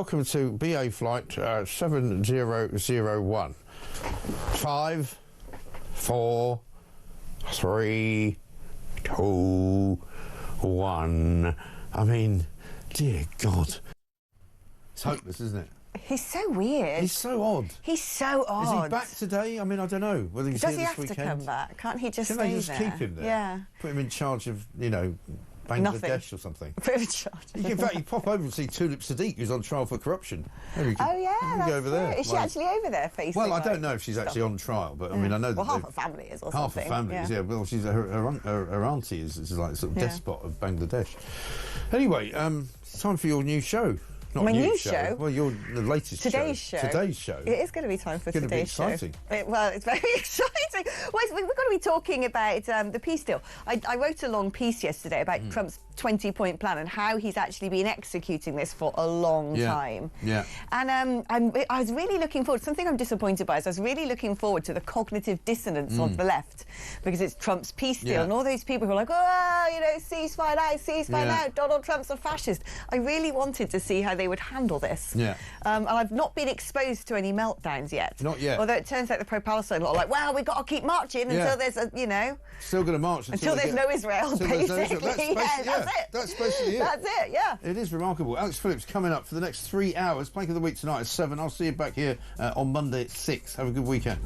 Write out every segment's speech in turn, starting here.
welcome to BA flight 7001. 5, 4, 3, 2, 1. I mean, dear God. It's hopeless, isn't it? He's so weird. He's so odd. He's so odd. Is he back today? I mean, I don't know whether he's Does here he this have weekend. to come back? Can't he just Can stay they just there? keep him there? Yeah. Put him in charge of, you know, Bangladesh Nothing. or something. Put him in charge. In fact, you pop over and see Tulip Sadiq, who's on trial for corruption. Maybe Oh yeah, that's go over there. Is she actually over there facing? Well, I don't know if she's actually on trial, but I mean, I know that half her family is, or half something. her family is. Yeah, well, she's her auntie is like sort of despot of Bangladesh. Anyway, it's time for your new show. Not My new show. show? Well, the latest Today's show. Today's show. It is going to be time for today's show. It's going to be exciting. Well, it's very exciting. Well, we're going to be talking about the peace deal. I wrote a long piece yesterday about Trump's 20-point plan and how he's actually been executing this for a long time. Yeah. And I was really looking forward. Something I'm disappointed by is I was really looking forward to the cognitive dissonance of the left, because it's Trump's peace deal and all those people who are like, oh, you know, ceasefire now, Donald Trump's a fascist. I really wanted to see how they would handle this. Yeah. And I've not been exposed to any meltdowns yet. Not yet. Although it turns out the pro-Palestine lot are like, well, we've got to keep marching until there's a, you know... Still going to march until there's no Israel, basically. That's it. That's basically it. That's it, yeah. It is remarkable. Alex Phillips coming up for the next 3 hours. Plank of the week tonight at 7. I'll see you back here on Monday at 6. Have a good weekend.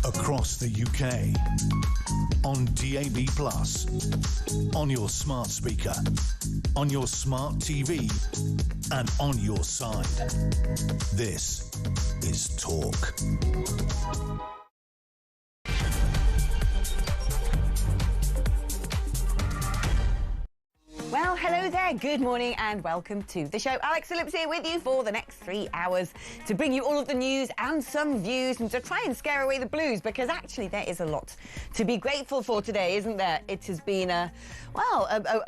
Across the UK, on DAB+, on your smart speaker, on your smart TV, and on your side. This is Talk. Well, hello there, good morning and welcome to the show. Alex Phillips here with you for the next 3 hours to bring you all of the news and some views and to try and scare away the blues, because actually there is a lot to be grateful for today, isn't there? It has been a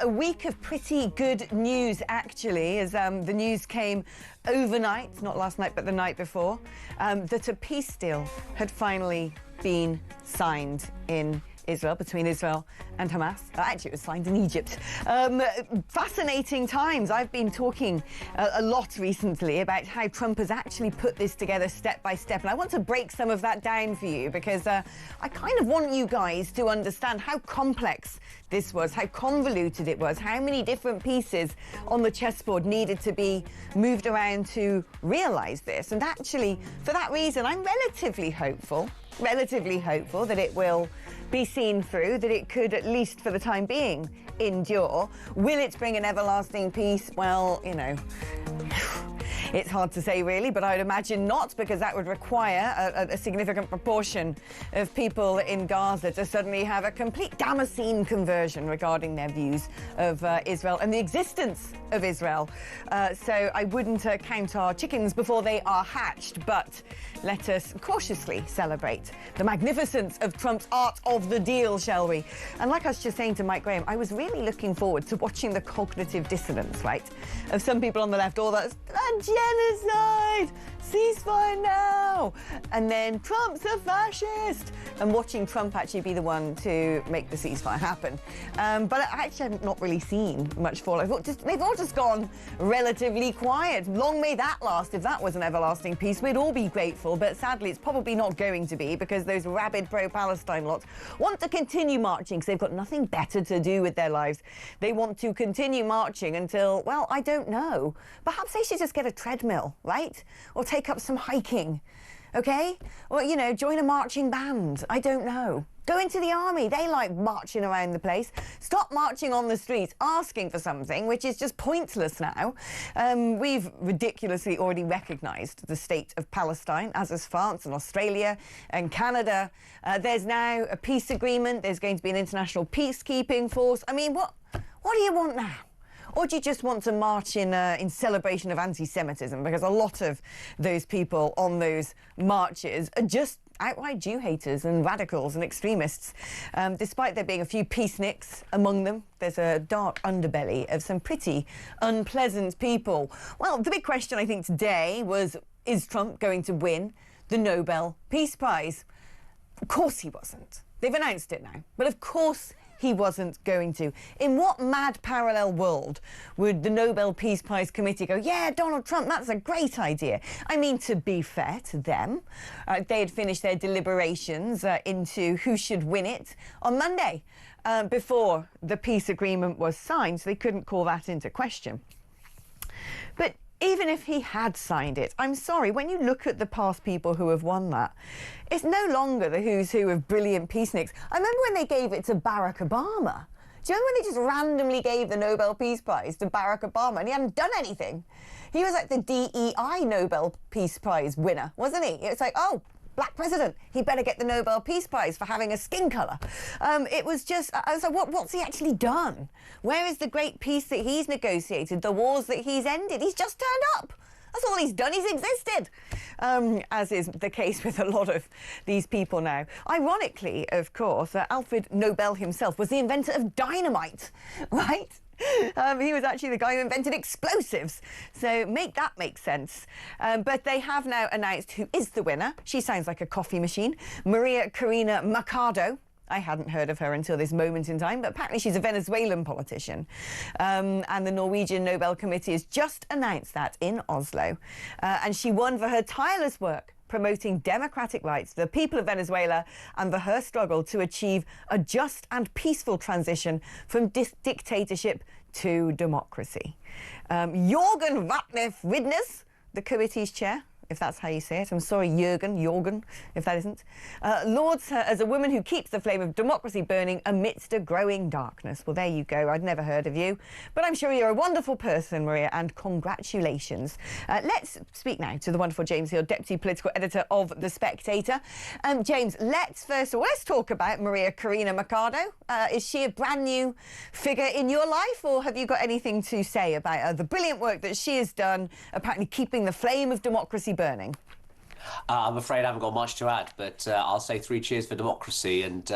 week of pretty good news, actually, as the news came overnight, not last night but the night before, that a peace deal had finally been signed in Israel, between Israel and Hamas. Actually, it was signed in Egypt. Fascinating times. I've been talking a lot recently about how Trump has actually put this together step by step. And I want to break some of that down for you because I kind of want you guys to understand how complex this was, how convoluted it was, how many different pieces on the chessboard needed to be moved around to realise this. And actually, for that reason, I'm relatively hopeful that it will be seen through, that it could, at least for the time being, endure. Will it bring an everlasting peace? Well, you know, it's hard to say really, but I'd imagine not, because that would require a significant proportion of people in Gaza to suddenly have a complete Damascene conversion regarding their views of Israel and the existence of Israel. So I wouldn't count our chickens before they are hatched, but let us cautiously celebrate the magnificence of Trump's art of the deal, shall we? And like I was just saying to Mike Graham, I was really looking forward to watching the cognitive dissonance, right, of some people on the left, all that genocide, ceasefire now, and then Trump's a fascist, and watching Trump actually be the one to make the ceasefire happen. But actually I've not really seen much fallout. They've all just gone relatively quiet. Long may that last. If that was an everlasting peace, we'd all be grateful, but sadly it's probably not going to be, because those rabid pro-Palestine lots want to continue marching because they've got nothing better to do with their lives. They want to continue marching until, well, I don't know. Perhaps they should just get a treadmill, right? Or take up some hiking, okay? Or, you know, join a marching band. I don't know. Go into the army. They like marching around the place. Stop marching on the streets asking for something, which is just pointless now. We've ridiculously already recognised the state of Palestine, as has France and Australia and Canada. There's now a peace agreement. There's going to be an international peacekeeping force. I mean, what do you want now? Or do you just want to march in celebration of anti-Semitism? Because a lot of those people on those marches are just outright Jew haters and radicals and extremists. Despite there being a few peaceniks among them, there's a dark underbelly of some pretty unpleasant people. Well, the big question, I think, today was, is Trump going to win the Nobel Peace Prize? Of course he wasn't. They've announced it now. But of course he wasn't going to. In what mad parallel world would the Nobel Peace Prize Committee go, yeah, Donald Trump, that's a great idea? I mean, to be fair to them, they had finished their deliberations into who should win it on Monday before the peace agreement was signed, so they couldn't call that into question. But even if he had signed it, I'm sorry, when you look at the past people who have won that, it's no longer the who's who of brilliant peaceniks. I remember when they gave it to Barack Obama. Do you remember when they just randomly gave the Nobel Peace Prize to Barack Obama and he hadn't done anything? He was like the DEI Nobel Peace Prize winner, wasn't he? It's like, oh, black president, he better get the Nobel Peace Prize for having a skin colour. It was just, I was like, what's he actually done? Where is the great peace that he's negotiated, the wars that he's ended? He's just turned up. That's all he's done. He's existed, as is the case with a lot of these people now. Ironically, of course, Alfred Nobel himself was the inventor of dynamite, right? He was actually the guy who invented explosives. So make that make sense. But they have now announced who is the winner. She sounds like a coffee machine. Maria Corina Machado. I hadn't heard of her until this moment in time, but apparently she's a Venezuelan politician. And the Norwegian Nobel Committee has just announced that in Oslo. And she won for her tireless work promoting democratic rights for the people of Venezuela and for her struggle to achieve a just and peaceful transition from dictatorship to democracy. Jorgen Vatnef Widnes, the committee's chair, if that's how you say it. I'm sorry, Jorgen, if that isn't. Lauds her as a woman who keeps the flame of democracy burning amidst a growing darkness. Well, there you go. I'd never heard of you. But I'm sure you're a wonderful person, Maria, and congratulations. Let's speak now to the wonderful James Hill, Deputy Political Editor of The Spectator. James, let's talk about Maria Corina Machado. Is she a brand new figure in your life, or have you got anything to say about the brilliant work that she has done, apparently keeping the flame of democracy burning? I'm afraid I haven't got much to add, but I'll say 3 cheers for democracy and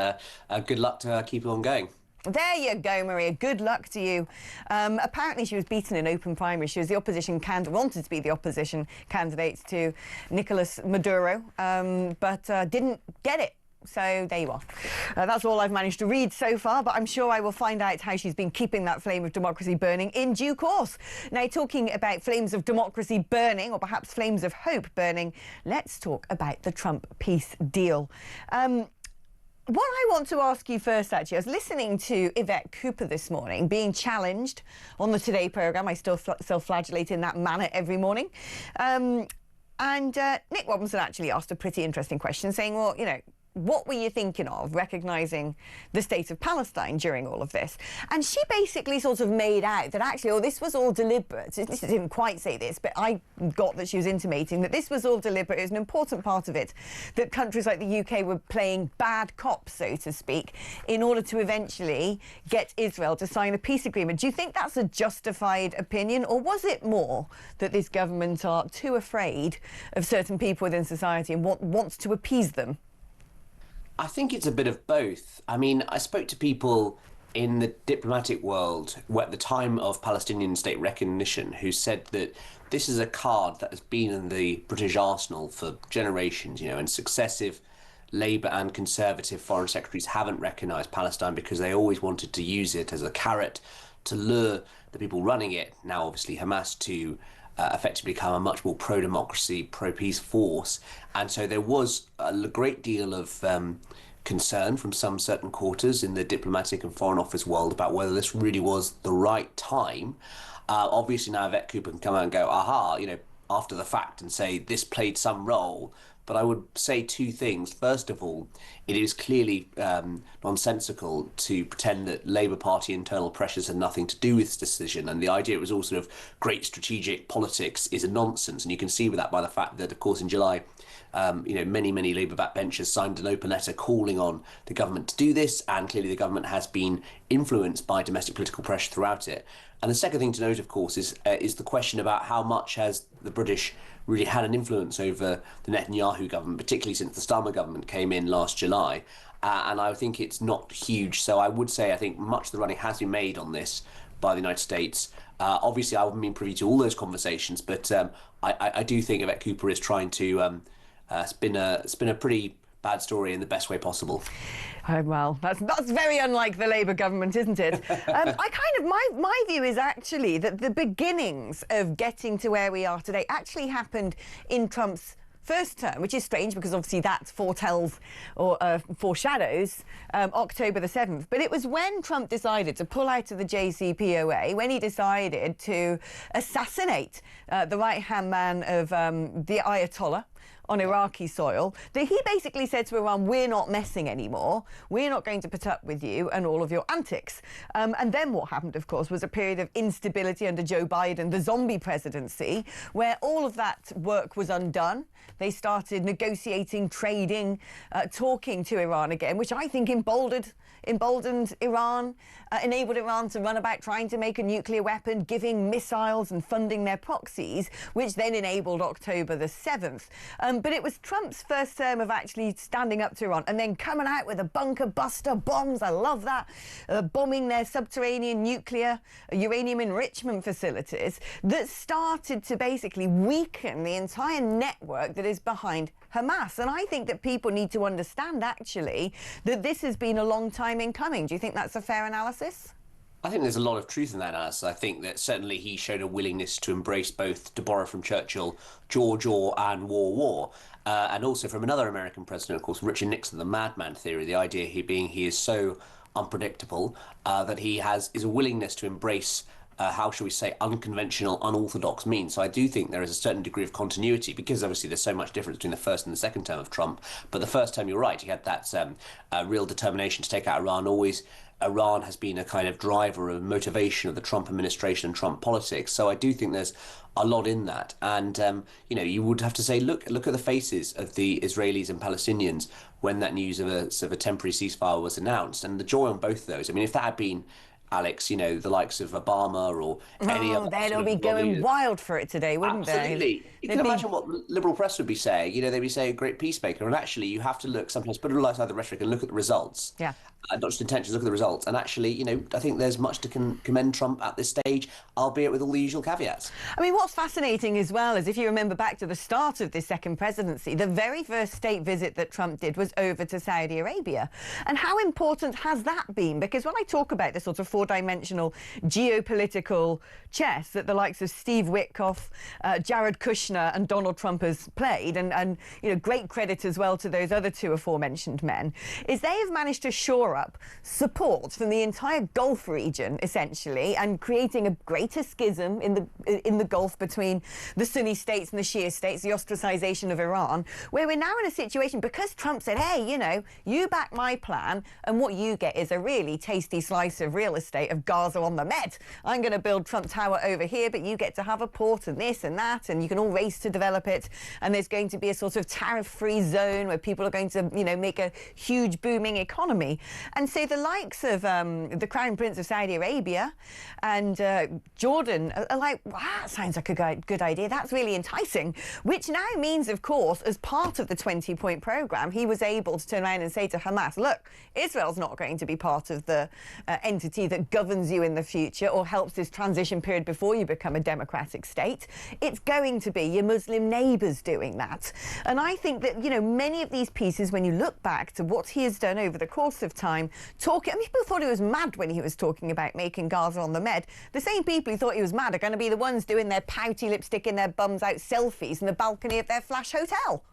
good luck to her keeping on going. There you go, Maria. Good luck to you. Apparently she was beaten in open primary. She was the opposition wanted to be the opposition candidate to Nicolas Maduro, but didn't get it. So there you are. That's all I've managed to read so far, but I'm sure I will find out how she's been keeping that flame of democracy burning in due course. Now, talking about flames of democracy burning, or perhaps flames of hope burning, let's talk about the Trump peace deal. What I want to ask you first, actually, I was listening to Yvette Cooper this morning being challenged on the Today programme. I still self-flagellate in that manner every morning. And Nick Robinson actually asked a pretty interesting question, saying, well, you know, what were you thinking of, recognising the state of Palestine during all of this? And she basically sort of made out that actually, oh, this was all deliberate. She didn't quite say this, but I got that she was intimating that this was all deliberate. It was an important part of it, that countries like the UK were playing bad cop, so to speak, in order to eventually get Israel to sign a peace agreement. Do you think that's a justified opinion, or was it more that this government are too afraid of certain people within society and wants to appease them? I think it's a bit of both. I mean, I spoke to people in the diplomatic world at the time of Palestinian state recognition who said that this is a card that has been in the British arsenal for generations, you know, and successive Labour and Conservative foreign secretaries haven't recognised Palestine because they always wanted to use it as a carrot to lure the people running it, now obviously Hamas, to effectively become a much more pro-democracy, pro-peace force. And so there was a great deal of concern from some certain quarters in the diplomatic and foreign office world about whether this really was the right time. Obviously now Yvette Cooper can come out and go, aha, you know, after the fact, and say this played some role. But I would say two things. First of all, it is clearly nonsensical to pretend that Labour Party internal pressures had nothing to do with this decision. And the idea it was all sort of great strategic politics is a nonsense. And you can see with that by the fact that, of course, in July, you know, many Labour backbenchers signed an open letter calling on the government to do this. And clearly the government has been influenced by domestic political pressure throughout it. And the second thing to note, of course, is the question about how much has the British really had an influence over the Netanyahu government, particularly since the Starmer government came in last July. And I think it's not huge. So I would say I think much of the running has been made on this by the United States. Obviously, I haven't been privy to all those conversations, but I do think Yvette Cooper is trying to spin a pretty bad story in the best way possible. Oh, well, that's very unlike the Labour government, isn't it? My view is actually that the beginnings of getting to where we are today actually happened in Trump's first term, which is strange because obviously that foretells or foreshadows October the 7th. But it was when Trump decided to pull out of the JCPOA, when he decided to assassinate the right-hand man of the Ayatollah on Iraqi soil, that he basically said to Iran, we're not messing anymore, we're not going to put up with you and all of your antics. And then what happened, of course, was a period of instability under Joe Biden, the zombie presidency, where all of that work was undone. They started negotiating, trading, talking to Iran again, which I think emboldened Iran, enabled Iran to run about trying to make a nuclear weapon, giving missiles and funding their proxies, which then enabled October the 7th. But it was Trump's first term of actually standing up to Iran and then coming out with a bunker buster bombs, I love that, bombing their subterranean nuclear uranium enrichment facilities that started to basically weaken the entire network that is behind Hamas. And I think that people need to understand, actually, that this has been a long time in coming. Do you think that's a fair analysis? I think there's a lot of truth in that analysis. I think that certainly he showed a willingness to embrace both, to borrow from Churchill, jaw, and war. And also from another American president, of course, Richard Nixon, the madman theory, the idea he is so unpredictable that he is a willingness to embrace how shall we say, unconventional, unorthodox means. So I do think there is a certain degree of continuity, because obviously there's so much difference between the first and the second term of Trump. But the first term, you're right, he had that real determination to take out Iran. Always Iran has been a kind of driver of motivation of the Trump administration and Trump politics. So I do think there's a lot in that. And, you know, you would have to say, look at the faces of the Israelis and Palestinians when that news of a temporary ceasefire was announced, and the joy on both of those. I mean, if that had been Alex, the likes of Obama or any other. They'd all be going wild for it today, wouldn't they? Absolutely. You can imagine what the liberal press would be saying. They'd be saying great peacemaker. And actually, you have to look, sometimes put aside the rhetoric and look at the results. Yeah. Not just intentions, look at the results. And actually, I think there's much to commend Trump at this stage, albeit with all the usual caveats. I mean, what's fascinating as well is if you remember back to the start of this second presidency, the very first state visit that Trump did was over to Saudi Arabia. And how important has that been? Because when I talk about the sort of four-dimensional geopolitical chess that the likes of Steve Witkoff, Jared Kushner and Donald Trump has played, and great credit as well to those other two aforementioned men, is they have managed to shore up support from the entire Gulf region, essentially, and creating a greater schism in the Gulf between the Sunni states and the Shia states, the ostracization of Iran, where we're now in a situation because Trump said, hey, you back my plan, and what you get is a really tasty slice of real estate of Gaza on the Med. I'm going to build Trump Tower over here, but you get to have a port and this and that, and you can all race to develop it, and there's going to be a sort of tariff-free zone where people are going to, make a huge booming economy. And so the likes of the Crown Prince of Saudi Arabia and Jordan are like, wow, that sounds like a good idea. That's really enticing, which now means, of course, as part of the 20-point programme, he was able to turn around and say to Hamas, look, Israel's not going to be part of the entity that governs you in the future or helps this transition period before you become a democratic state. It's going to be your Muslim neighbours doing that. And I think that, many of these pieces, when you look back to what he has done over the course of time, people thought he was mad when he was talking about making Gaza on the Med. The same people who thought he was mad are going to be the ones doing their pouty lipstick in their bums out selfies in the balcony of their flash hotel.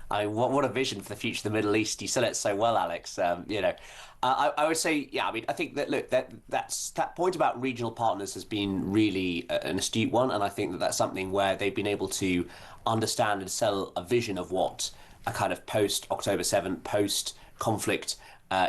I mean, what a vision for the future of the Middle East. You said it so well, Alex. I would say, I think that, look, that point about regional partners has been really an astute one. And I think that that's something where they've been able to understand and sell a vision of what a kind of post-October 7th, post-conflict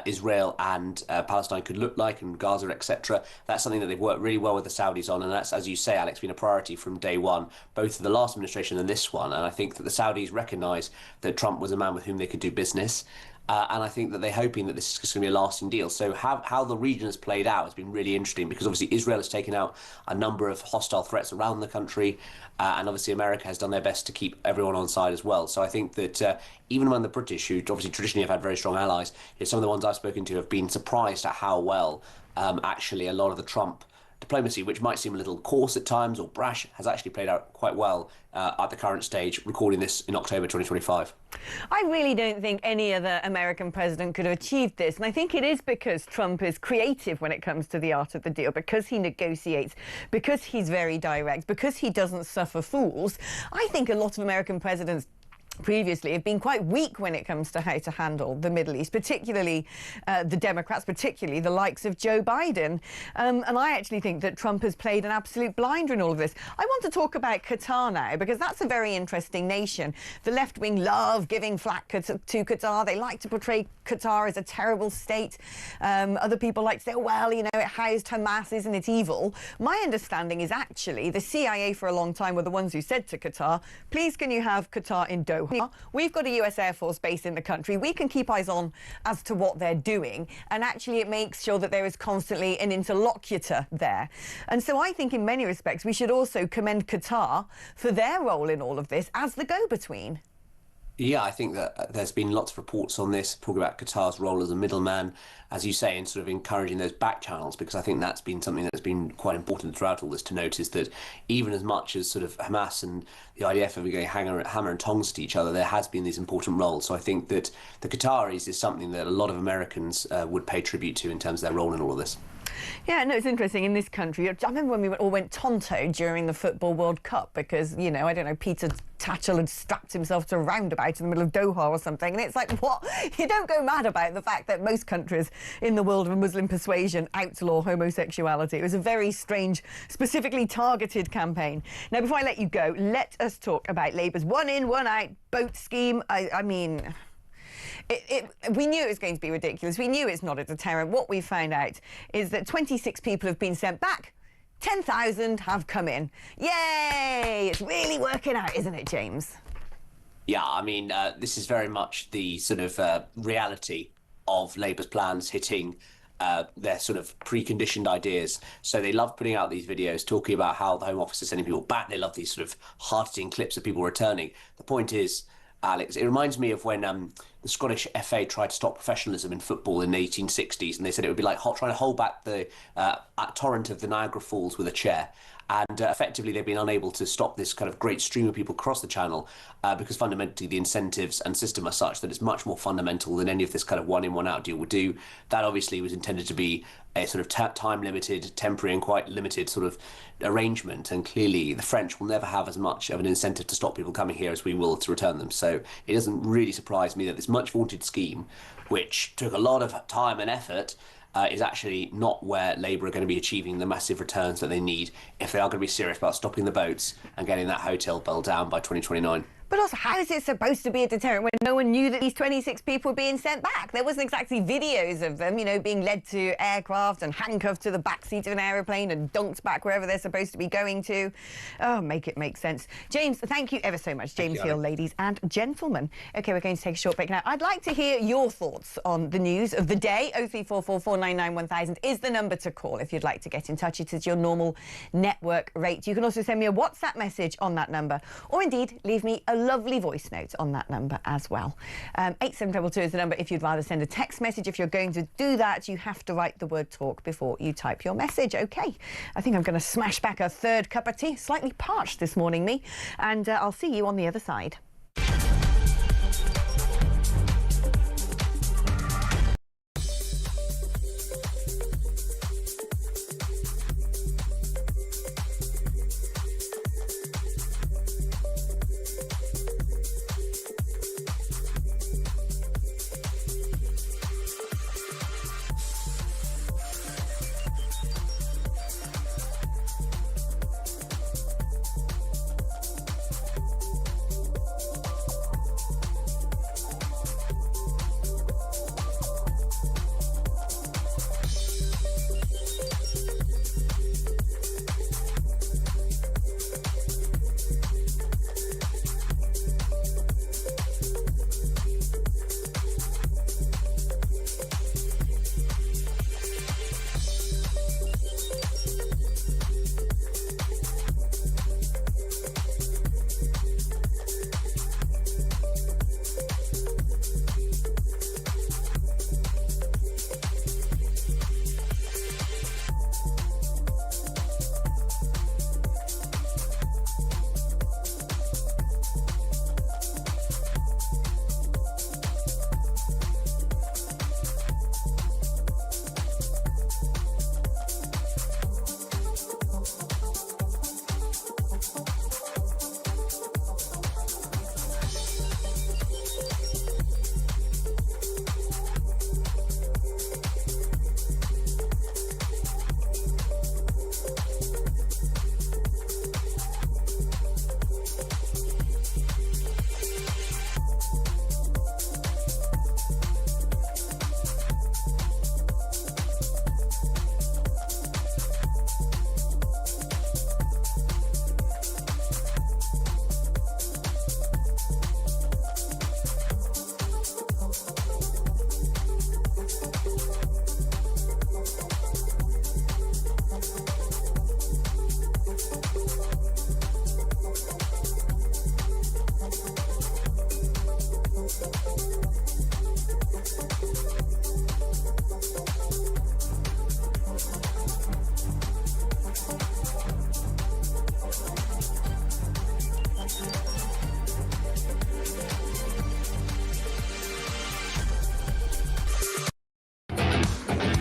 Israel and Palestine could look like, and Gaza, etc. That's something that they've worked really well with the Saudis on, and that's, as you say, Alex, been a priority from day one, both of the last administration and this one. And I think that the Saudis recognise that Trump was a man with whom they could do business. And I think that they're hoping that this is going to be a lasting deal. So how the region has played out has been really interesting, because obviously Israel has taken out a number of hostile threats around the country, and obviously America has done their best to keep everyone on side as well. So I think that even among the British, who obviously traditionally have had very strong allies, some of the ones I've spoken to have been surprised at how well actually a lot of the Trump diplomacy, which might seem a little coarse at times or brash, has actually played out quite well at the current stage, recording this in October 2025. I really don't think any other American president could have achieved this. And I think it is because Trump is creative when it comes to the art of the deal, because he negotiates, because he's very direct, because he doesn't suffer fools. I think a lot of American presidents previously have been quite weak when it comes to how to handle the Middle East, particularly the Democrats, particularly the likes of Joe Biden. And I actually think that Trump has played an absolute blinder in all of this. I want to talk about Qatar now, because that's a very interesting nation. The left wing love giving flack to Qatar. They like to portray Qatar as a terrible state. Other people like to say, oh, well, it housed Hamas, isn't it evil? My understanding is actually the CIA for a long time were the ones who said to Qatar, please can you have Qatar in Doha? We've got a US Air Force base in the country. We can keep eyes on as to what they're doing. And actually it makes sure that there is constantly an interlocutor there. And so I think in many respects we should also commend Qatar for their role in all of this as the go-between. Yeah, I think that there's been lots of reports on this, talking about Qatar's role as a middleman, as you say, in sort of encouraging those back channels, because I think that's been something that's been quite important throughout all this to notice, that even as much as sort of Hamas and the IDF have been going hammer and tongs at each other, there has been these important roles. So I think that the Qataris is something that a lot of Americans would pay tribute to in terms of their role in all of this. Yeah, no, it's interesting. In this country, I remember when we all went tonto during the Football World Cup because, I don't know, Peter Tatchell had strapped himself to a roundabout in the middle of Doha or something. And it's like, what? You don't go mad about the fact that most countries in the world of a Muslim persuasion outlaw homosexuality. It was a very strange, specifically targeted campaign. Now, before I let you go, let us talk about Labour's one in, one out boat scheme. I mean... we knew it was going to be ridiculous. We knew it's not a deterrent. What we found out is that 26 people have been sent back. 10,000 have come in. Yay! It's really working out, isn't it, James? Yeah, I mean, this is very much the sort of reality of Labour's plans hitting their sort of preconditioned ideas. So they love putting out these videos talking about how the Home Office is sending people back. They love these sort of hard-hitting clips of people returning. The point is, Alex, it reminds me of when the Scottish FA tried to stop professionalism in football in the 1860s, and they said it would be like trying to hold back the torrent of the Niagara Falls with a chair. And effectively, they've been unable to stop this kind of great stream of people across the channel because fundamentally the incentives and system are such that it's much more fundamental than any of this kind of one-in, one-out deal would do. That obviously was intended to be a sort of time-limited, temporary and quite limited sort of arrangement. And clearly the French will never have as much of an incentive to stop people coming here as we will to return them. So it doesn't really surprise me that this much-vaunted scheme, which took a lot of time and effort, is actually not where Labour are going to be achieving the massive returns that they need if they are going to be serious about stopping the boats and getting that hotel bill down by 2029. But also, how is it supposed to be a deterrent when no one knew that these 26 people were being sent back? There wasn't exactly videos of them, you know, being led to aircraft and handcuffed to the backseat of an aeroplane and dunked back wherever they're supposed to be going to. Oh, make it make sense. James, thank you ever so much. James Hill, ladies and gentlemen. OK, we're going to take a short break now. I'd like to hear your thoughts on the news of the day. 0344 499 1000 is the number to call if you'd like to get in touch. It is your normal network rate. You can also send me a WhatsApp message on that number, or indeed leave me a lovely voice note on that number as well. 8722 is the number if you'd rather send a text message. If you're going to do that, you have to write the word talk before you type your message. OK, I think I'm going to smash back a third cup of tea. Slightly parched this morning, me. And I'll see you on the other side.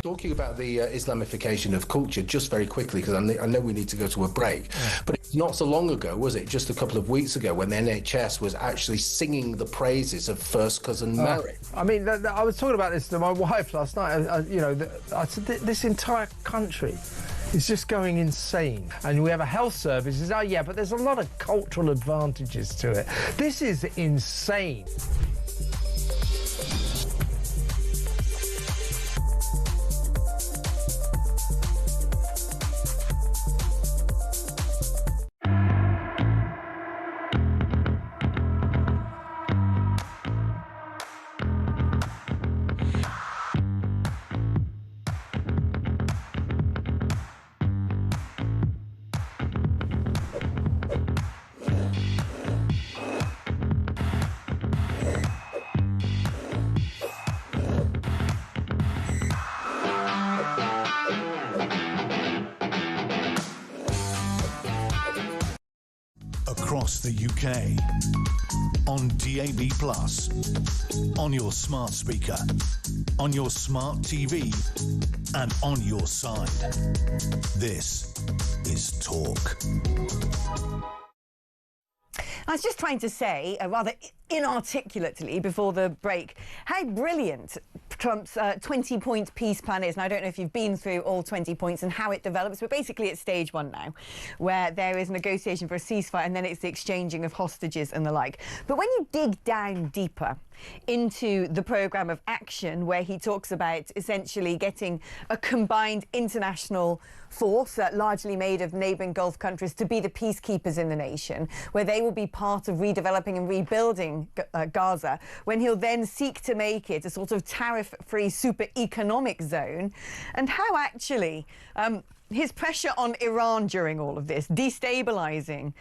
Talking about the Islamification of culture, just very quickly, because I know we need to go to a break, but it's not so long ago, was it? Just a couple of weeks ago, when the NHS was actually singing the praises of first cousin Mary. I mean, I was talking about this to my wife last night. I said this entire country is just going insane, and we have a health service. Oh yeah, but there's a lot of cultural advantages to it. This is insane. across the UK. On DAB+, on your smart speaker, on your smart TV, and on your side. This is Talk. I was just trying to say, rather inarticulately before the break, how brilliant Trump's 20-point peace plan is. And I don't know if you've been through all 20 points and how it develops. We're basically at stage 1 now, where there is negotiation for a ceasefire and then it's the exchanging of hostages and the like. But when you dig down deeper into the programme of action, where he talks about essentially getting a combined international force, largely made of neighbouring Gulf countries, to be the peacekeepers in the nation, where they will be part of redeveloping and rebuilding Gaza, when he'll then seek to make it a sort of tariff-free super economic zone, and how actually his pressure on Iran during all of this, destabilising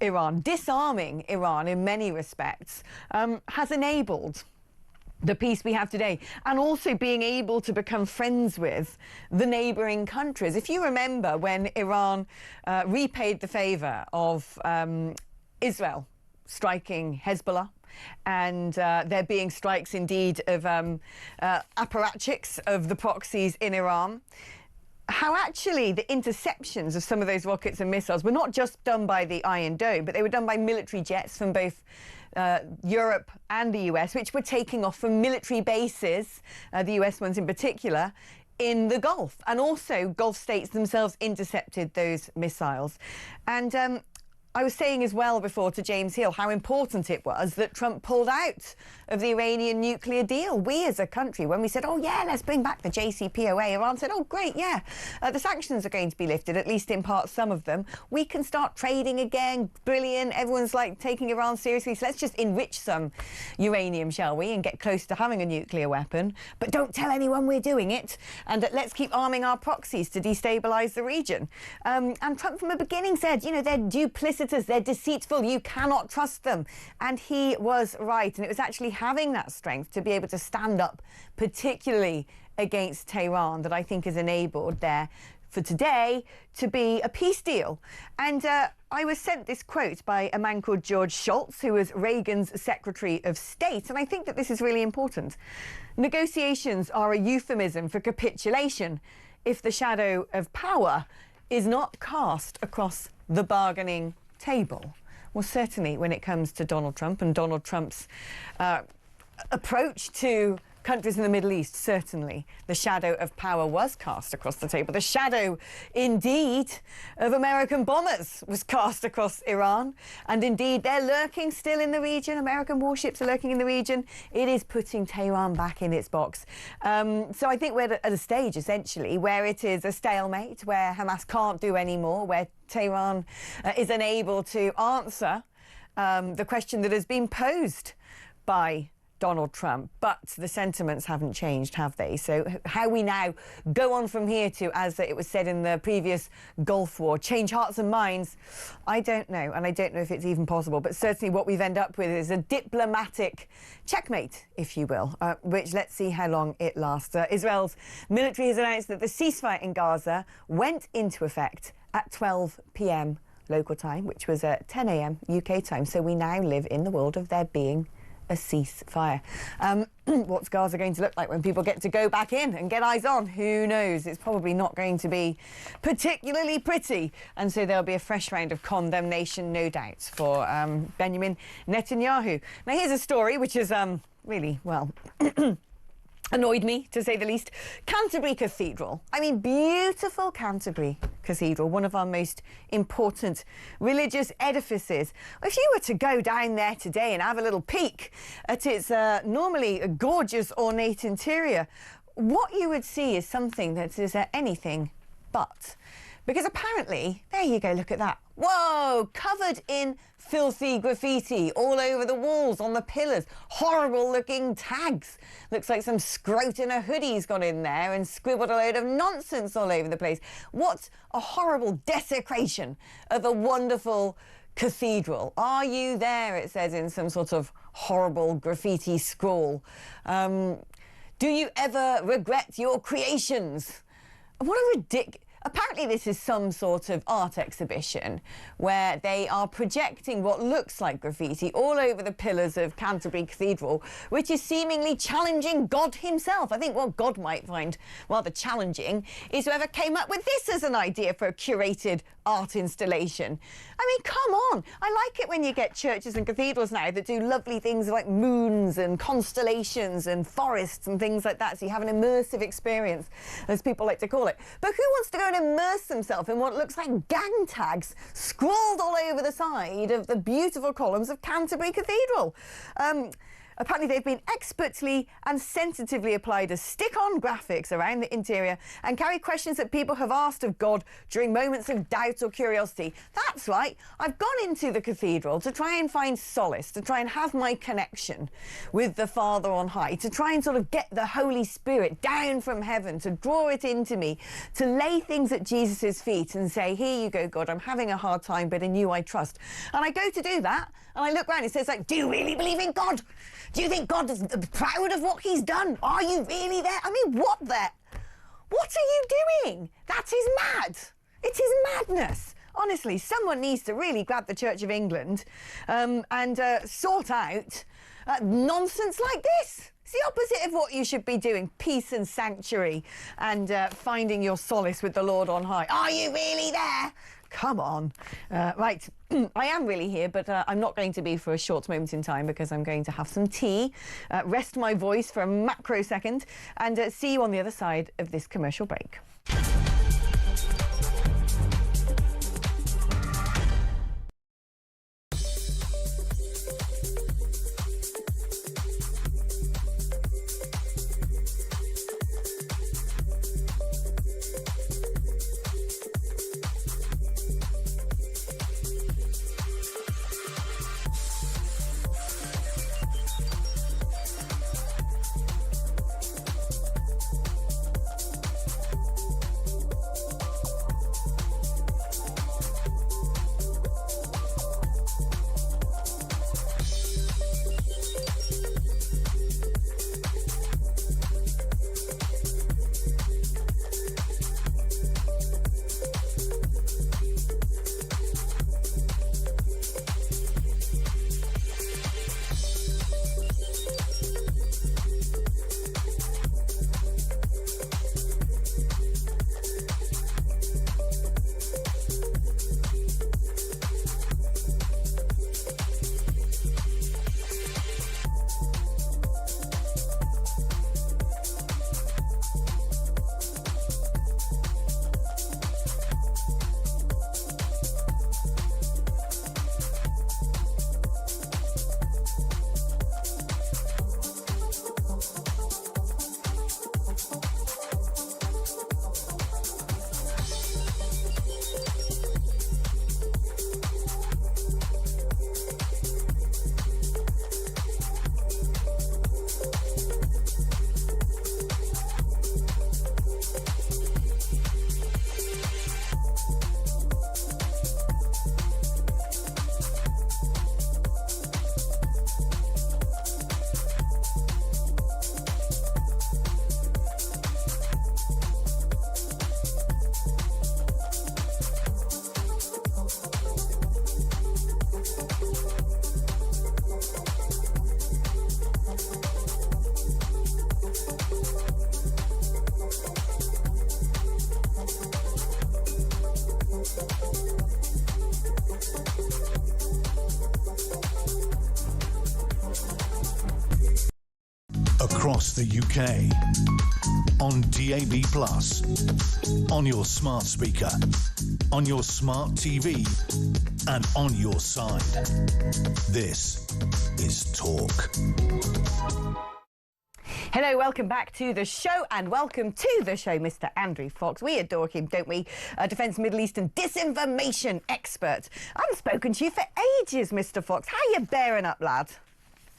Iran, disarming Iran in many respects, has enabled the peace we have today, and also being able to become friends with the neighbouring countries. If you remember when Iran repaid the favour of Israel striking Hezbollah, and there being strikes indeed of apparatchiks of the proxies in Iran, how actually the interceptions of some of those rockets and missiles were not just done by the Iron Dome, but they were done by military jets from both Europe and the US, which were taking off from military bases, the US ones in particular, in the Gulf. And also Gulf states themselves intercepted those missiles. And I was saying as well before to James Hill how important it was that Trump pulled out of the Iranian nuclear deal. We as a country, when we said, oh yeah, let's bring back the JCPOA, Iran said, oh great, yeah, the sanctions are going to be lifted, at least in part, some of them. We can start trading again, brilliant. Everyone's like taking Iran seriously, so let's just enrich some uranium, shall we, and get close to having a nuclear weapon. But don't tell anyone we're doing it, and let's keep arming our proxies to destabilise the region. And Trump from the beginning said, you know, they're duplicitous, they're deceitful, you cannot trust them. And he was right. And it was actually having that strength to be able to stand up, particularly against Tehran, that I think has enabled there for today to be a peace deal. And I was sent this quote by a man called George Shultz, who was Reagan's Secretary of State. And I think that this is really important. Negotiations are a euphemism for capitulation if the shadow of power is not cast across the bargaining table. Well, certainly when it comes to Donald Trump and Donald Trump's approach to countries in the Middle East, certainly the shadow of power was cast across the table. The shadow, indeed, of American bombers was cast across Iran. And indeed, they're lurking still in the region. American warships are lurking in the region. It is putting Tehran back in its box. So I think we're at a stage, essentially, where it is a stalemate, where Hamas can't do any more, where Tehran is unable to answer the question that has been posed by Donald Trump, but the sentiments haven't changed, have they? So how we now go on from here to, as it was said in the previous Gulf War, change hearts and minds, I don't know, and I don't know if it's even possible, but certainly what we've ended up with is a diplomatic checkmate, if you will, which let's see how long it lasts. Israel's military has announced that the ceasefire in Gaza went into effect at 12 p.m. local time, which was at 10 a.m. UK time. So we now live in the world of there being a ceasefire. What's Gaza going to look like when people get to go back in and get eyes on? Who knows? It's probably not going to be particularly pretty. And so there'll be a fresh round of condemnation, no doubt, for Benjamin Netanyahu. Now, here's a story which is really, well, annoyed me, to say the least. Canterbury Cathedral. I mean, beautiful Canterbury Cathedral, one of our most important religious edifices. If you were to go down there today and have a little peek at its normally a gorgeous, ornate interior, what you would see is something that is anything but. Because apparently, there you go, look at that. Whoa, covered in filthy graffiti all over the walls, on the pillars. Horrible looking tags. Looks like some scrote in a hoodie's gone in there and scribbled a load of nonsense all over the place. What a horrible desecration of a wonderful cathedral. Are you there? It says in some sort of horrible graffiti scrawl. Do you ever regret your creations? What a ridiculous... apparently this is some sort of art exhibition where they are projecting what looks like graffiti all over the pillars of Canterbury Cathedral, which is seemingly challenging God himself. I think what God might find rather challenging is whoever came up with this as an idea for a curated art installation. I mean, come on. I like it when you get churches and cathedrals now that do lovely things like moons and constellations and forests and things like that, so you have an immersive experience, as people like to call it. But who wants to go and immerse themselves in what looks like gang tags scrawled all over the side of the beautiful columns of Canterbury Cathedral? Apparently they've been expertly and sensitively applied as stick-on graphics around the interior and carry questions that people have asked of God during moments of doubt or curiosity. That's right, I've gone into the cathedral to try and find solace, to try and have my connection with the Father on high, to try and sort of get the Holy Spirit down from heaven, to draw it into me, to lay things at Jesus' feet and say, here you go, God, I'm having a hard time, but in you I trust. And I go to do that, and I look around, it says, like, do you really believe in God? Do you think God is proud of what he's done? Are you really there? I mean, what are you doing? That is mad. It is madness. Honestly, someone needs to really grab the Church of England and sort out nonsense like this. It's the opposite of what you should be doing. Peace and sanctuary and finding your solace with the Lord on high. Are you really there? Come on. Right, I am really here, but I'm not going to be for a short moment in time because I'm going to have some tea, rest my voice for a macro second, and see you on the other side of this commercial break. Across the UK, on DAB+, on your smart speaker, on your smart TV, and on your side. This is Talk. Hello, welcome back to the show, and welcome to the show, Mr. Andrew Fox. We adore him, don't we? Defence Middle Eastern disinformation expert. I haven't spoken to you for ages, Mr. Fox. How you bearing up, lad?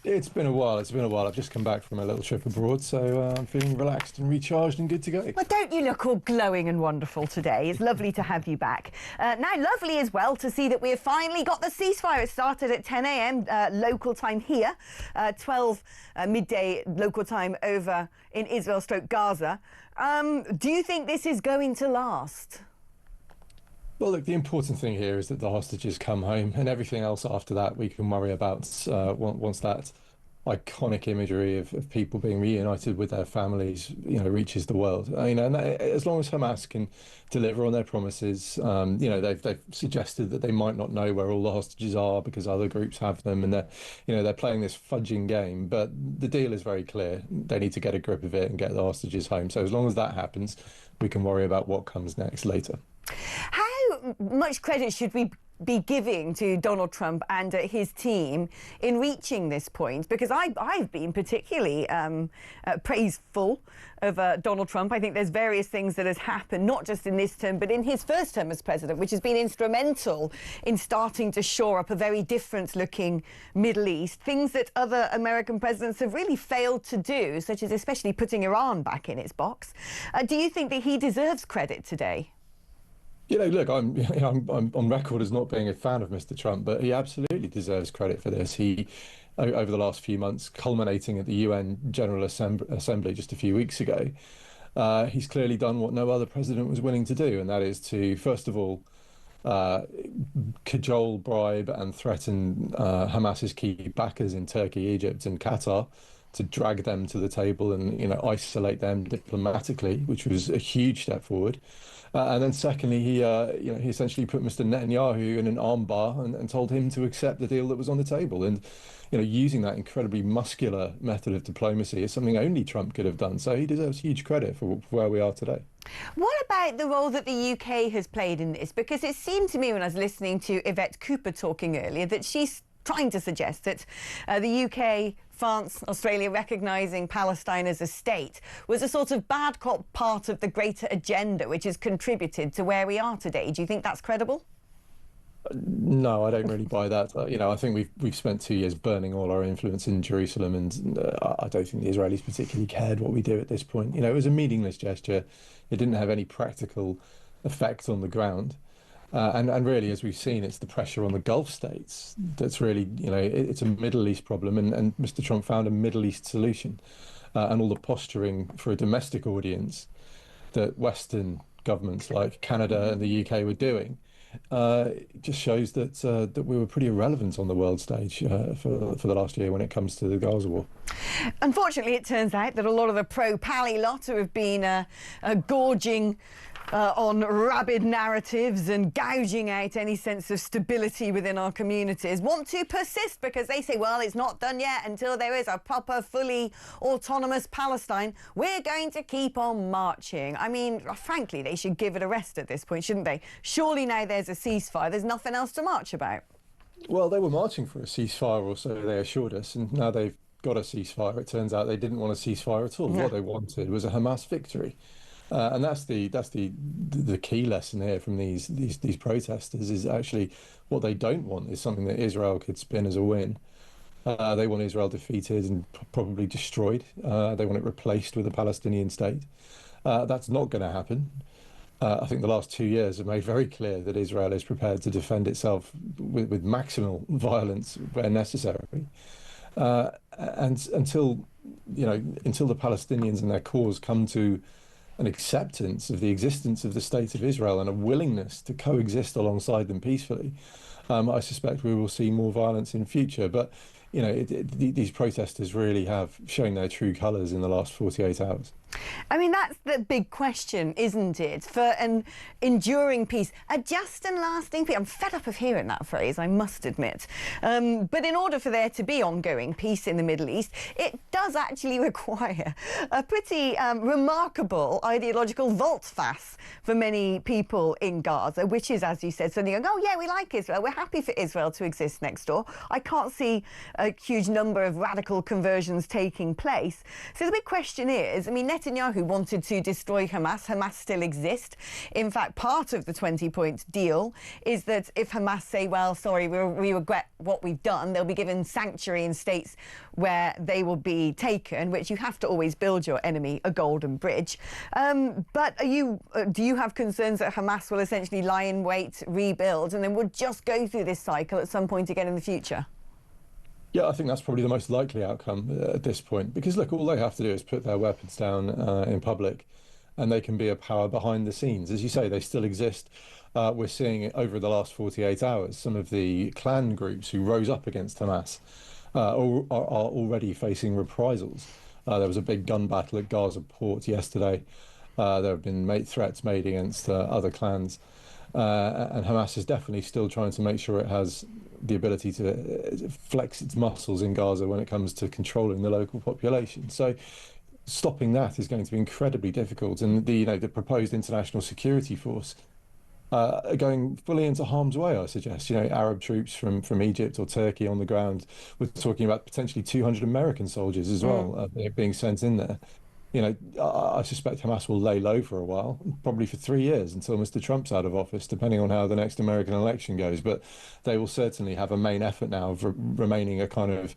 It's been a while. I've just come back from a little trip abroad, so I'm feeling relaxed and recharged and good to go. Well, don't you look all glowing and wonderful today? It's lovely to have you back. Now, lovely as well to see that we have finally got the ceasefire. It started at 10 a.m. Local time here, 12 midday local time over in Israel/Gaza. Do you think this is going to last? Well, look, the important thing here is that the hostages come home, and everything else after that we can worry about once that iconic imagery of people being reunited with their families, reaches the world. And as long as Hamas can deliver on their promises, they've suggested that they might not know where all the hostages are because other groups have them, and they're playing this fudging game. But the deal is very clear: they need to get a grip of it and get the hostages home. So as long as that happens, we can worry about what comes next later. How much credit should we be giving to Donald Trump and his team in reaching this point? Because I've been particularly praiseful of Donald Trump. I think there's various things that has happened, not just in this term, but in his first term as president, which has been instrumental in starting to shore up a very different-looking Middle East, things that other American presidents have really failed to do, such as especially putting Iran back in its box. Do you think that he deserves credit today? Look, I'm on record as not being a fan of Mr. Trump, but he absolutely deserves credit for this. He, over the last few months, culminating at the UN General Assembly just a few weeks ago, he's clearly done what no other president was willing to do, and that is to, first of all, cajole, bribe, and threaten Hamas's key backers in Turkey, Egypt, and Qatar, to drag them to the table and isolate them diplomatically, which was a huge step forward. And then secondly, he essentially put Mr. Netanyahu in an armbar and told him to accept the deal that was on the table. And using that incredibly muscular method of diplomacy is something only Trump could have done. So he deserves huge credit for where we are today. What about the role that the UK has played in this? Because it seemed to me when I was listening to Yvette Cooper talking earlier that she's trying to suggest that the UK, France, Australia recognising Palestine as a state was a sort of bad cop part of the greater agenda which has contributed to where we are today. Do you think that's credible? No, I don't really buy that. I think we've spent 2 years burning all our influence in Jerusalem, and I don't think the Israelis particularly cared what we do at this point. It was a meaningless gesture. It didn't have any practical effect on the ground. And really, as we've seen, it's the pressure on the Gulf states that's really, it's a Middle East problem. And Mr. Trump found a Middle East solution. And all the posturing for a domestic audience that Western governments like Canada and the UK were doing just shows that we were pretty irrelevant on the world stage for the last year when it comes to the Gaza war. Unfortunately, it turns out that a lot of the pro-Pally lot who have been gorging on rabid narratives and gouging out any sense of stability within our communities want to persist because they say, well, it's not done yet until there is a proper, fully autonomous Palestine. We're going to keep on marching. I mean, frankly, they should give it a rest at this point, shouldn't they? Surely now there's a ceasefire, there's nothing else to march about. Well, they were marching for a ceasefire, or so they assured us, and now they've got a ceasefire. It turns out they didn't want a ceasefire at all. No. What they wanted was a Hamas victory. And that's the key lesson here from these protesters is actually what they don't want is something that Israel could spin as a win. They want Israel defeated and probably destroyed. They want it replaced with a Palestinian state. That's not going to happen. I think the last 2 years have made very clear that Israel is prepared to defend itself with maximal violence where necessary. And until the Palestinians and their cause come to an acceptance of the existence of the state of Israel and a willingness to coexist alongside them peacefully, I suspect we will see more violence in future. But these protesters really have shown their true colours in the last 48 hours. I mean, that's the big question, isn't it? For an enduring peace, a just and lasting peace. I'm fed up of hearing that phrase, I must admit. But in order for there to be ongoing peace in the Middle East, it does actually require a pretty remarkable ideological volte-face for many people in Gaza, which is, as you said, suddenly going, oh, yeah, we like Israel. We're happy for Israel to exist next door. I can't see a huge number of radical conversions taking place. So the big question is, I mean, Netanyahu wanted to destroy Hamas. Hamas still exists. In fact, part of the 20-point deal is that if Hamas say, well, sorry, we regret what we've done, they'll be given sanctuary in states where they will be taken, which you have to always build your enemy a golden bridge. But do you have concerns that Hamas will essentially lie in wait, rebuild, and then we'll just go through this cycle at some point again in the future? Yeah, I think that's probably the most likely outcome at this point, because look, all they have to do is put their weapons down in public and they can be a power behind the scenes. As you say, they still exist. We're seeing it over the last 48 hours. Some of the clan groups who rose up against Hamas are already facing reprisals. There was a big gun battle at Gaza port yesterday. There have been threats made against other clans. And Hamas is definitely still trying to make sure it has the ability to flex its muscles in Gaza when it comes to controlling the local population. So stopping that is going to be incredibly difficult. And the proposed international security force are going fully into harm's way, I suggest. Arab troops from Egypt or Turkey on the ground. We're talking about potentially 200 American soldiers as well being sent in there. I suspect Hamas will lay low for a while, probably for 3 years until Mr. Trump's out of office, depending on how the next American election goes. But they will certainly have a main effort now of remaining a kind of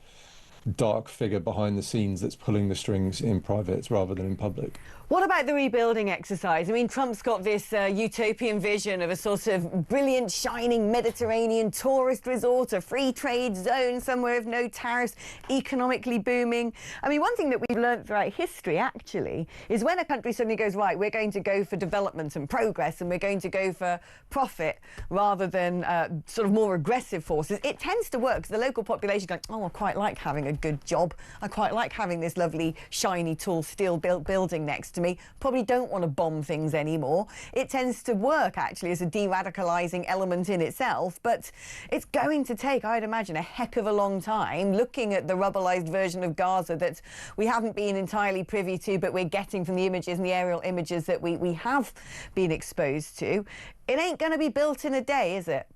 dark figure behind the scenes that's pulling the strings in private rather than in public. What about the rebuilding exercise? I mean, Trump's got this utopian vision of a sort of brilliant, shining Mediterranean tourist resort, a free trade zone somewhere with no tariffs, economically booming. I mean, one thing that we've learned throughout history, actually, is when a country suddenly goes, right, we're going to go for development and progress and we're going to go for profit rather than sort of more aggressive forces, it tends to work. The local population going, oh, I quite like having a good job. I quite like having this lovely, shiny, tall steel built building next to me. Probably don't want to bomb things anymore. It tends to work actually as a de-radicalizing element in itself, but it's going to take, I'd imagine, a heck of a long time, looking at the rubberized version of Gaza that we haven't been entirely privy to, but we're getting from the images and the aerial images that we have been exposed to. It ain't going to be built in a day, is it?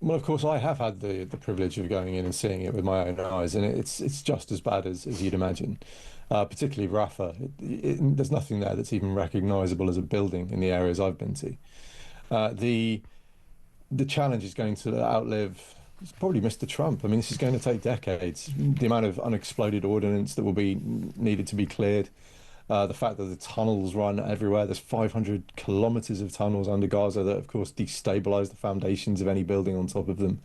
Well, of course, I have had the privilege of going in and seeing it with my own eyes, and it's just as bad as you'd imagine. Particularly Rafah. There's nothing there that's even recognisable as a building in the areas I've been to. The challenge is going to outlive probably Mr. Trump. I mean, this is going to take decades. The amount of unexploded ordnance that will be needed to be cleared. The fact that the tunnels run everywhere. There's 500 kilometres of tunnels under Gaza that, of course, destabilise the foundations of any building on top of them.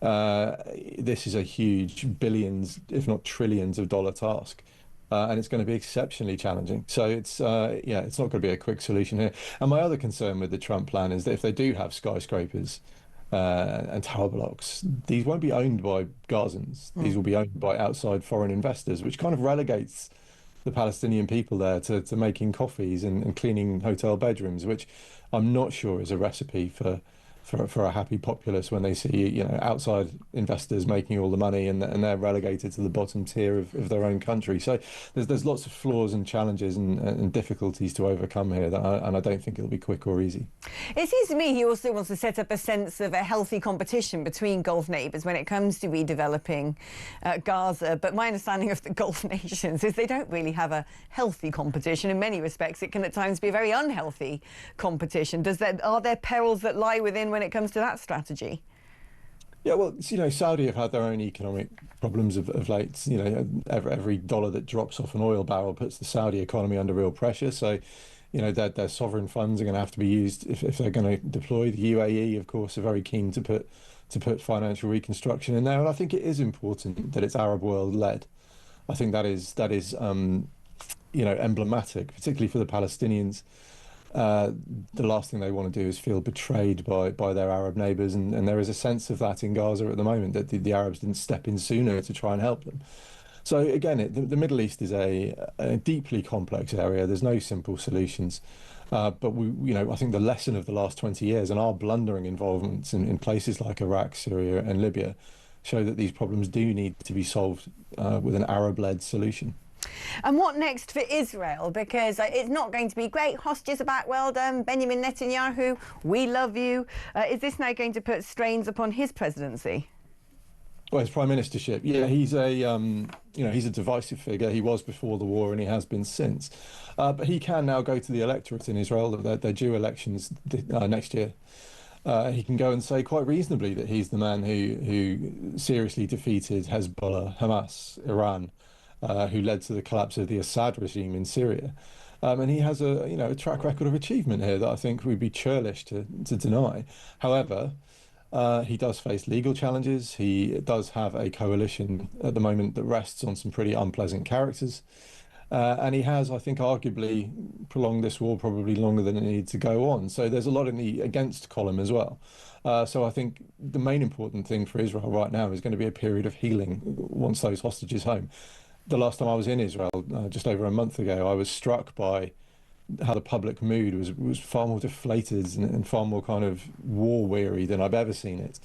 This is a huge billions, if not trillions of dollar task. And it's going to be exceptionally challenging. So it's not going to be a quick solution here. And my other concern with the Trump plan is that if they do have skyscrapers and tower blocks, these won't be owned by Gazans. These will be owned by outside foreign investors, which kind of relegates the Palestinian people there to making coffees and cleaning hotel bedrooms, which I'm not sure is a recipe for a happy populace when they see outside investors making all the money and they're relegated to the bottom tier of their own country. So there's lots of flaws and challenges and difficulties to overcome here, and I don't think it'll be quick or easy. It seems to me he also wants to set up a sense of a healthy competition between Gulf neighbours when it comes to redeveloping Gaza. But my understanding of the Gulf nations is they don't really have a healthy competition. In many respects, it can at times be a very unhealthy competition. Are there perils that lie within when it comes to that strategy? Yeah, well, Saudi have had their own economic problems of late. Every dollar that drops off an oil barrel puts the Saudi economy under real pressure. So, their sovereign funds are going to have to be used if they're going to deploy. The UAE, of course, are very keen to put financial reconstruction in there, and I think it is important that it's Arab world led. I think that is emblematic, particularly for the Palestinians. The last thing they want to do is feel betrayed by their Arab neighbours, and there is a sense of that in Gaza at the moment, that the Arabs didn't step in sooner to try and help them. So again, the Middle East is a deeply complex area. There's no simple solutions, but I think the lesson of the last 20 years and our blundering involvements in places like Iraq, Syria, and Libya show that these problems do need to be solved with an Arab-led solution. And what next for Israel? Because it's not going to be great. Hostages are back. Well done, Benjamin Netanyahu. We love you. Is this now going to put strains upon his presidency? Well, his prime ministership. Yeah, he's a divisive figure. He was before the war, and he has been since. But he can now go to the electorate in Israel. They're due elections next year. He can go and say quite reasonably that he's the man who seriously defeated Hezbollah, Hamas, Iran. Who led to the collapse of the Assad regime in Syria. And he has a track record of achievement here that I think we'd be churlish to deny. However, he does face legal challenges. He does have a coalition at the moment that rests on some pretty unpleasant characters. And he has, I think, arguably prolonged this war probably longer than it needed to go on. So there's a lot in the against column as well. So I think the main important thing for Israel right now is going to be a period of healing once those hostages home. The last time I was in Israel, just over a month ago, I was struck by how the public mood was far more deflated and far more kind of war weary than I've ever seen it.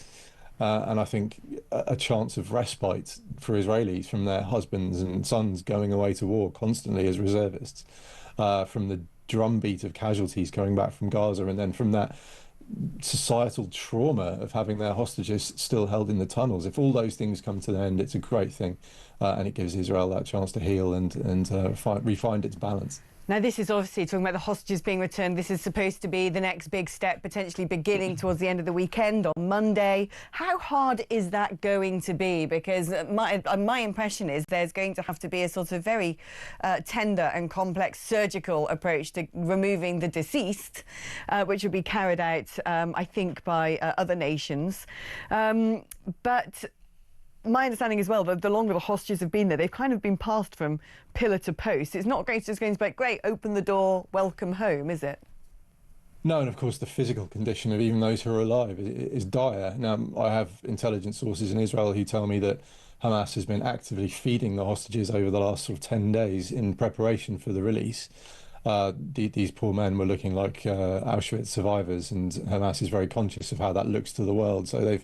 And I think a chance of respite for Israelis from their husbands and sons going away to war constantly as reservists, from the drumbeat of casualties coming back from Gaza, and then from that societal trauma of having their hostages still held in the tunnels. If all those things come to an end, it's a great thing, and it gives Israel that chance to heal and refine its balance. Now, this is obviously talking about the hostages being returned. This is supposed to be the next big step, potentially beginning towards the end of the weekend on Monday. How hard is that going to be? Because my impression is there's going to have to be a sort of very tender and complex surgical approach to removing the deceased, which will be carried out, I think, by other nations. But my understanding as well that the longer the hostages have been there, they've kind of been passed from pillar to post. It's not just going to be like, great, open the door, welcome home, is it? No, and of course the physical condition of even those who are alive is dire. Now, I have intelligence sources in Israel who tell me that Hamas has been actively feeding the hostages over the last sort of 10 days in preparation for the release. These poor men were looking like Auschwitz survivors, and Hamas is very conscious of how that looks to the world. So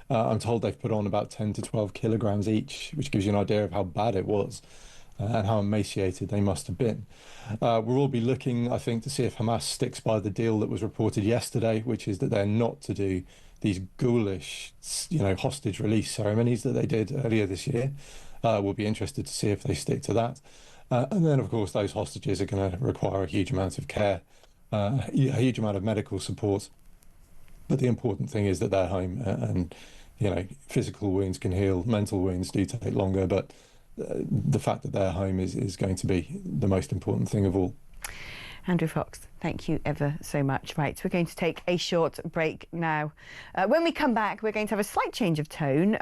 I'm told they've put on about 10 to 12 kilograms each, which gives you an idea of how bad it was and how emaciated they must have been. We'll all be looking, I think, to see if Hamas sticks by the deal that was reported yesterday, which is that they're not to do these ghoulish, hostage release ceremonies that they did earlier this year. We'll be interested to see if they stick to that. And then, of course, those hostages are going to require a huge amount of care, a huge amount of medical support. But the important thing is that they're home, and physical wounds can heal, mental wounds do take longer, but the fact that they're home is going to be the most important thing of all. Andrew Fox, thank you ever so much. Right, we're going to take a short break now. When we come back, we're going to have a slight change of tone.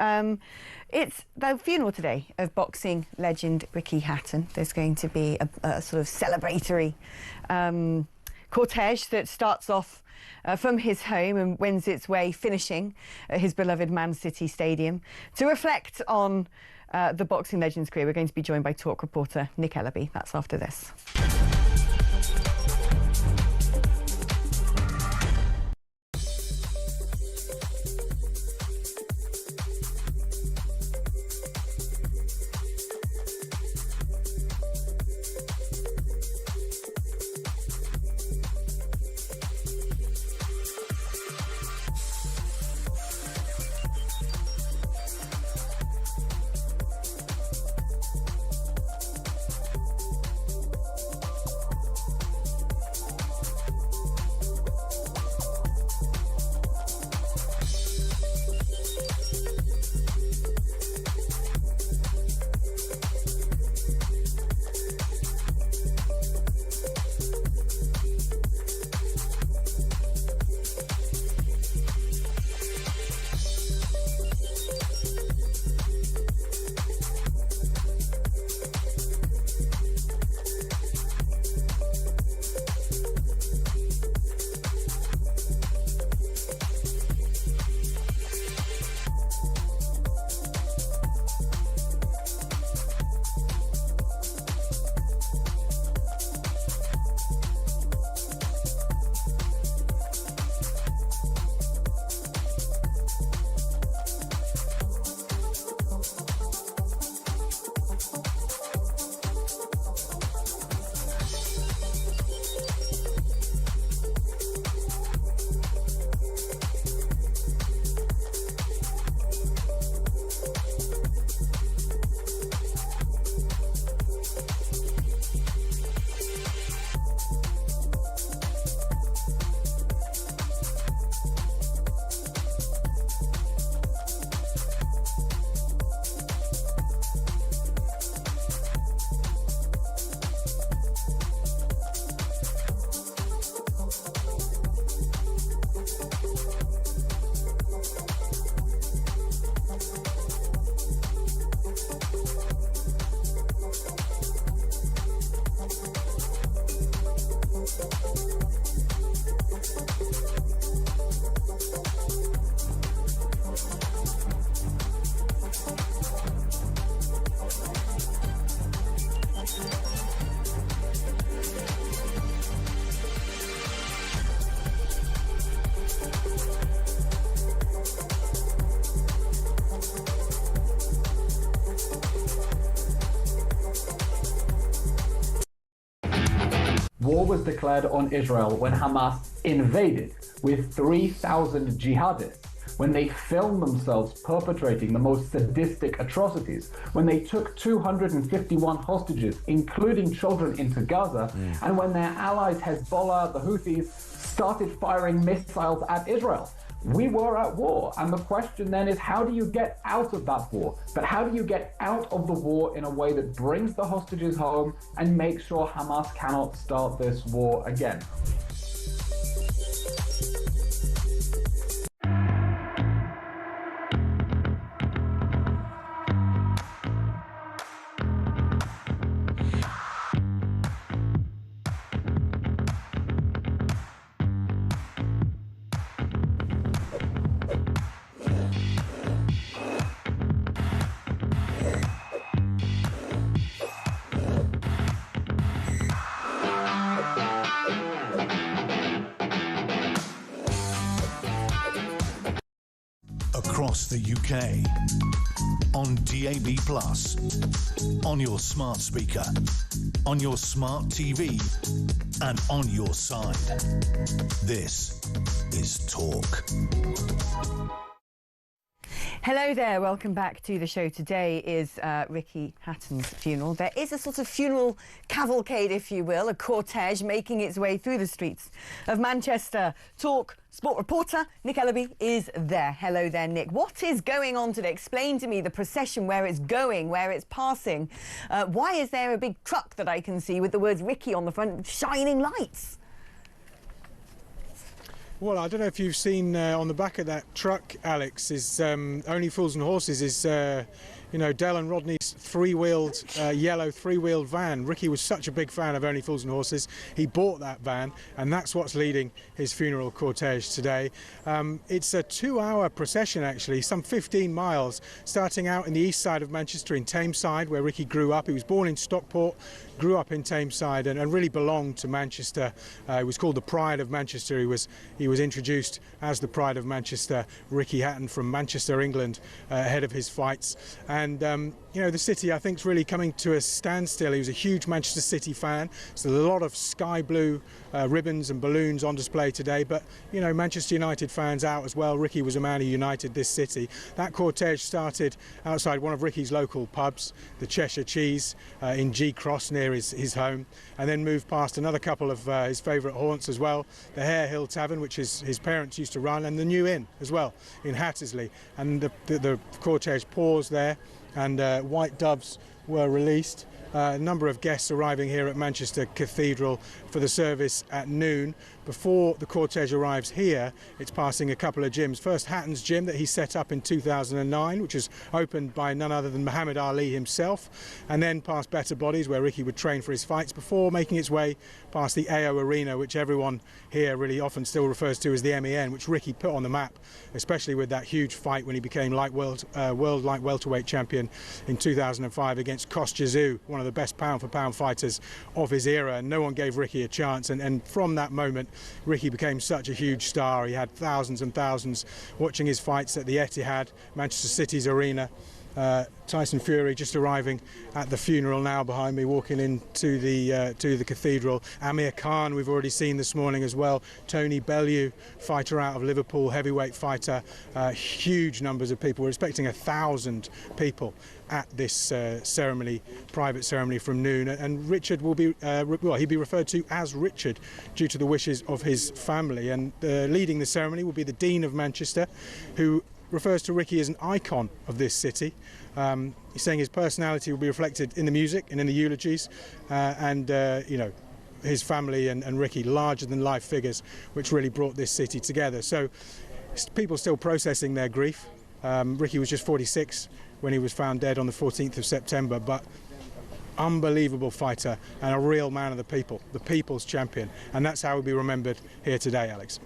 It's the funeral today of boxing legend Ricky Hatton. There's going to be a sort of celebratory cortege that starts off from his home and wends its way, finishing at his beloved Man City Stadium. To reflect on the boxing legend's career, we're going to be joined by talk reporter Nick Ellaby. That's after this. war was declared on Israel when Hamas invaded with 3,000 jihadists, when they filmed themselves perpetrating the most sadistic atrocities, when they took 251 hostages, including children, into Gaza, and when their allies Hezbollah, the Houthis, started firing missiles at Israel. We were at war, and the question then is, how do you get out of that war? But how do you get out of the war in a way that brings the hostages home and makes sure Hamas cannot start this war again? Across the UK, on DAB+, on your smart speaker, on your smart TV, and on your side. This is Talk. Hello there, welcome back to the show. Today is Ricky Hatton's funeral. There is a sort of funeral cavalcade, if you will, a cortege making its way through the streets of Manchester. Talk sport reporter Nick Ellaby is there. Hello there, Nick. What is going on today? Explain to me the procession, where it's going, where it's passing. Why is there a big truck that I can see with the words Ricky on the front, shining lights? Well, I don't know if you've seen on the back of that truck, Alex, is Only Fools and Horses is, you know, Dale and Rodney's three-wheeled, yellow three-wheeled van. Ricky was such a big fan of Only Fools and Horses. He bought that van, and that's what's leading his funeral cortege today. It's a 2-hour procession, actually, some 15 miles, starting out in the east side of Manchester in Tameside, where Ricky grew up. He was born in Stockport, grew up in Tameside, and really belonged to Manchester. He was called the Pride of Manchester. He was introduced as the Pride of Manchester, Ricky Hatton from Manchester, England, ahead of his fights. And you know, the city, I think, is really coming to a standstill. He was a huge Manchester City fan, so there's a lot of sky blue ribbons and balloons on display today. But you know, Manchester United fans out as well. Ricky was a man who united this city. That cortege started outside one of Ricky's local pubs, the Cheshire Cheese, in G Cross near his home, and then moved past another couple of his favourite haunts as well, the Hare Hill Tavern, which his parents used to run, and the New Inn as well in Hattersley. And the cortege paused there, and white doves were released. A number of guests arriving here at Manchester Cathedral for the service at noon. Before the cortege arrives here, it's passing a couple of gyms. First, Hatton's gym that he set up in 2009, which was opened by none other than Muhammad Ali himself, and then past Better Bodies, where Ricky would train for his fights, before making its way past the AO Arena, which everyone here really often still refers to as the MEN, which Ricky put on the map, especially with that huge fight when he became world light welterweight champion in 2005 against Kostya, one of the best pound-for-pound fighters of his era, and no one gave Ricky a chance. And from that moment, Ricky became such a huge star. He had thousands and thousands watching his fights at the Etihad, Manchester City's arena. Tyson Fury just arriving at the funeral now behind me, walking into the cathedral. Amir Khan we've already seen this morning as well. Tony Bellew, fighter out of Liverpool, heavyweight fighter. Huge numbers of people. We're expecting 1,000 people at this ceremony, private ceremony from noon. And Richard will be, well, he'll be referred to as Richard due to the wishes of his family. And leading the ceremony will be the Dean of Manchester, who refers to Ricky as an icon of this city. He's saying his personality will be reflected in the music and in the eulogies, and you know, his family and Ricky, larger than life figures which really brought this city together. So people still processing their grief. Ricky was just 46 when he was found dead on the 14th of September, but unbelievable fighter and a real man of the people, the people's champion, and that's how he'll be remembered here today, Alex.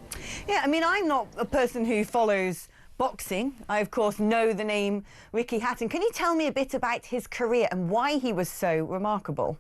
Yeah, I mean, I'm not a person who follows boxing. I, of course, know the name Ricky Hatton. Can you tell me a bit about his career and why he was so remarkable?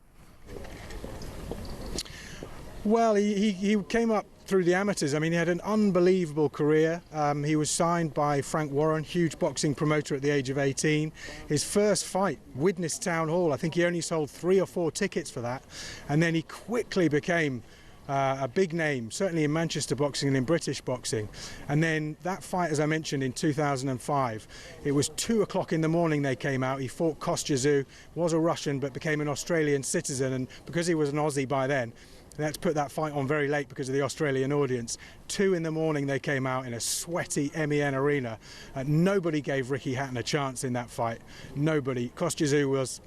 Well, he came up through the amateurs. I mean, he had an unbelievable career. He was signed by Frank Warren, huge boxing promoter, at the age of 18. His first fight, Widnes Town Hall, I think he only sold 3 or 4 tickets for that. And then he quickly became a big name, certainly in Manchester boxing and in British boxing. And then that fight, as I mentioned, in 2005, it was 2 o'clock in the morning they came out. He fought Kostya, was a Russian but became an Australian citizen, and because he was an Aussie by then, they had to put that fight on very late because of the Australian audience. 2 in the morning they came out in a sweaty MEN arena. Nobody gave Ricky Hatton a chance in that fight. Nobody. Kostya was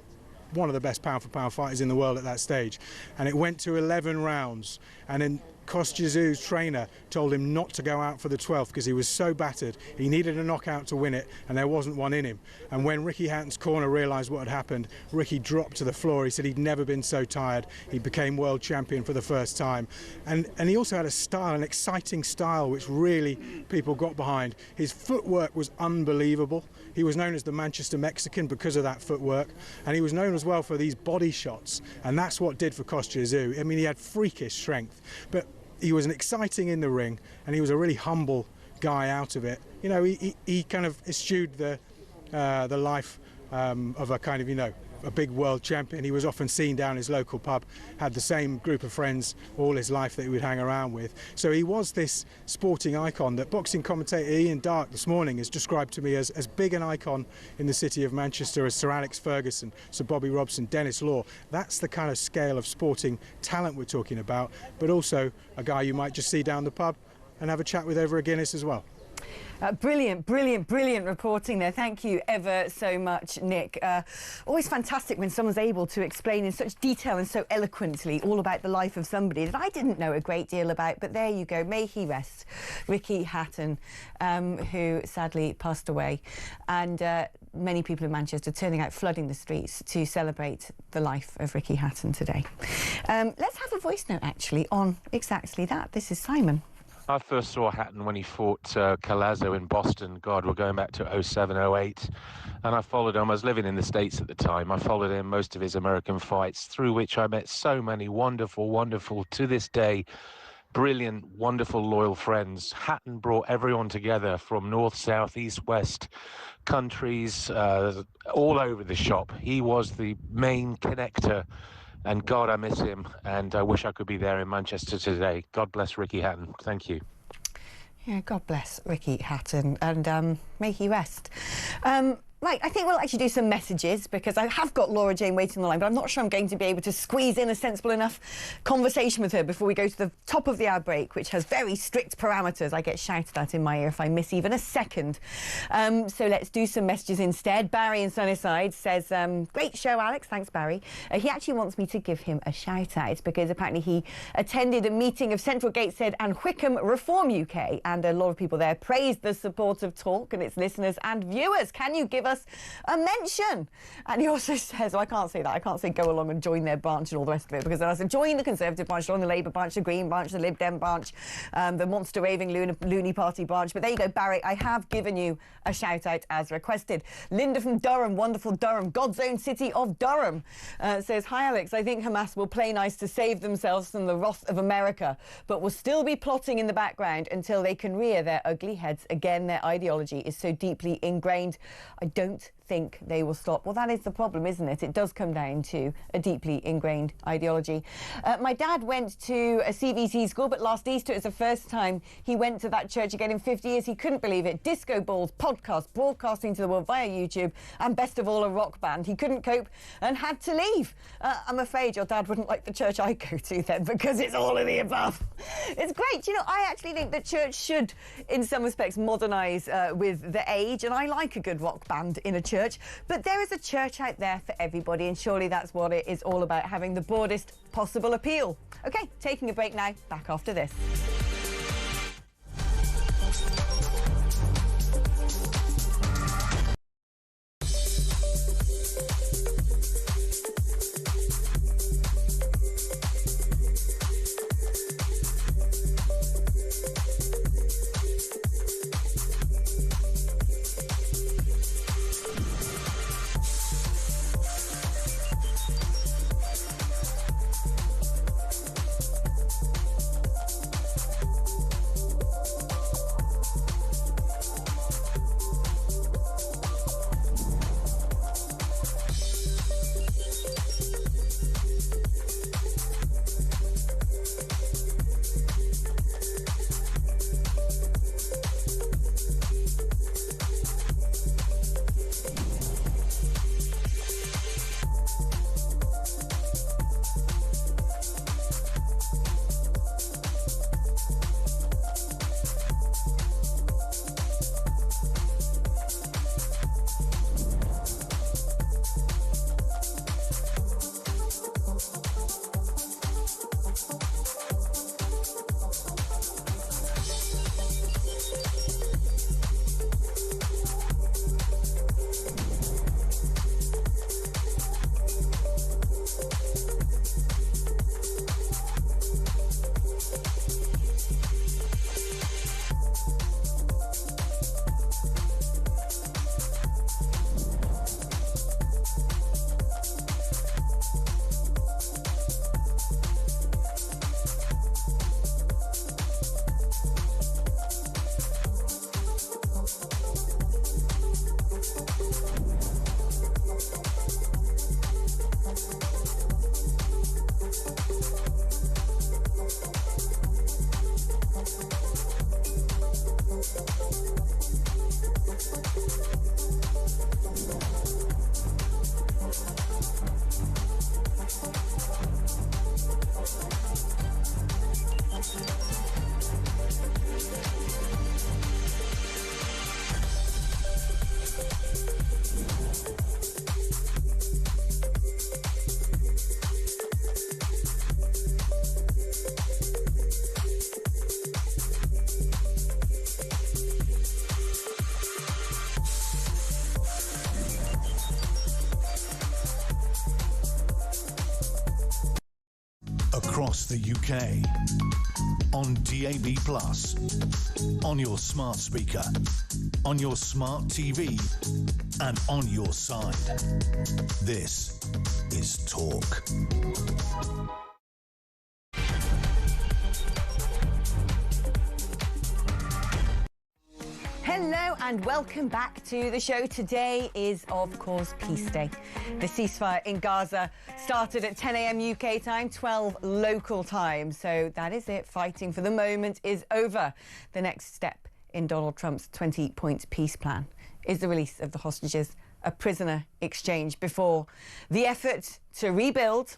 one of the best pound-for-pound fighters in the world at that stage, and it went to 11 rounds, and then Kostya's trainer told him not to go out for the 12th because he was so battered. He needed a knockout to win it, and there wasn't one in him. And when Ricky Hatton's corner realised what had happened, Ricky dropped to the floor. He said he'd never been so tired. He became world champion for the first time, and he also had a style, an exciting style, which really people got behind. His footwork was unbelievable. He was known as the Manchester Mexican because of that footwork, and he was known as well for these body shots, and that's what did for Kostya. I mean, he had freakish strength, but he was an exciting in the ring, and he was a really humble guy out of it. You know, he kind of eschewed the life of a kind of, you know, a big world champion. He was often seen down his local pub, had the same group of friends all his life that he would hang around with. So he was this sporting icon that boxing commentator Ian Darke this morning has described to me as big an icon in the city of Manchester as Sir Alex Ferguson, Sir Bobby Robson, Dennis Law. That's the kind of scale of sporting talent we're talking about, but also a guy you might just see down the pub and have a chat with over a Guinness as well. Brilliant, brilliant, brilliant reporting there. Thank you ever so much, Nick. Always fantastic when someone's able to explain in such detail and so eloquently all about the life of somebody that I didn't know a great deal about. But there you go. May he rest. Ricky Hatton, who sadly passed away. And many people in Manchester turning out, flooding the streets to celebrate the life of Ricky Hatton today. Let's have a voice note, actually, on exactly that. This is Simon. I first saw Hatton when he fought Collazo in Boston. God, we're going back to 07, 08. And I followed him. I was living in the States at the time. I followed him most of his American fights, through which I met so many wonderful, to this day, brilliant, wonderful, loyal friends. Hatton brought everyone together from north, south, east, west, countries, all over the shop. He was the main connector. And God, I miss him, and I wish I could be there in Manchester today. God bless Ricky Hatton. Thank you. Yeah, God bless Ricky Hatton, and may he rest. Right, I think we'll actually do some messages because I have got Laura Jane waiting on the line, but I'm not sure I'm going to be able to squeeze in a sensible enough conversation with her before we go to the top of the hour break, which has very strict parameters. I get shouted at in my ear if I miss even a second. So let's do some messages instead. Barry in Sunnyside says, great show, Alex. Thanks, Barry. He actually wants me to give him a shout out because apparently he attended a meeting of Central Gateshead and Wickham Reform UK, and a lot of people there praised the support of Talk and its listeners and viewers. Can you give us a mention? And he also says, I can't say that, I can't say go along and join their branch and all the rest of it, because then I said join the Conservative branch, join the Labour branch, the Green branch, the Lib Dem branch, the monster raving loony party branch. But there you go, Barry, I have given you a shout out as requested. Linda from Durham, wonderful Durham, God's own city of Durham, says, hi Alex, I think Hamas will play nice to save themselves from the wrath of America, but will still be plotting in the background until they can rear their ugly heads again. Their ideology is so deeply ingrained. I don't think they will stop. Well, that is the problem, isn't it? It does come down to a deeply ingrained ideology. My dad went to a CVC school, but last Easter it was the first time he went to that church again in 50 years. He couldn't believe it. Disco balls, podcast, broadcasting to the world via YouTube, and best of all, a rock band. He couldn't cope and had to leave. I'm afraid your dad wouldn't like the church I go to then, because it's all of the above. It's great. You know, I actually think that church should, in some respects, modernise with the age, and I like a good rock band in a church. But there is a church out there for everybody, and surely that's what it is all about, having the broadest possible appeal. OK, taking a break now, back after this. across the UK, on DAB+, on your smart speaker, on your smart TV, and on your side. This is Talk. Hello and welcome back to the show. Today is, of course, Peace Day. The ceasefire in Gaza started at 10 a.m. UK time, 12 local time. So that is it. Fighting for the moment is over. The next step in Donald Trump's 20-point peace plan is the release of the hostages, a prisoner exchange before the effort to rebuild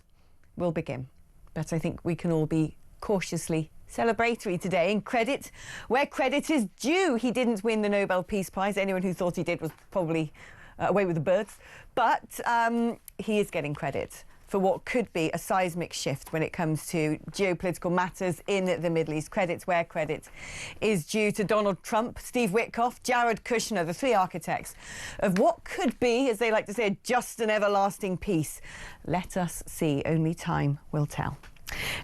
will begin. But I think we can all be cautiously celebratory today, and credit where credit is due. He didn't win the Nobel Peace Prize. Anyone who thought he did was probably away with the birds. But he is getting credit for what could be a seismic shift when it comes to geopolitical matters in the Middle East. Credit where credit is due to Donald Trump, Steve Witkoff, Jared Kushner, the three architects of what could be, as they like to say, a just and everlasting peace. Let us see. Only time will tell.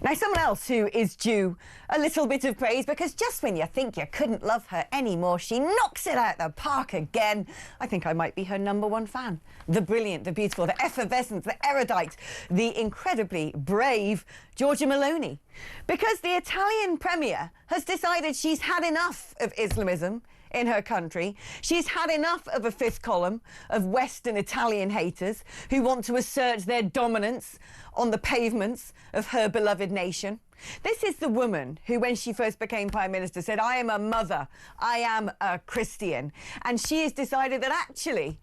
Now, someone else who is due a little bit of praise, because just when you think you couldn't love her anymore, she knocks it out the park again. I think I might be her #1 fan. The brilliant, the beautiful, the effervescent, the erudite, the incredibly brave Giorgia Meloni. Because the Italian premier has decided she's had enough of Islamism in her country. She's had enough of a fifth column of Western Italian haters who want to assert their dominance on the pavements of her beloved nation. This is the woman who, when she first became Prime Minister, said, I am a mother, I am a Christian. And she has decided that actually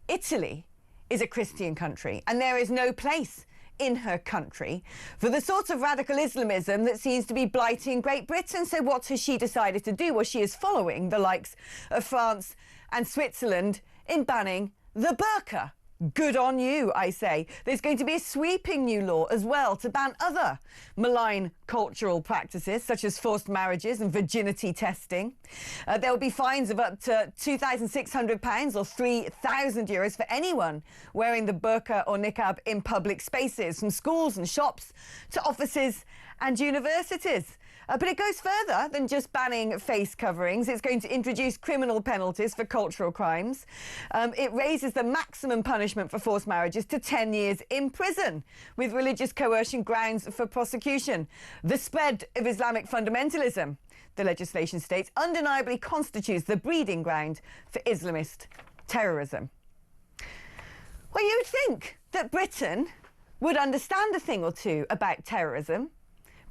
Italy is a Christian country and there is no place in her country for the sort of radical Islamism that seems to be blighting Great Britain. So what has she decided to do? Well, she is following the likes of France and Switzerland in banning the burqa. Good on you, I say. There's going to be a sweeping new law as well to ban other malign cultural practices such as forced marriages and virginity testing. There will be fines of up to £2,600 or €3,000 for anyone wearing the burqa or niqab in public spaces, from schools and shops to offices and universities. But it goes further than just banning face coverings. It's going to introduce criminal penalties for cultural crimes. It raises the maximum punishment for forced marriages to 10 years in prison, with religious coercion grounds for prosecution. The spread of Islamic fundamentalism, the legislation states, undeniably constitutes the breeding ground for Islamist terrorism. Well, you would think that Britain would understand a thing or two about terrorism.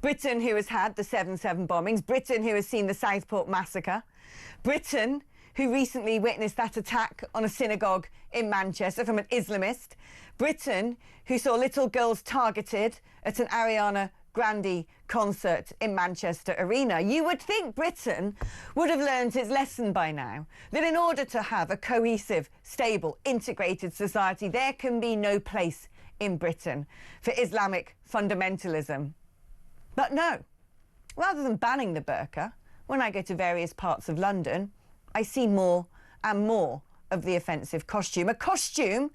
Britain, who has had the 7/7 bombings, Britain, who has seen the Southport massacre, Britain, who recently witnessed that attack on a synagogue in Manchester from an Islamist, Britain, who saw little girls targeted at an Ariana Grande concert in Manchester Arena. You would think Britain would have learned its lesson by now, that in order to have a cohesive, stable, integrated society, there can be no place in Britain for Islamic fundamentalism. But no, rather than banning the burqa, when I go to various parts of London, I see more and more of the offensive costume. A costume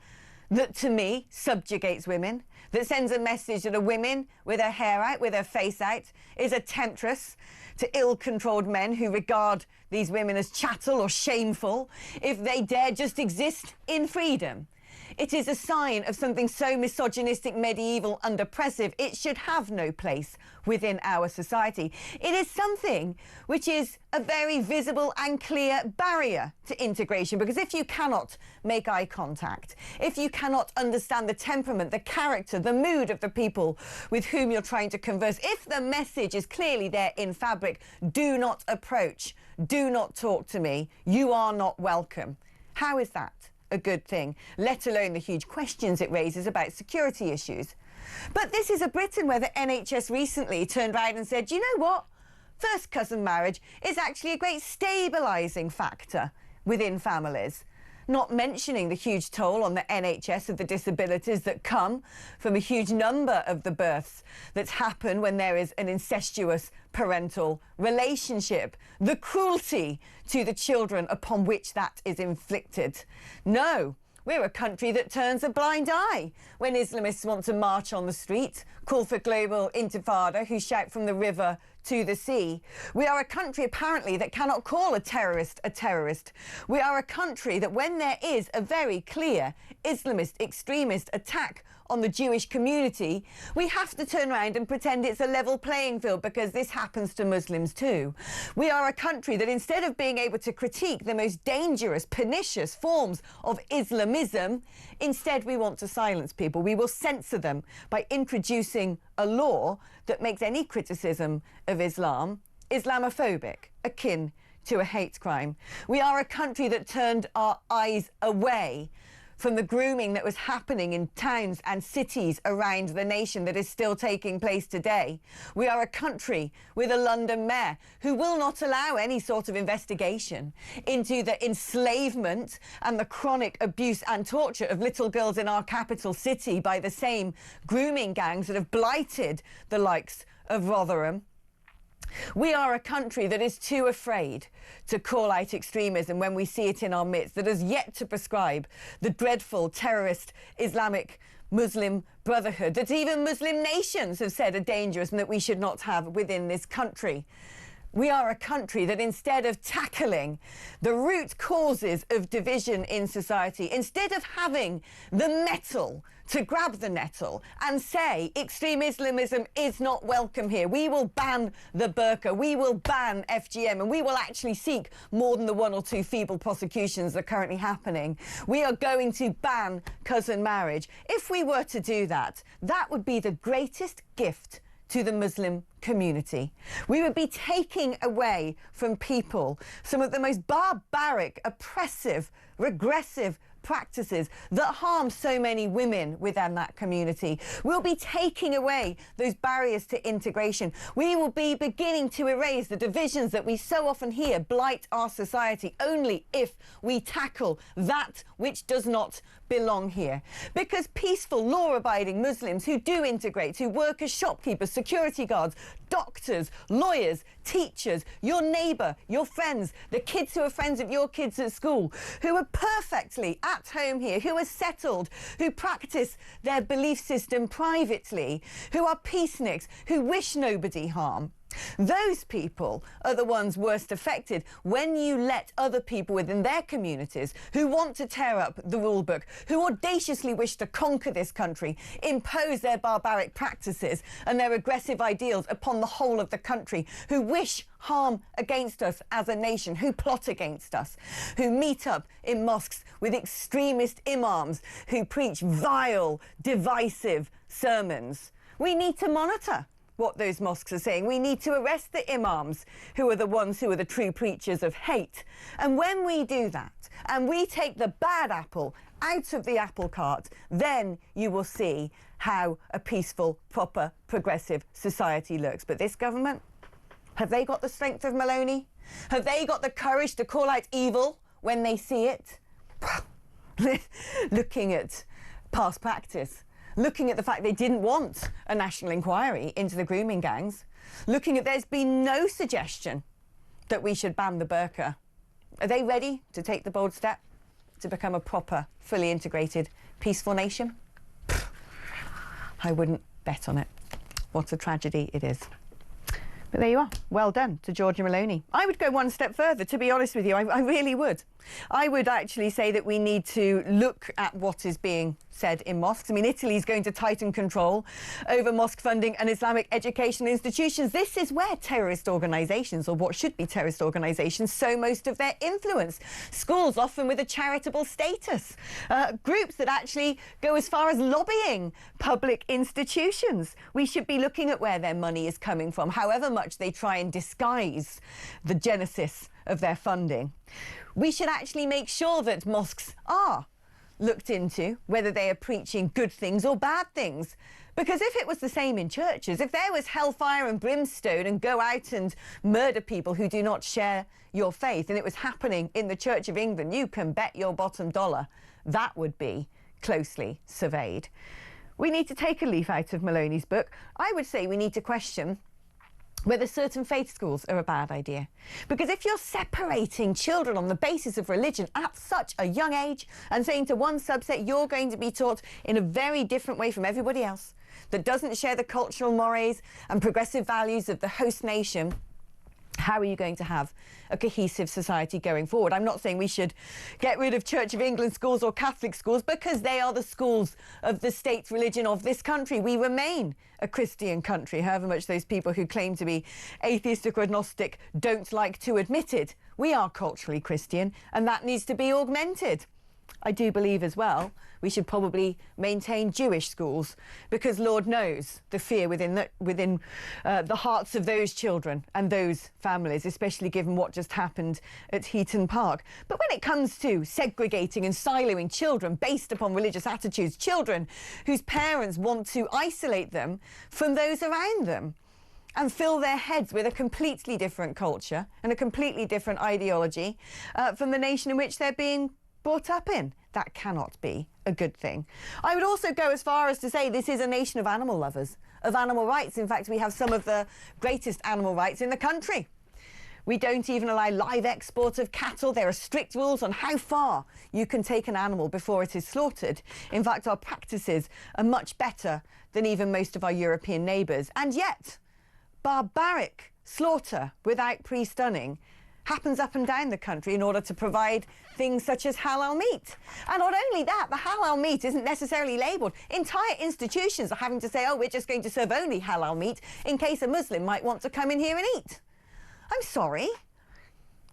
that, to me, subjugates women, that sends a message that a woman with her hair out, with her face out, is a temptress to ill-controlled men who regard these women as chattel or shameful if they dare just exist in freedom. It is a sign of something so misogynistic, medieval and oppressive, it should have no place within our society. It is something which is a very visible and clear barrier to integration, because if you cannot make eye contact, if you cannot understand the temperament, the character, the mood of the people with whom you're trying to converse, if the message is clearly there in fabric, do not approach, do not talk to me, you are not welcome. How is that a good thing, let alone the huge questions it raises about security issues? But this is a Britain where the NHS recently turned around and said, you know what? First cousin marriage is actually a great stabilising factor within families. Not mentioning the huge toll on the NHS of the disabilities that come from a huge number of the births that happen when there is an incestuous parental relationship, the cruelty to the children upon which that is inflicted. No, We're a country that turns a blind eye when Islamists want to march on the street, call for global intifada, who shout from the river to the sea. We are a country, apparently, that cannot call a terrorist a terrorist. We are a country that when there is a very clear Islamist extremist attack on the Jewish community, we have to turn around and pretend it's a level playing field because this happens to Muslims too. We are a country that instead of being able to critique the most dangerous, pernicious forms of Islamism, instead we want to silence people. We will censor them by introducing a law that makes any criticism of Islam Islamophobic, akin to a hate crime. We are a country that turned our eyes away from the grooming that was happening in towns and cities around the nation that is still taking place today. We are a country with a London mayor who will not allow any sort of investigation into the enslavement and the chronic abuse and torture of little girls in our capital city by the same grooming gangs that have blighted the likes of Rotherham. We are a country that is too afraid to call out extremism when we see it in our midst, that has yet to prescribe the dreadful terrorist Islamic Muslim Brotherhood that even Muslim nations have said are dangerous and that we should not have within this country. We are a country that instead of tackling the root causes of division in society, instead of having the mettle to grab the nettle and say extreme Islamism is not welcome here, we will ban the burqa, we will ban FGM, and we will actually seek more than the one or two feeble prosecutions that are currently happening. We are going to ban cousin marriage. If we were to do that, that would be the greatest gift to the Muslim community. We would be taking away from people some of the most barbaric, oppressive, regressive practices that harm so many women within that community. We'll be taking away those barriers to integration. We will be beginning to erase the divisions that we so often hear blight our society only if we tackle that which does not belong here. Because peaceful, law-abiding Muslims who do integrate, who work as shopkeepers, security guards, doctors, lawyers, teachers, your neighbour, your friends, the kids who are friends of your kids at school, who are perfectly at home here, who are settled, who practice their belief system privately, who are peaceniks, who wish nobody harm. Those people are the ones worst affected when you let other people within their communities who want to tear up the rule book, who audaciously wish to conquer this country, impose their barbaric practices and their aggressive ideals upon the whole of the country, who wish harm against us as a nation, who plot against us, who meet up in mosques with extremist imams who preach vile, divisive sermons. We need to monitor what those mosques are saying. We need to arrest the imams who are the ones who are the true preachers of hate. And when we do that, and we take the bad apple out of the apple cart, then you will see how a peaceful, proper, progressive society looks. But this government, have they got the strength of Maloney? Have they got the courage to call out evil when they see it? Looking at past practice, looking at the fact they didn't want a national inquiry into the grooming gangs, looking at there's been no suggestion that we should ban the burqa. Are they ready to take the bold step to become a proper, fully integrated, peaceful nation? I wouldn't bet on it. What a tragedy it is. But there you are. Well done to Giorgia Meloni. I would go one step further, to be honest with you. I really would. I would actually say that we need to look at what is being said in mosques. I mean, Italy is going to tighten control over mosque funding and Islamic educational institutions. This is where terrorist organisations, or what should be terrorist organisations, sow most of their influence. Schools, often with a charitable status. Groups that actually go as far as lobbying public institutions. We should be looking at where their money is coming from, however much they try and disguise the genesis of their funding. We should actually make sure that mosques are looked into, whether they are preaching good things or bad things. Because if it was the same in churches, if there was hellfire and brimstone and go out and murder people who do not share your faith, and it was happening in the Church of England, you can bet your bottom dollar that would be closely surveyed. We need to take a leaf out of Maloney's book. I would say we need to question whether certain faith schools are a bad idea. Because if you're separating children on the basis of religion at such a young age and saying to one subset you're going to be taught in a very different way from everybody else that doesn't share the cultural mores and progressive values of the host nation, how are you going to have a cohesive society going forward? I'm not saying we should get rid of Church of England schools or Catholic schools, because they are the schools of the state religion of this country. We remain a Christian country, however much those people who claim to be atheistic or agnostic don't like to admit it. We are culturally Christian, and that needs to be augmented. I do believe as well we should probably maintain Jewish schools, because Lord knows the fear within the hearts of those children and those families, especially given what just happened at Heaton Park. But when it comes to segregating and siloing children based upon religious attitudes, children whose parents want to isolate them from those around them and fill their heads with a completely different culture and a completely different ideology from the nation in which they're being brought up in, that cannot be a good thing. I would also go as far as to say this is a nation of animal lovers, of animal rights. In fact, we have some of the greatest animal rights in the country. We don't even allow live export of cattle. There are strict rules on how far you can take an animal before it is slaughtered. In fact, our practices are much better than even most of our European neighbours. And yet, barbaric slaughter without pre-stunning happens up and down the country in order to provide things such as halal meat. And not only that, the halal meat isn't necessarily labelled. Entire institutions are having to say, oh, we're just going to serve only halal meat in case a Muslim might want to come in here and eat. I'm sorry.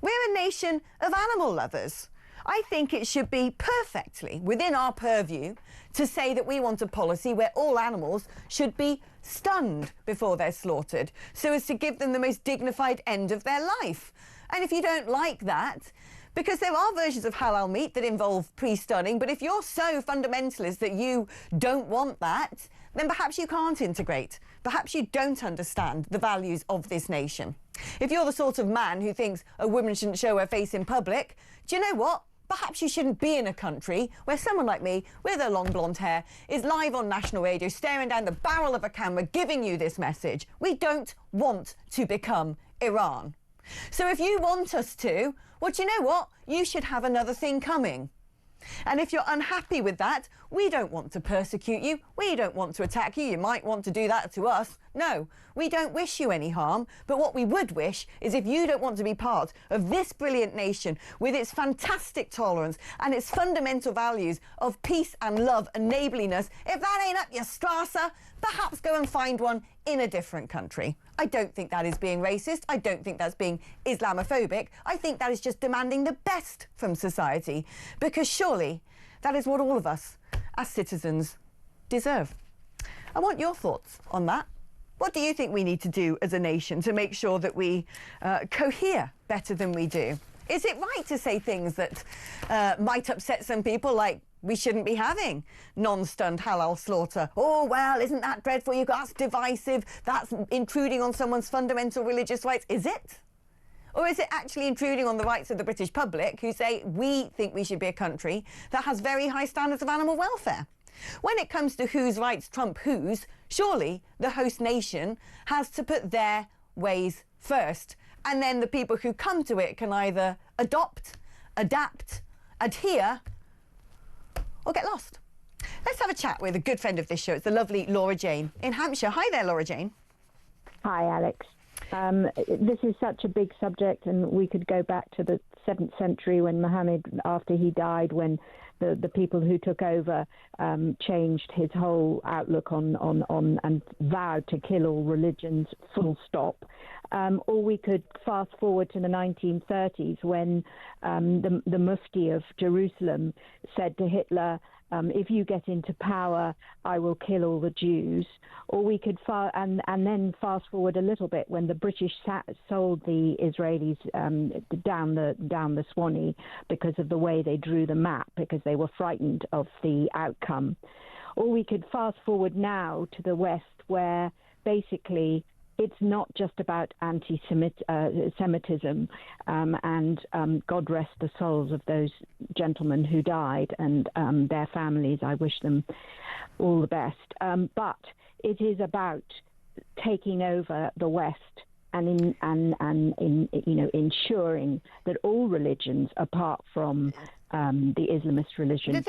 We're a nation of animal lovers. I think it should be perfectly within our purview to say that we want a policy where all animals should be stunned before they're slaughtered, so as to give them the most dignified end of their life. And if you don't like that, because there are versions of halal meat that involve pre-stunning, but if you're so fundamentalist that you don't want that, then perhaps you can't integrate. Perhaps you don't understand the values of this nation. If you're the sort of man who thinks a woman shouldn't show her face in public, do you know what? Perhaps you shouldn't be in a country where someone like me, with her long blonde hair, is live on national radio, staring down the barrel of a camera, giving you this message. We don't want to become Iran. So if you want us to, well, do you know what? You should have another thing coming. And if you're unhappy with that, we don't want to persecute you. We don't want to attack you. You might want to do that to us. No, we don't wish you any harm. But what we would wish is if you don't want to be part of this brilliant nation with its fantastic tolerance and its fundamental values of peace and love and neighbourliness, if that ain't up your Strasse, perhaps go and find one in a different country. I don't think that is being racist. I don't think that's being Islamophobic. I think that is just demanding the best from society, because surely that is what all of us as citizens deserve. I want your thoughts on that. What do you think we need to do as a nation to make sure that we cohere better than we do? Is it right to say things that might upset some people, like we shouldn't be having non-stunned halal slaughter? Oh, well, isn't that dreadful? That's divisive. That's intruding on someone's fundamental religious rights. Is it? Or is it actually intruding on the rights of the British public, who say we think we should be a country that has very high standards of animal welfare? When it comes to whose rights trump whose, surely the host nation has to put their ways first. And then the people who come to it can either adopt, adapt, adhere, or get lost. Let's have a chat with a good friend of this show. It's the lovely Laura Jane in Hampshire. Hi there, Laura Jane. Hi, Alex. This is such a big subject, and we could go back to the 7th century when Muhammad, after he died, when the people who took over changed his whole outlook on and vowed to kill all religions, full stop. Or we could fast forward to the 1930s when the Mufti of Jerusalem said to Hitler, if you get into power, I will kill all the Jews. Or we could and then fast forward a little bit when the British sold the Israelis down the Swanee because of the way they drew the map, because they were frightened of the outcome. Or we could fast forward now to the West, where basically it's not just about anti-Semitism, and God rest the souls of those gentlemen who died and their families. I wish them all the best. But it is about taking over the West and in ensuring that all religions, apart from the Islamist religion.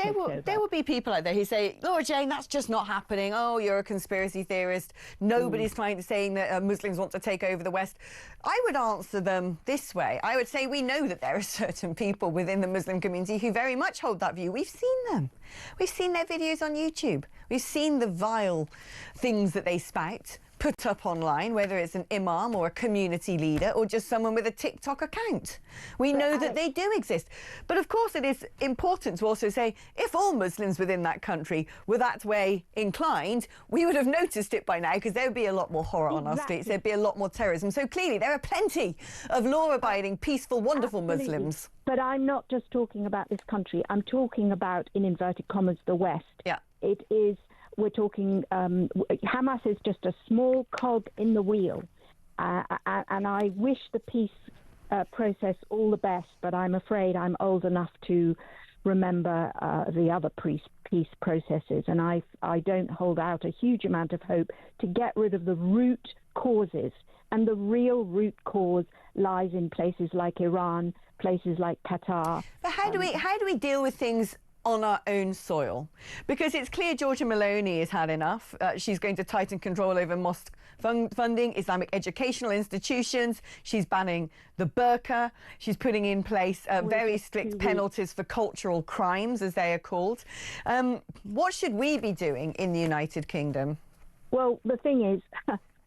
There will be people out there who say, Laura Jane, that's just not happening. Oh, you're a conspiracy theorist. Nobody's saying that Muslims want to take over the West. I would answer them this way. I would say we know that there are certain people within the Muslim community who very much hold that view. We've seen them. We've seen their videos on YouTube. We've seen the vile things that they spout, put up online, whether it's an imam or a community leader or just someone with a TikTok account. We know that they do exist. But of course it is important to also say, if all Muslims within that country were that way inclined, we would have noticed it by now, because there would be a lot more horror on our streets, there'd be a lot more terrorism. So clearly there are plenty of law-abiding, peaceful, wonderful Muslims. But I'm not just talking about this country, I'm talking about, in inverted commas, the West. Yeah. It is... We're talking, Hamas is just a small cog in the wheel. And I wish the peace process all the best, but I'm afraid I'm old enough to remember the other peace processes. And I don't hold out a huge amount of hope to get rid of the root causes. And the real root cause lies in places like Iran, places like Qatar. But how do we deal with things on our own soil? Because it's clear Giorgia Meloni has had enough. She's going to tighten control over mosque funding, Islamic educational institutions. She's banning the burqa. She's putting in place very strict penalties for cultural crimes, as they are called. What should we be doing in the United Kingdom? Well, the thing is,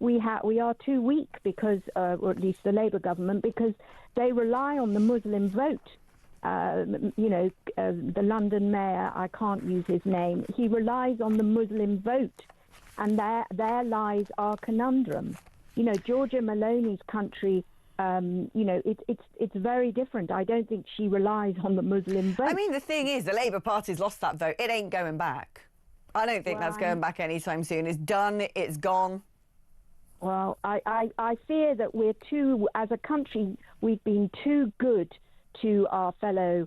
we are too weak because, or at least the Labour government, because they rely on the Muslim vote. The London mayor, I can't use his name, he relies on the Muslim vote, and there lies our conundrum. Giorgia Meloni's country, it's very different. I don't think she relies on the Muslim vote. I mean, the thing is, the Labour Party's lost that vote. It ain't going back. I don't think that's going back anytime soon. It's done, it's gone. Well, I fear that as a country, we've been too good to our fellow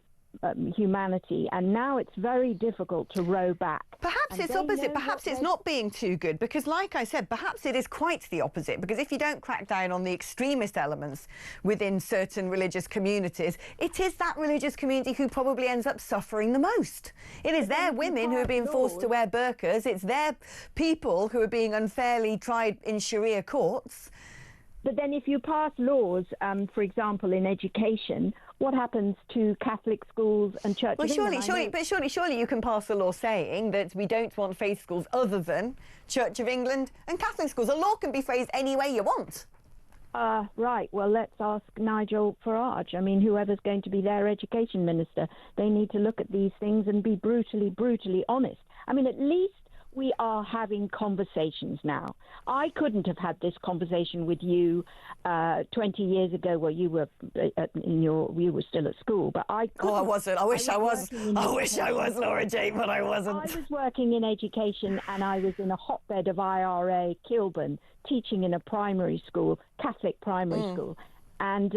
humanity, and now it's very difficult to row back. Perhaps it's opposite. Perhaps it's not being too good, because like I said, perhaps it is quite the opposite, because if you don't crack down on the extremist elements within certain religious communities, it is that religious community who probably ends up suffering the most. It is their women who are being forced to wear burqas. It's their people who are being unfairly tried in Sharia courts. But then if you pass laws, for example, in education, what happens to Catholic schools and churches? Well, surely you can pass a law saying that we don't want faith schools other than Church of England and Catholic schools. A law can be phrased any way you want. Right. Well, let's ask Nigel Farage. I mean, whoever's going to be their education minister, they need to look at these things and be brutally, brutally honest. I mean, at least we are having conversations now. I couldn't have had this conversation with you 20 years ago. Well, you were you were still at school, but I couldn't. Oh, I wasn't. I wish I was. I wish I was, Laura Jane, but I wasn't. I was working in education, and I was in a hotbed of IRA, Kilburn, teaching in a primary school, Catholic primary school. And,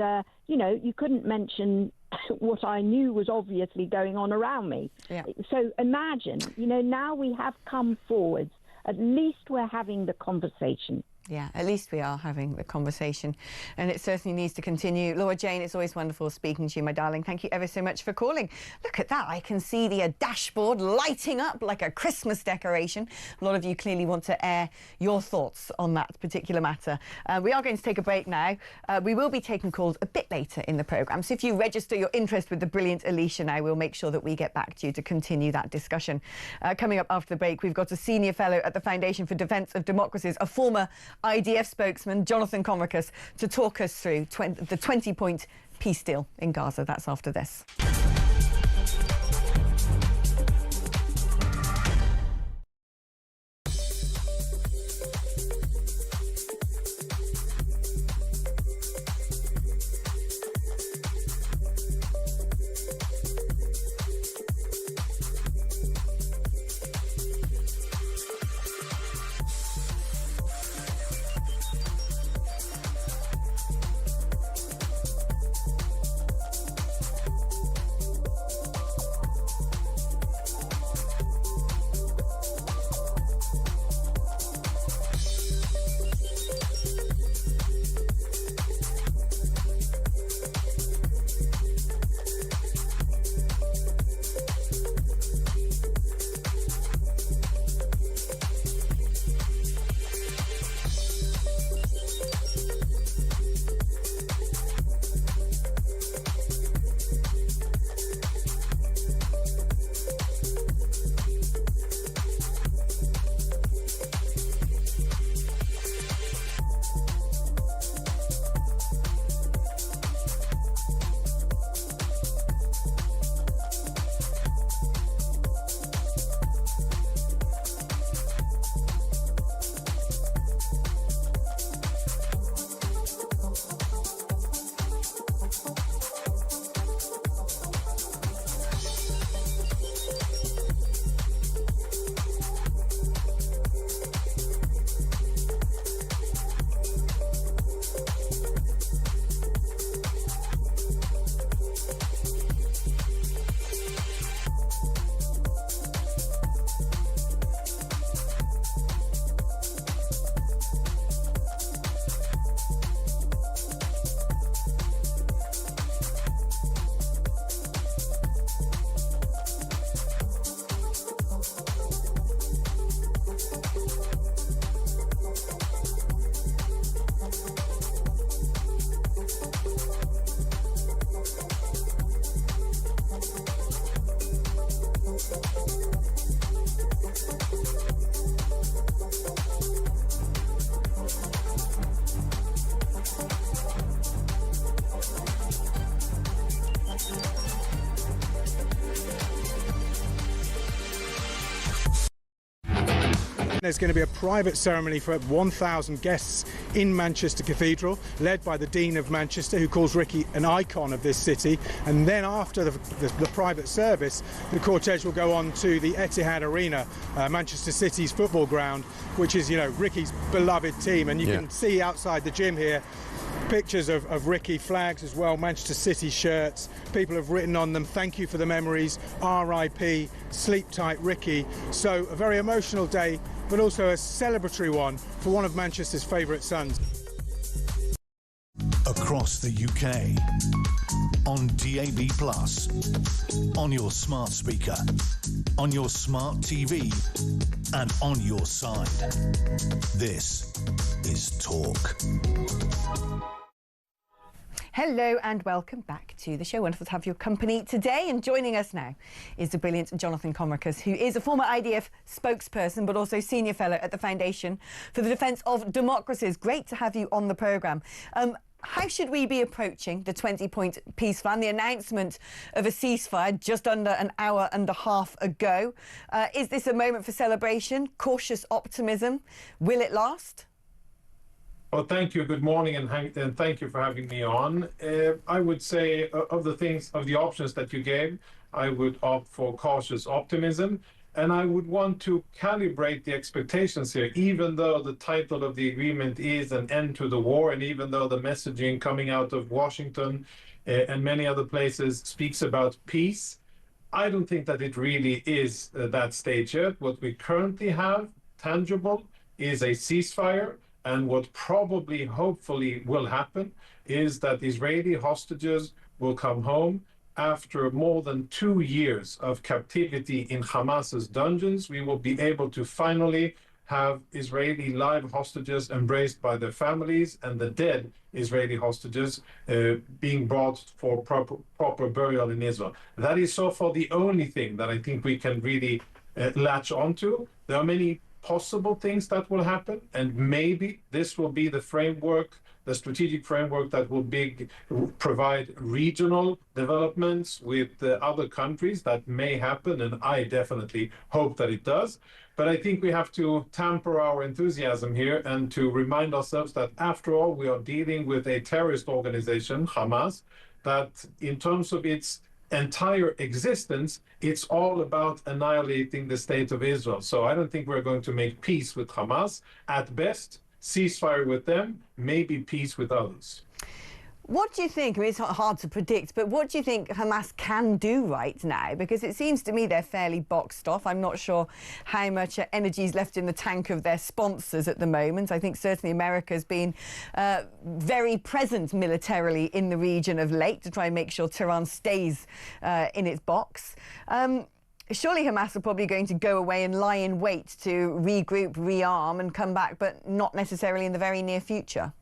you couldn't mention what I knew was obviously going on around me. Yeah. So imagine, now we have come forwards. At least we're having the conversation. Yeah, at least we are having the conversation, and it certainly needs to continue. Laura Jane, it's always wonderful speaking to you, my darling. Thank you ever so much for calling. Look at that. I can see the dashboard lighting up like a Christmas decoration. A lot of you clearly want to air your thoughts on that particular matter. We are going to take a break now. We will be taking calls a bit later in the programme. So if you register your interest with the brilliant Alicia now, we'll make sure that we get back to you to continue that discussion. Coming up after the break, we've got a senior fellow at the Foundation for Defence of Democracies, a former IDF spokesman, Jonathan Conricus, to talk us through the 20-point peace deal in Gaza. That's after this. There's going to be a private ceremony for 1,000 guests in Manchester Cathedral, led by the Dean of Manchester, who calls Ricky an icon of this city. And then after the private service, the cortege will go on to the Etihad Arena, Manchester City's football ground, which is, Ricky's beloved team. And you can see outside the gym here pictures of Ricky, flags as well, Manchester City shirts. People have written on them, "Thank you for the memories, R.I.P., sleep tight Ricky." So a very emotional day, but also a celebratory one for one of Manchester's favourite sons. Across the UK, on DAB+, on your smart speaker, on your smart TV, and on your side. This is Talk. Hello and welcome back to the show. Wonderful to have your company today. And joining us now is the brilliant Jonathan Conricus, who is a former IDF spokesperson, but also senior fellow at the Foundation for the Defence of Democracies. Great to have you on the programme. How should we be approaching the 20-point peace plan, the announcement of a ceasefire just under an hour and a half ago? Is this a moment for celebration, cautious optimism? Will it last? Well, thank you. Good morning, and thank you for having me on. I would say of the options that you gave, I would opt for cautious optimism, and I would want to calibrate the expectations here, even though the title of the agreement is an end to the war, and even though the messaging coming out of Washington and many other places speaks about peace. I don't think that it really is that stage yet. What we currently have, tangible, is a ceasefire. And what probably, hopefully, will happen is that Israeli hostages will come home after more than 2 years of captivity in Hamas's dungeons. We will be able to finally have Israeli live hostages embraced by their families, and the dead Israeli hostages being brought for proper burial in Israel. That is so far the only thing that I think we can really latch onto. There are many possible things that will happen, and maybe this will be the framework, the strategic framework that will provide regional developments with other countries. That may happen, and I definitely hope that it does. But I think we have to temper our enthusiasm here and to remind ourselves that, after all, we are dealing with a terrorist organization, Hamas, that in terms of its entire existence, it's all about annihilating the state of Israel. So I don't think we're going to make peace with Hamas. At best, ceasefire with them, maybe peace with others. What do you think? I mean, it's hard to predict, but what do you think Hamas can do right now? Because it seems to me they're fairly boxed off. I'm not sure how much energy is left in the tank of their sponsors at the moment. I think certainly America's been very present militarily in the region of late to try and make sure Tehran stays in its box. Surely Hamas are probably going to go away and lie in wait to regroup, rearm and come back, but not necessarily in the very near future.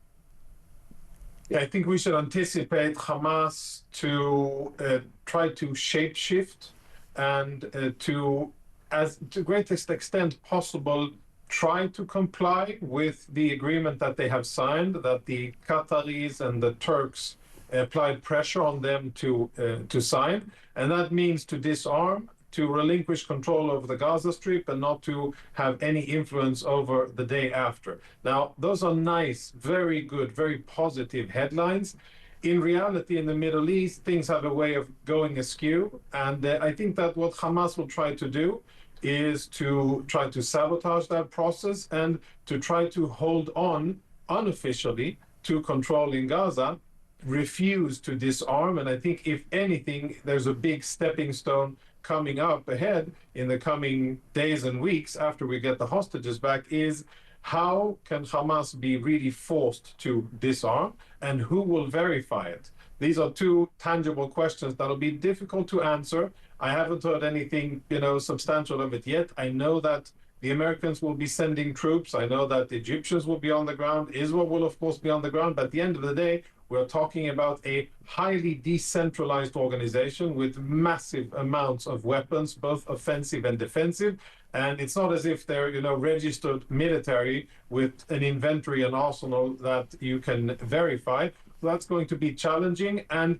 Yeah, I think we should anticipate Hamas to try to shapeshift and to greatest extent possible, try to comply with the agreement that they have signed, that the Qataris and the Turks applied pressure on them to sign. And that means to disarm, to relinquish control over the Gaza Strip, and not to have any influence over the day after. Now, those are nice, very good, very positive headlines. In reality, in the Middle East, things have a way of going askew. And I think that what Hamas will try to do is to try to sabotage that process and to try to hold on unofficially to control in Gaza, refuse to disarm. And I think, if anything, there's a big stepping stone coming up ahead in the coming days and weeks after we get the hostages back, is how can Hamas be really forced to disarm, and who will verify it? These are two tangible questions that'll be difficult to answer. I haven't heard anything, substantial of it yet. I know that the Americans will be sending troops. I know that the Egyptians will be on the ground. Israel will, of course, be on the ground. But at the end of the day, we're talking about a highly decentralized organization with massive amounts of weapons, both offensive and defensive. And it's not as if they're, registered military with an inventory and arsenal that you can verify. That's going to be challenging. And,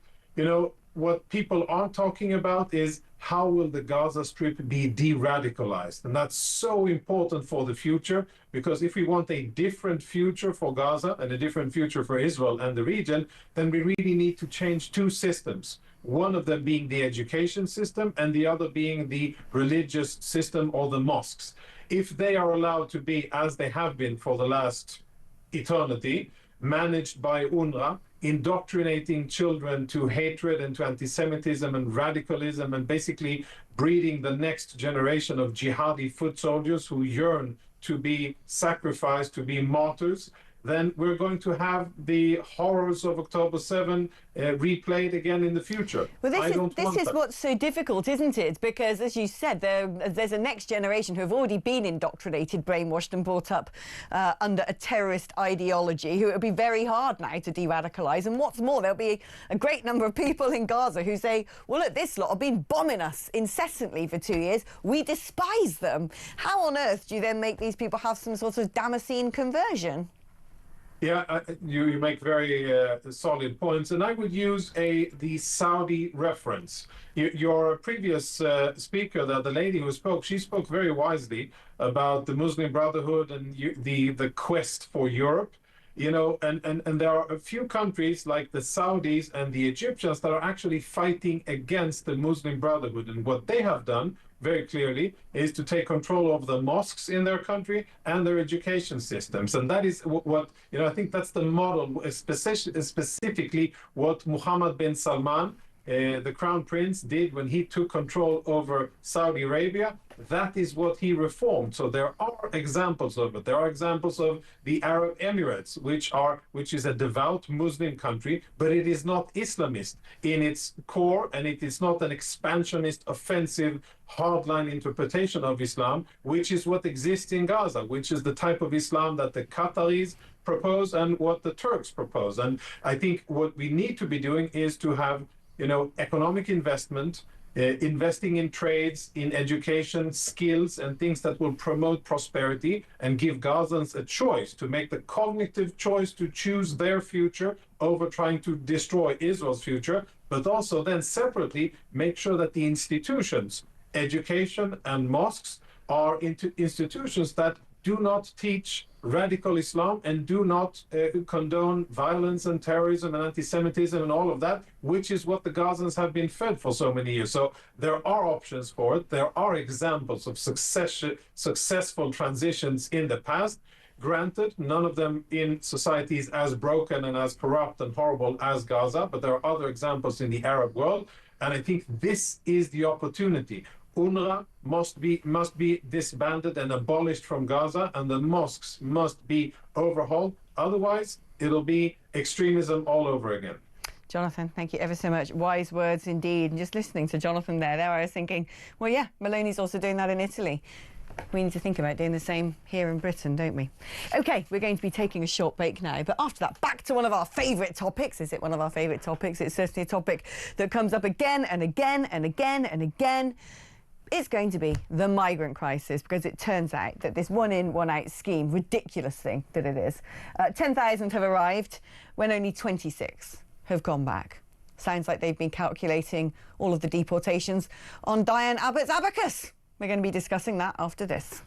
what people aren't talking about is how will the Gaza Strip be de-radicalized? And that's so important for the future, because if we want a different future for Gaza and a different future for Israel and the region, then we really need to change two systems. One of them being the education system and the other being the religious system or the mosques. If they are allowed to be, as they have been for the last eternity, managed by UNRWA, indoctrinating children to hatred and to anti-Semitism and radicalism, and basically breeding the next generation of jihadi foot soldiers who yearn to be sacrificed, to be martyrs, then we're going to have the horrors of October 7 replayed again in the future. Well, this is what's so difficult, isn't it? Because, as you said, there's a next generation who have already been indoctrinated, brainwashed and brought up under a terrorist ideology, who it would be very hard now to de-radicalise. And what's more, there'll be a great number of people in Gaza who say, well, look, this lot have been bombing us incessantly for 2 years. We despise them. How on earth do you then make these people have some sort of Damascene conversion? Yeah, you make very solid points, and I would use the Saudi reference. Your previous speaker, the lady who spoke, she spoke very wisely about the Muslim Brotherhood and the quest for Europe. You know, and there are a few countries like the Saudis and the Egyptians that are actually fighting against the Muslim Brotherhood, and what they have done very clearly is to take control of the mosques in their country and their education systems. And that is what, you know, I think that's the model, specifically what Mohammed bin Salman, the crown prince, did when he took control over Saudi Arabia. That is what he reformed. So there are examples of it. There are examples of the Arab Emirates, which is a devout Muslim country, but it is not Islamist in its core, and it is not an expansionist, offensive, hardline interpretation of Islam, which is what exists in Gaza, which is the type of Islam that the Qataris propose and what the Turks propose. And I think what we need to be doing is to have, you know, economic investment, investing in trades, in education, skills, and things that will promote prosperity and give Gazans a choice, to make the cognitive choice to choose their future over trying to destroy Israel's future, but also then separately make sure that the institutions, education and mosques, are institutions that do not teach radical Islam and do not condone violence and terrorism and anti-Semitism and all of that, which is what the Gazans have been fed for so many years. So there are options for it. There are examples of successful transitions in the past. Granted, none of them in societies as broken and as corrupt and horrible as Gaza, but there are other examples in the Arab world. And I think this is the opportunity. UNRWA must be disbanded and abolished from Gaza, and the mosques must be overhauled. Otherwise, it'll be extremism all over again. Jonathan, thank you ever so much. Wise words indeed. And just listening to Jonathan there, I was thinking, well, yeah, Meloni's also doing that in Italy. We need to think about doing the same here in Britain, don't we? OK, we're going to be taking a short break now. But after that, back to one of our favourite topics. Is it one of our favourite topics? It's certainly a topic that comes up again and again and again and again. It's going to be the migrant crisis, because it turns out that this one-in, one-out scheme, ridiculous thing that it is, 10,000 have arrived when only 26 have gone back. Sounds like they've been calculating all of the deportations on Diane Abbott's abacus. We're going to be discussing that after this.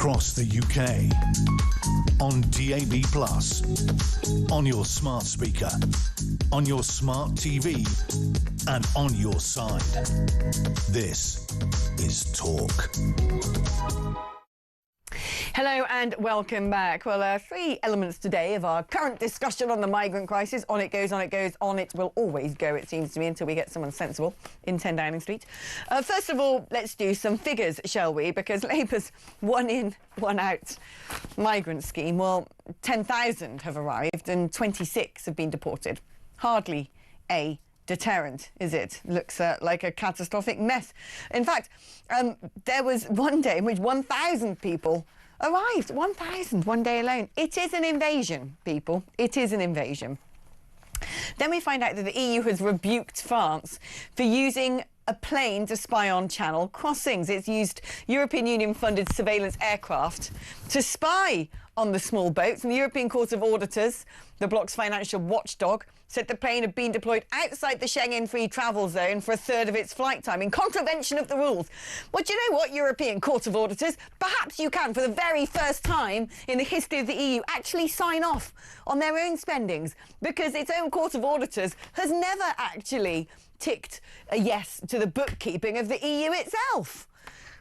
across the UK, on DAB+, on your smart speaker, on your smart TV, and on your side. This is Talk. Hello and welcome back. Well, 3 elements today of our current discussion on the migrant crisis. On it goes, on it goes, on it will always go, it seems to me, until we get someone sensible in 10 Downing Street. First of all, let's do some figures, shall we? Because Labour's one in, one out migrant scheme, well, 10,000 have arrived and 26 have been deported. Hardly a deterrent, is it? Looks like a catastrophic mess. In fact, there was one day in which 1,000 people arrived. 1,000 one day alone. It is an invasion, people. It is an invasion. Then we find out that the EU has rebuked France for using a plane to spy on channel crossings. It's used European Union-funded surveillance aircraft to spy on the small boats, and the European Court of Auditors, the bloc's financial watchdog, said the plane had been deployed outside the Schengen free travel zone for a third of its flight time, in contravention of the rules. Well, do you know what, European Court of Auditors? Perhaps you can, for the very first time in the history of the EU, actually sign off on their own spendings, because its own Court of Auditors has never actually ticked a yes to the bookkeeping of the EU itself.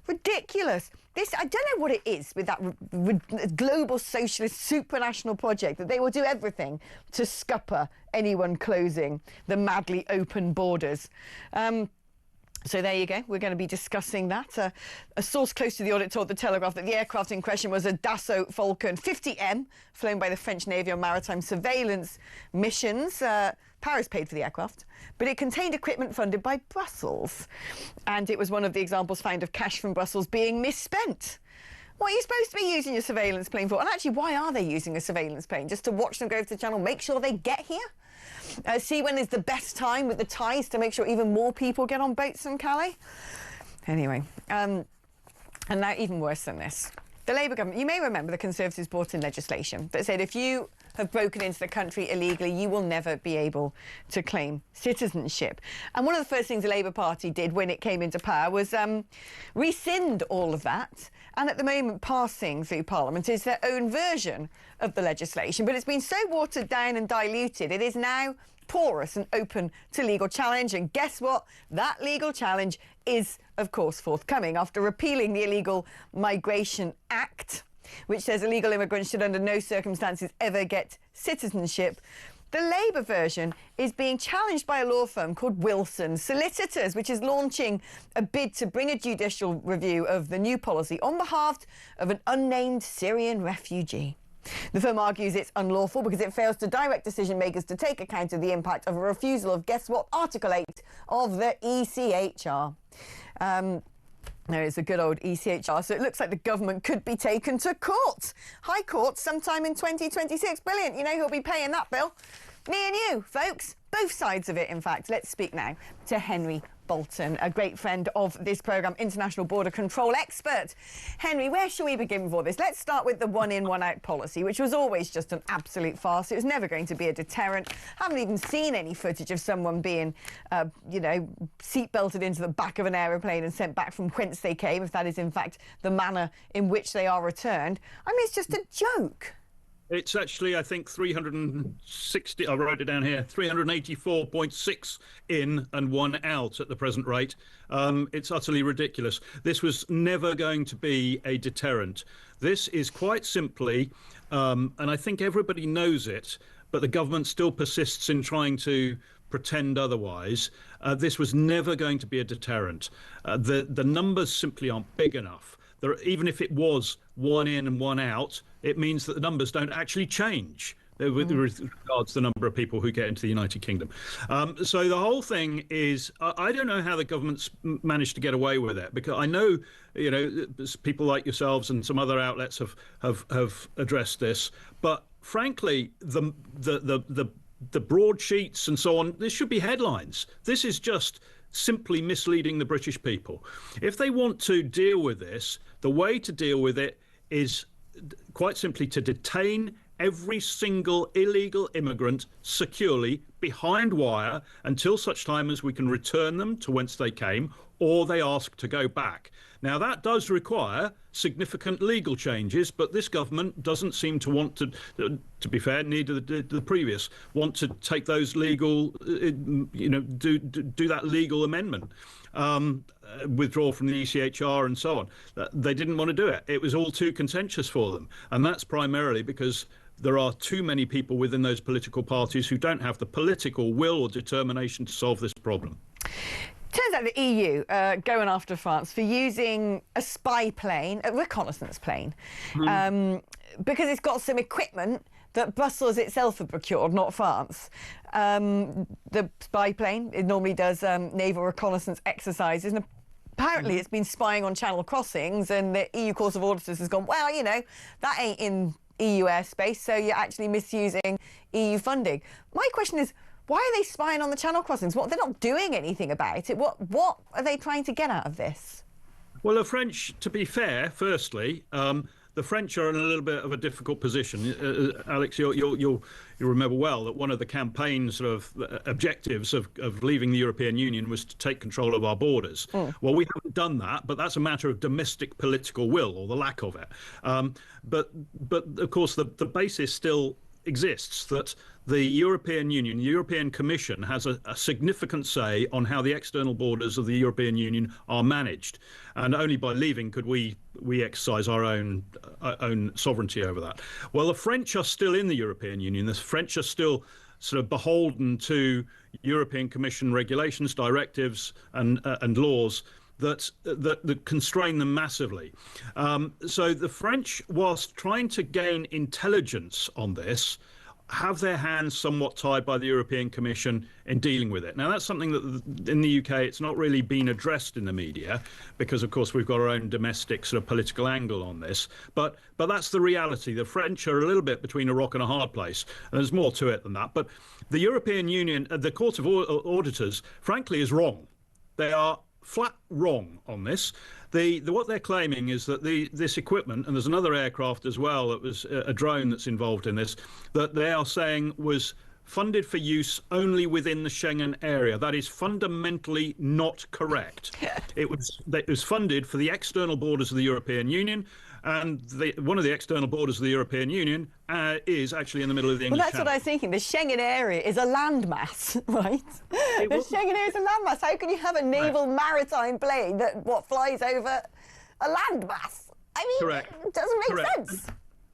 Ridiculous. This, I don't know what it is with that global socialist supranational project, that they will do everything to scupper anyone closing the madly open borders. So there you go. We're going to be discussing that. A source close to the audit told The Telegraph that the aircraft in question was a Dassault Falcon 50M, flown by the French Navy on maritime surveillance missions. Paris paid for the aircraft, but it contained equipment funded by Brussels. And it was one of the examples found of cash from Brussels being misspent. What are you supposed to be using your surveillance plane for? And actually, why are they using a surveillance plane? Just to watch them go to the channel, make sure they get here? See when is the best time with the tides to make sure even more people get on boats from Calais? Anyway, and now even worse than this. The Labour government, you may remember the Conservatives brought in legislation that said if you have broken into the country illegally, you will never be able to claim citizenship. And one of the first things the Labour Party did when it came into power was rescind all of that. And at the moment, passing through Parliament is their own version of the legislation. But it's been so watered down and diluted, it is now porous and open to legal challenge. And guess what? That legal challenge is, of course, forthcoming. After repealing the Illegal Migration Act, which says illegal immigrants should under no circumstances ever get citizenship, the Labour version is being challenged by a law firm called Wilson Solicitors, which is launching a bid to bring a judicial review of the new policy on behalf of an unnamed Syrian refugee. The firm argues it's unlawful because it fails to direct decision makers to take account of the impact of a refusal of, guess what, Article 8 of the ECHR. There is a good old ECHR, so it looks like the government could be taken to court. High Court sometime in 2026. Brilliant. You know who'll be paying that bill? Me and you, folks. Both sides of it, in fact. Let's speak now to Henry Bolton, a great friend of this programme, international border control expert. Henry, where shall we begin with all this? Let's start with the one-in, one-out policy, which was always just an absolute farce. It was never going to be a deterrent. Haven't even seen any footage of someone being, you know, seat-belted into the back of an aeroplane and sent back from whence they came, if that is, in fact, the manner in which they are returned. I mean, it's just a joke. It's actually, I think, 360, I wrote it down here, 384.6 in and 1 out at the present rate. It's utterly ridiculous. This was never going to be a deterrent. This is quite simply, and I think everybody knows it, but the government still persists in trying to pretend otherwise. This was never going to be a deterrent. The numbers simply aren't big enough. Even if it was 1 in and 1 out, it means that the numbers don't actually change with regards to the number of people who get into the United Kingdom. So the whole thing is, I don't know how the government's managed to get away with it, because I know, you know, people like yourselves and some other outlets have addressed this, but frankly, the broadsheets and so on, this should be headlines. This is just simply misleading the British people. If they want to deal with this, the way to deal with it is quite simply to detain every single illegal immigrant securely behind wire until such time as we can return them to whence they came, or they ask to go back. Now, that does require significant legal changes, but this government doesn't seem to want to be fair, neither did the previous, want to take those legal, do that legal amendment, withdraw from the ECHR and so on. They didn't want to do it. It was all too contentious for them. And that's primarily because there are too many people within those political parties who don't have the political will or determination to solve this problem. Turns out the EU going after France for using a spy plane, a reconnaissance plane, because it's got some equipment that Brussels itself had procured, not France. The spy plane, it normally does naval reconnaissance exercises, and apparently it's been spying on channel crossings, and the EU Court of Auditors has gone, well, that ain't in EU airspace, so you're actually misusing EU funding. My question is, why are they spying on the channel crossings? They're not doing anything about it. What are they trying to get out of this? Well, the French, to be fair, firstly, the French are in a little bit of a difficult position. Alex, you'll remember well that one of the campaign sort of objectives of leaving the European Union was to take control of our borders. Well, we haven't done that, but that's a matter of domestic political will, or the lack of it. But of course, the basis still exists that the European Union, the European Commission, has a significant say on how the external borders of the European Union are managed, and only by leaving could we exercise our own sovereignty over that. Well, the French are still in the European Union. The French are still sort of beholden to European Commission regulations, directives, and laws that constrain them massively. So the French, whilst trying to gain intelligence on this, have their hands somewhat tied by the European Commission in dealing with it. Now, that's something that in the UK, it's not really been addressed in the media because, of course, we've got our own domestic sort of political angle on this. But that's the reality. The French are a little bit between a rock and a hard place, and there's more to it than that. But the European Union, the Court of Auditors, frankly, is wrong. They are flat wrong on this. What they're claiming is that this equipment, and there's another aircraft as well that was a drone that's involved in this, that they are saying was funded for use only within the Schengen area. That is fundamentally not correct. It was funded for the external borders of the European Union, and one of the external borders of the European Union is actually in the middle of the English Channel. Well, that's Channel. what I was thinking. The Schengen area is a landmass, right? The Schengen area is a landmass. How can you have a naval maritime plane that flies over a landmass? I mean, Correct. It doesn't make sense.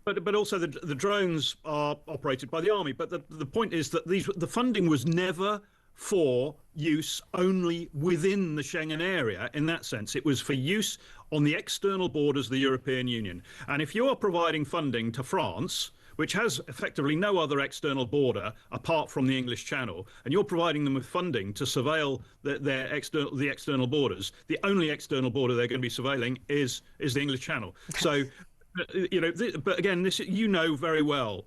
But also the drones are operated by the army. But the point is that the funding was never for use only within the Schengen area. In that sense, it was for use on the external borders of the European Union. And if you are providing funding to France, which has effectively no other external border apart from the English Channel, and you're providing them with funding to surveil the external borders, the only external border they're going to be surveilling is the English Channel. So but again, this very well.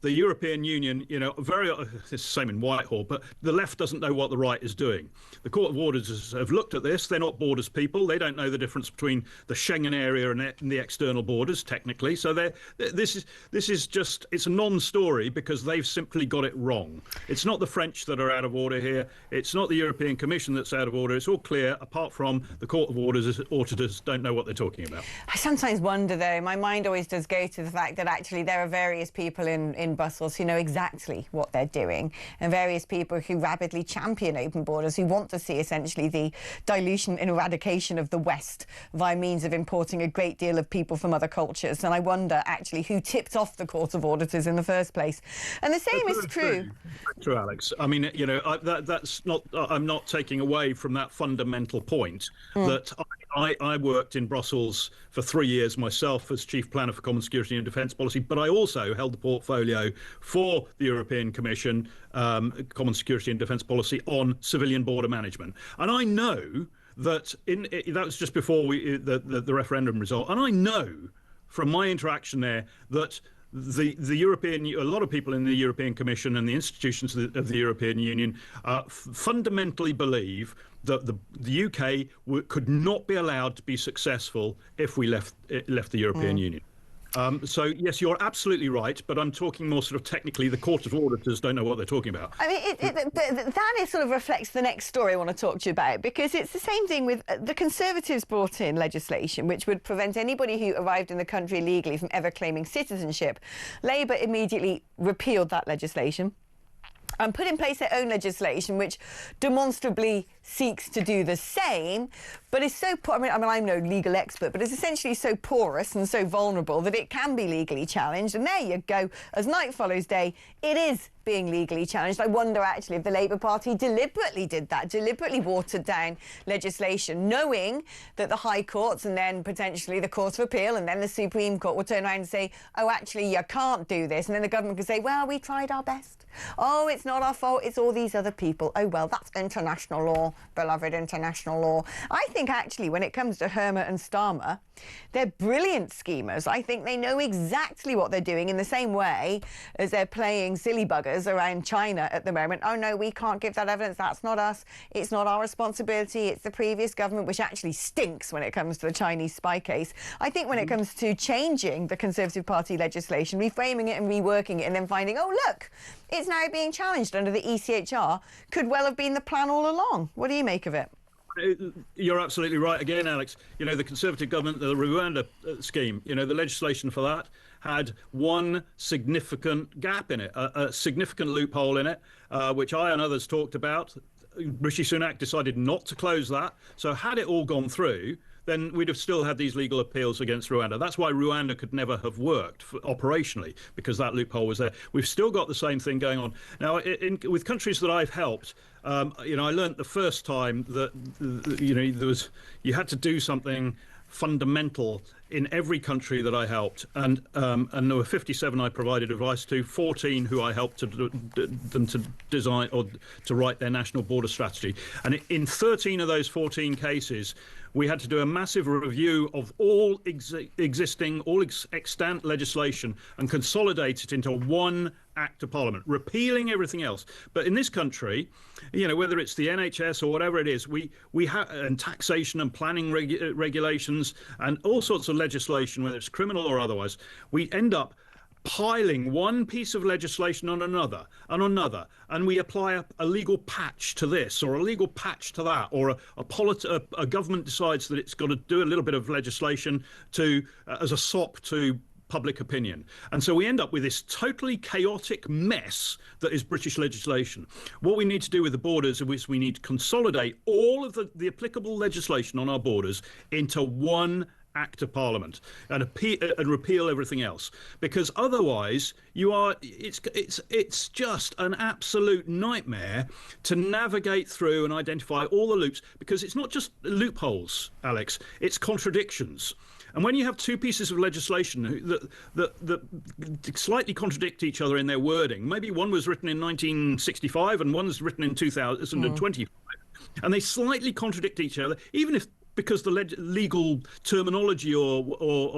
The European Union, it's the same in Whitehall, but the left doesn't know what the right is doing. The Court of Auditors have looked at this. They're not borders people. They don't know the difference between the Schengen area and the external borders, technically. So this is just, it's a non-story because they've simply got it wrong. It's not the French that are out of order here. It's not the European Commission that's out of order. It's all clear, apart from the Court of Auditors don't know what they're talking about. I sometimes wonder, though, my mind always does go to the fact that actually there are various people in Brussels who know exactly what they're doing, and various people who rapidly champion open borders, who want to see essentially the dilution and eradication of the West via means of importing a great deal of people from other cultures. And I wonder actually who tipped off the Court of Auditors in the first place. And the same is true. True, Alex. I mean, that's not. I'm not taking away from that fundamental point that I worked in Brussels for 3 years myself as Chief Planner for Common Security and Defence Policy, but I also held the portfolio for the European Commission, Common Security and Defence Policy on civilian border management. And I know that that was just before the referendum result, and I know from my interaction there that a lot of people in the European Commission and the institutions of the European Union fundamentally believe that the UK could not be allowed to be successful if we left the European Union. So, yes, you're absolutely right, but I'm talking more sort of technically. The Court of Auditors don't know what they're talking about. I mean, that is sort of reflects the next story I want to talk to you about, because it's the same thing with the Conservatives brought in legislation which would prevent anybody who arrived in the country illegally from ever claiming citizenship. Labour immediately repealed that legislation and put in place their own legislation which demonstrably seeks to do the same, but is so I mean, I'm no legal expert, but it's essentially so porous and so vulnerable that it can be legally challenged. And there you go. As night follows day, it is being legally challenged. I wonder actually if the Labour Party deliberately did that, deliberately watered down legislation, knowing that the High Courts and then potentially the Court of Appeal and then the Supreme Court will turn around and say, oh, actually, you can't do this. And then the government can say, well, we tried our best. Oh, it's not our fault. It's all these other people. Oh, well, that's international law, beloved international law. I think actually when it comes to Herma and Starmer, they're brilliant schemers. I think they know exactly what they're doing in the same way as they're playing silly buggers around China at the moment. Oh, no, we can't give that evidence. That's not us. It's not our responsibility. It's the previous government, which actually stinks when it comes to the Chinese spy case. I think when it comes to changing the Conservative Party legislation, reframing it and reworking it and then finding, oh, look, it's now being challenged under the ECHR, could well have been the plan all along. What do you make of it? You're absolutely right again, Alex. You know, the Conservative government, the Rwanda scheme, you know, the legislation for that had one significant gap in it, a significant loophole in it, which I and others talked about. Rishi Sunak decided not to close that. So had it all gone through, then we'd have still had these legal appeals against Rwanda. That's why Rwanda could never have worked operationally, because that loophole was there. We've still got the same thing going on. Now, with countries that I've helped, you know, I learnt the first time that, you know, you had to do something fundamental in every country that I helped, and there were 57 I provided advice to, 14 who I helped them to design or to write their national border strategy. And in 13 of those 14 cases, we had to do a massive review of all existing, extant legislation and consolidate it into one act of parliament, repealing everything else. But in this country, you know, whether it's the NHS or whatever it is, we have, and taxation and planning regulations and all sorts of legislation, whether it's criminal or otherwise, we end up piling one piece of legislation on another and another, and we apply a legal patch to this or a legal patch to that, or a government decides that it's got to do a little bit of legislation to as a sop to public opinion. And so we end up with this totally chaotic mess that is British legislation. What we need to do with the borders is we need to consolidate all of the applicable legislation on our borders into one act of parliament and repeal everything else, because otherwise it's just an absolute nightmare to navigate through and identify all the loops, because it's not just loopholes, Alex, it's contradictions. And when you have two pieces of legislation that slightly contradict each other in their wording, maybe one was written in 1965 and one's written in 2025, and they slightly contradict each other, even if because the legal terminology or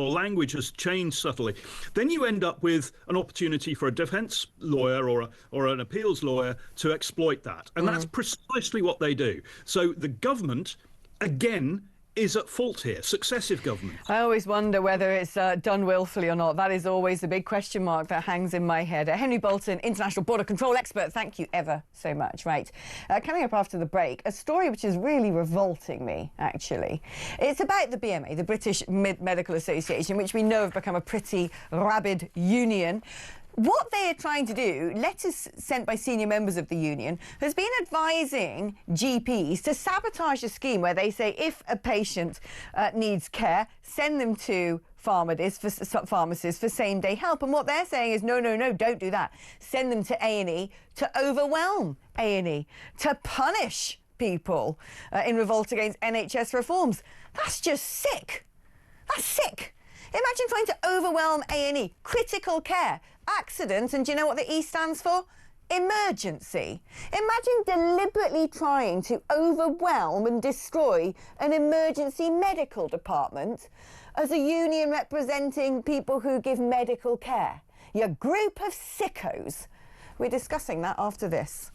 language has changed subtly, then you end up with an opportunity for a defence lawyer or an appeals lawyer to exploit that. And that's precisely what they do. So the government, again, is at fault here, successive governments. I always wonder whether it's done willfully or not. That is always the big question mark that hangs in my head. Henry Bolton, international border control expert, thank you ever so much. Right, coming up after the break, a story which is really revolting me, actually. It's about the BMA, the British Medical Association, which we know have become a pretty rabid union. What they are trying to do, letters sent by senior members of the union, has been advising GPs to sabotage a scheme where they say if a patient needs care, send them to pharmacists for same-day help. And what they're saying is, no, don't do that. Send them to A&E to overwhelm A&E, to punish people in revolt against NHS reforms. That's just sick. That's sick. Imagine trying to overwhelm A&E, critical care, accident, and do you know what the E stands for? Emergency. Imagine deliberately trying to overwhelm and destroy an emergency medical department as a union representing people who give medical care. Your group of sickos. We're discussing that after this.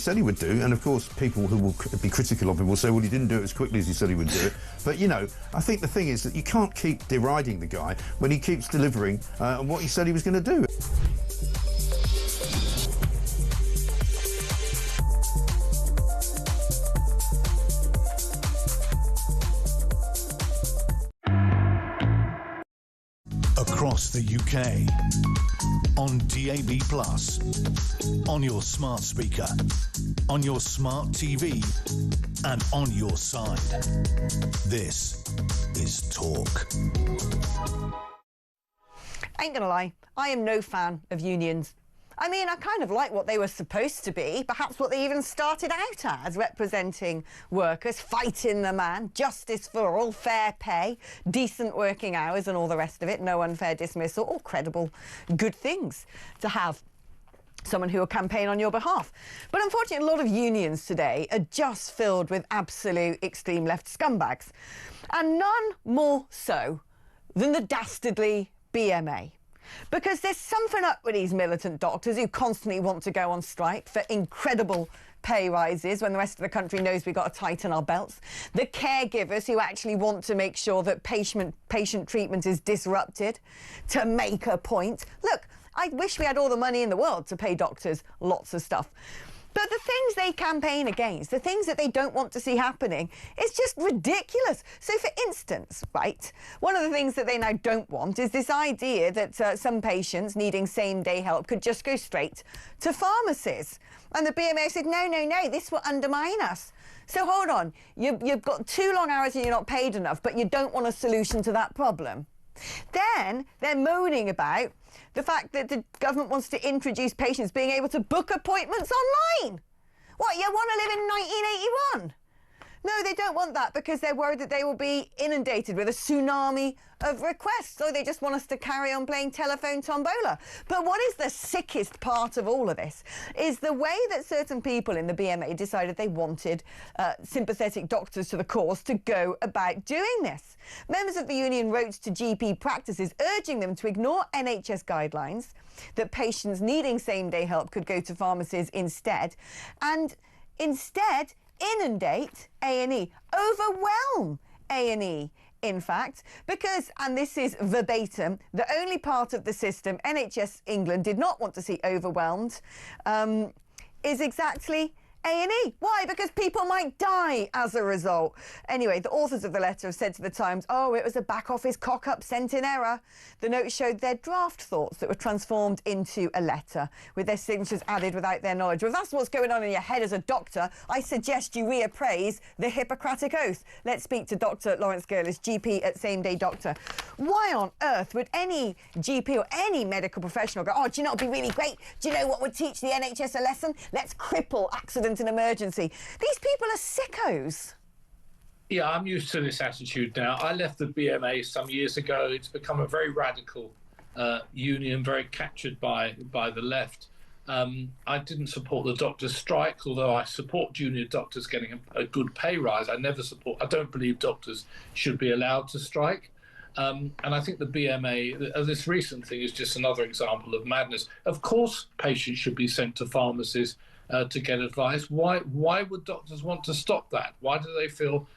said he would do. And of course, people who will be critical of him will say, well, he didn't do it as quickly as he said he would do it. But, you know, I think the thing is that you can't keep deriding the guy when he keeps delivering on what he said he was going to do. Across the UK, on DAB+, on your smart speaker, on your smart TV, and on your side. This is Talk. Ain't gonna lie, I am no fan of unions. I mean, I kind of like what they were supposed to be, perhaps what they even started out as, representing workers, fighting the man, justice for all, fair pay, decent working hours and all the rest of it, no unfair dismissal, all credible, good things to have someone who will campaign on your behalf. But unfortunately, a lot of unions today are just filled with absolute extreme left scumbags, and none more so than the dastardly BMA. Because there's something up with these militant doctors who constantly want to go on strike for incredible pay rises when the rest of the country knows we've got to tighten our belts. The caregivers who actually want to make sure that patient treatment is disrupted to make a point. Look, I wish we had all the money in the world to pay doctors lots of stuff. But the things they campaign against, the things that they don't want to see happening, it's just ridiculous. So, for instance, right, one of the things that they now don't want is this idea that some patients needing same-day help could just go straight to pharmacies. And the BMA said, no, no, no, this will undermine us. So hold on, you've got too long hours and you're not paid enough, but you don't want a solution to that problem. Then they're moaning about the fact that the government wants to introduce patients being able to book appointments online. What, you want to live in 1981? No, they don't want that because they're worried that they will be inundated with a tsunami of requests, so they just want us to carry on playing telephone tombola. But what is the sickest part of all of this is the way that certain people in the BMA decided they wanted sympathetic doctors to the cause to go about doing this. Members of the union wrote to GP practices urging them to ignore NHS guidelines, that patients needing same-day help could go to pharmacies instead, and instead inundate A&E, overwhelm A&E, in fact, because, and this is verbatim, the only part of the system NHS England did not want to see overwhelmed is exactly A&E. Why? Because people might die as a result. Anyway, the authors of the letter have said to the Times, oh, it was a back office cock-up sent in error. The note showed their draft thoughts that were transformed into a letter with their signatures added without their knowledge. Well, if that's what's going on in your head as a doctor, I suggest you reappraise the Hippocratic Oath. Let's speak to Dr. Lawrence Gurlis, GP at Same Day Doctor. Why on earth would any GP or any medical professional go, oh, do you know what would be really great? Do you know what would teach the NHS a lesson? Let's cripple accident and emergency. These people are sickos. Yeah, I'm used to this attitude now. I left the BMA some years ago. It's become a very radical union, very captured by the left. I didn't support the doctors' strike, although I support junior doctors getting a good pay rise. I don't believe doctors should be allowed to strike. And I think the BMA, this recent thing is just another example of madness. Of course, patients should be sent to pharmacies to get advice. Why would doctors want to stop that? Why do they feel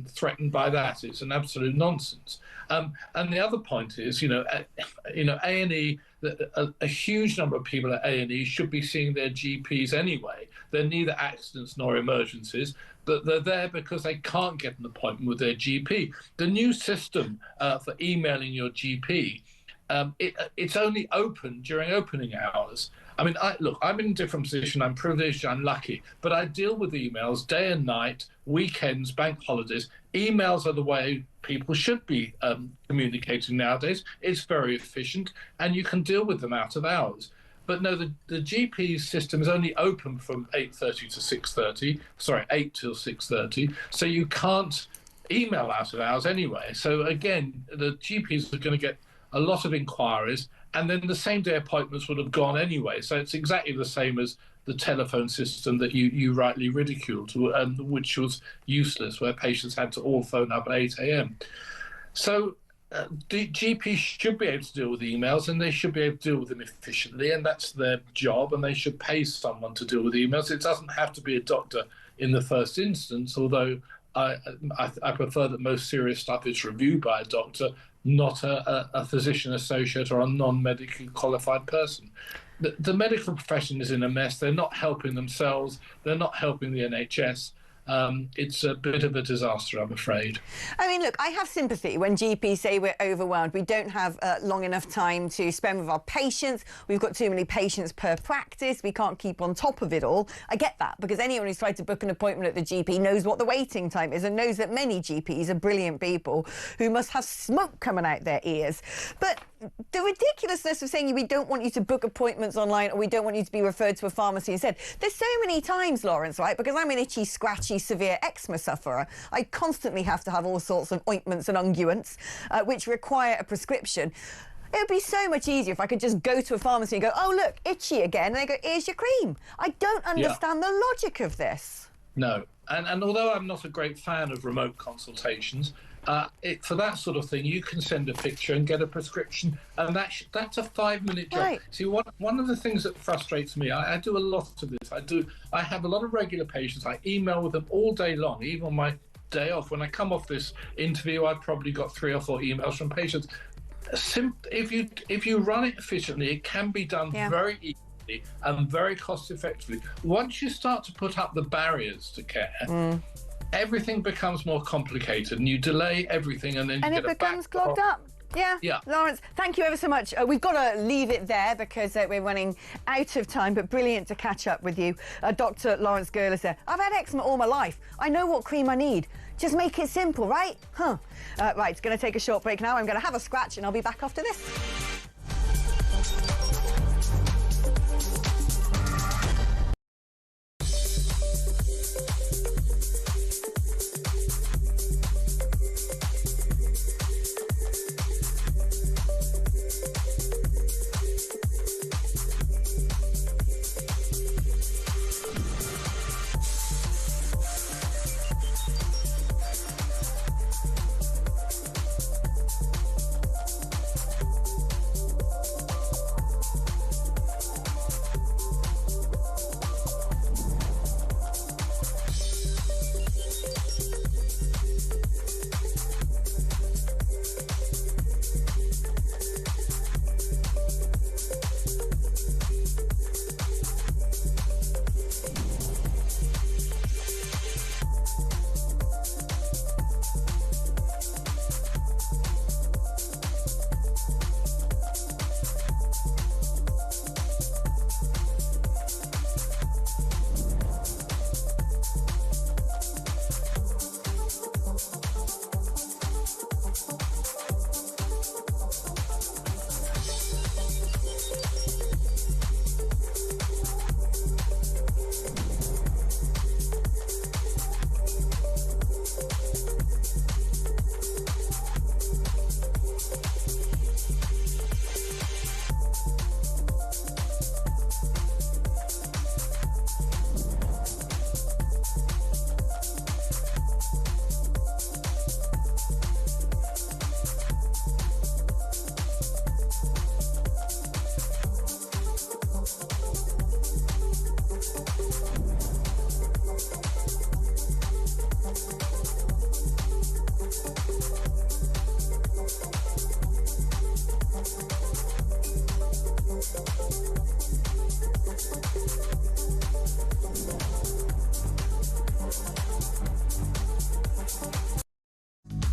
threatened by that? It's an absolute nonsense. And the other point is, A&E, a huge number of people at A&E should be seeing their GPs anyway. They're neither accidents nor emergencies, but they're there because they can't get an appointment with their GP. The new system for emailing your GP, it's only open during opening hours. I mean, I'm in a different position. I'm privileged, I'm lucky, but I deal with emails day and night, weekends, bank holidays. Emails are the way people should be communicating nowadays. It's very efficient, and you can deal with them out of hours. But no, the GP system is only open from 8:30 to 6:30. Sorry, 8 till 6:30. So you can't email out of hours anyway. So again, the GPs are going to get a lot of inquiries, and then the same-day appointments would have gone anyway. So it's exactly the same as the telephone system that you rightly ridiculed, which was useless, where patients had to all phone up at 8 a.m. So the GPs should be able to deal with emails, and they should be able to deal with them efficiently, and that's their job, and they should pay someone to deal with emails. It doesn't have to be a doctor in the first instance, although I prefer that most serious stuff is reviewed by a doctor, not a physician associate or a non-medically qualified person. The medical profession is in a mess. They're not helping themselves. They're not helping the NHS. It's a bit of a disaster, I'm afraid. I mean, look, I have sympathy when GPs say we're overwhelmed. We don't have long enough time to spend with our patients. We've got too many patients per practice. We can't keep on top of it all. I get that, because anyone who's tried to book an appointment at the GP knows what the waiting time is and knows that many GPs are brilliant people who must have smoke coming out their ears. But the ridiculousness of saying we don't want you to book appointments online, or we don't want you to be referred to a pharmacy instead. There's so many times, Lawrence, right, because I'm an itchy, scratchy, severe eczema sufferer. I constantly have to have all sorts of ointments and unguents, which require a prescription. It would be so much easier if I could just go to a pharmacy and go, oh, look, itchy again, and they go, here's your cream. I don't understand the logic of this. No, and although I'm not a great fan of remote consultations, for that sort of thing, you can send a picture and get a prescription, and that's a 5-minute job. Right. See, one of the things that frustrates me, I do a lot of this. I have a lot of regular patients. I email with them all day long, even on my day off. When I come off this interview, I've probably got 3 or 4 emails from patients. If you run it efficiently, it can be done very easily and very cost effectively. Once you start to put up the barriers to care, everything becomes more complicated, and you delay everything, and then it becomes clogged up. Yeah. Lawrence, thank you ever so much. We've got to leave it there because we're running out of time, but brilliant to catch up with you. Dr. Lawrence Gerlis there. I've had eczema all my life. I know what cream I need. Just make it simple, right? Right, it's going to take a short break now. I'm going to have a scratch, and I'll be back after this.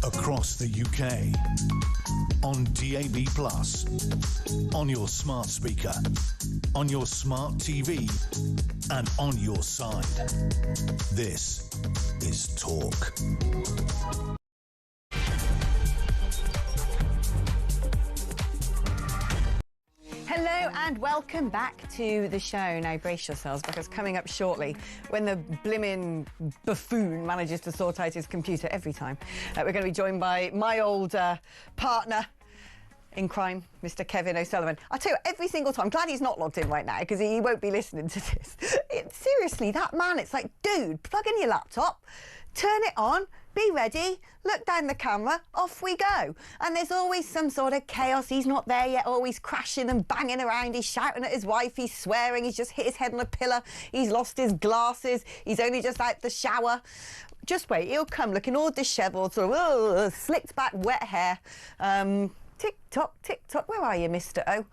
Across the UK, on DAB+, on your smart speaker, on your smart TV, and on your side. This is Talk. Hello and welcome back to the show. Now brace yourselves, because coming up shortly, when the blimmin' buffoon manages to sort out his computer every time, we're going to be joined by my old partner in crime, Mr. Kevin O'Sullivan. I tell you, every single time, I'm glad he's not logged in right now, because he won't be listening to this. Seriously, that man, it's like, dude, plug in your laptop, turn it on, be ready, look down the camera, off we go. And there's always some sort of chaos. He's not there yet, always crashing and banging around. He's shouting at his wife, he's swearing, he's just hit his head on a pillar, he's lost his glasses, he's only just out the shower. Just wait, he'll come looking all dishevelled, sort of slicked back, wet hair. Tick tock, where are you, Mr. O?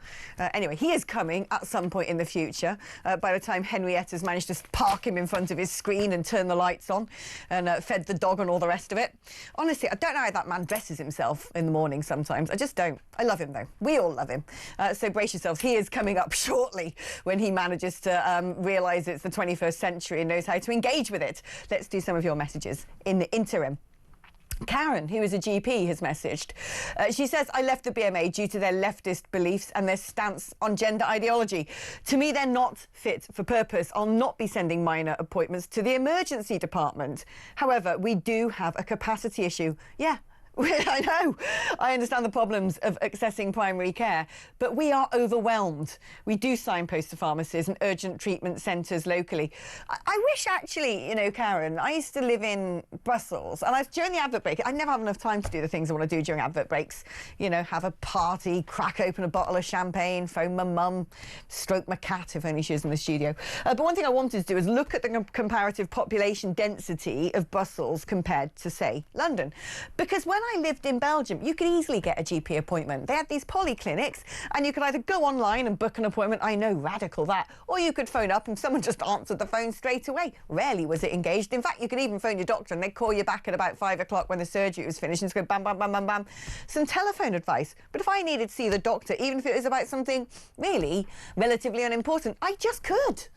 Anyway, he is coming at some point in the future. By the time Henrietta's managed to park him in front of his screen and turn the lights on and fed the dog and all the rest of it. Honestly, I don't know how that man dresses himself in the morning sometimes. I just don't. I love him, though. We all love him. So brace yourselves. He is coming up shortly when he manages to realise it's the 21st century and knows how to engage with it. Let's do some of your messages in the interim. Karen, who is a GP, has messaged. She says, I left the BMA due to their leftist beliefs and their stance on gender ideology. To me, they're not fit for purpose. I'll not be sending minor appointments to the emergency department. However, we do have a capacity issue. Yeah. I know. I understand the problems of accessing primary care, but we are overwhelmed. We do signpost to pharmacies and urgent treatment centres locally. I wish, actually, you know, Karen, I used to live in Brussels, and during the advert break, I never have enough time to do the things I want to do during advert breaks. You know, have a party, crack open a bottle of champagne, phone my mum, stroke my cat, if only she was in the studio. But one thing I wanted to do is look at the comparative population density of Brussels compared to, say, London. Because when I lived in Belgium, you could easily get a GP appointment. They had these polyclinics, and you could either go online and book an appointment, I know, radical that, or you could phone up and someone just answered the phone straight away. Rarely was it engaged. In fact, you could even phone your doctor and they'd call you back at about 5 o'clock when the surgery was finished and just go bam, bam, bam, bam, bam. Some telephone advice. But if I needed to see the doctor, even if it was about something really relatively unimportant, I just could.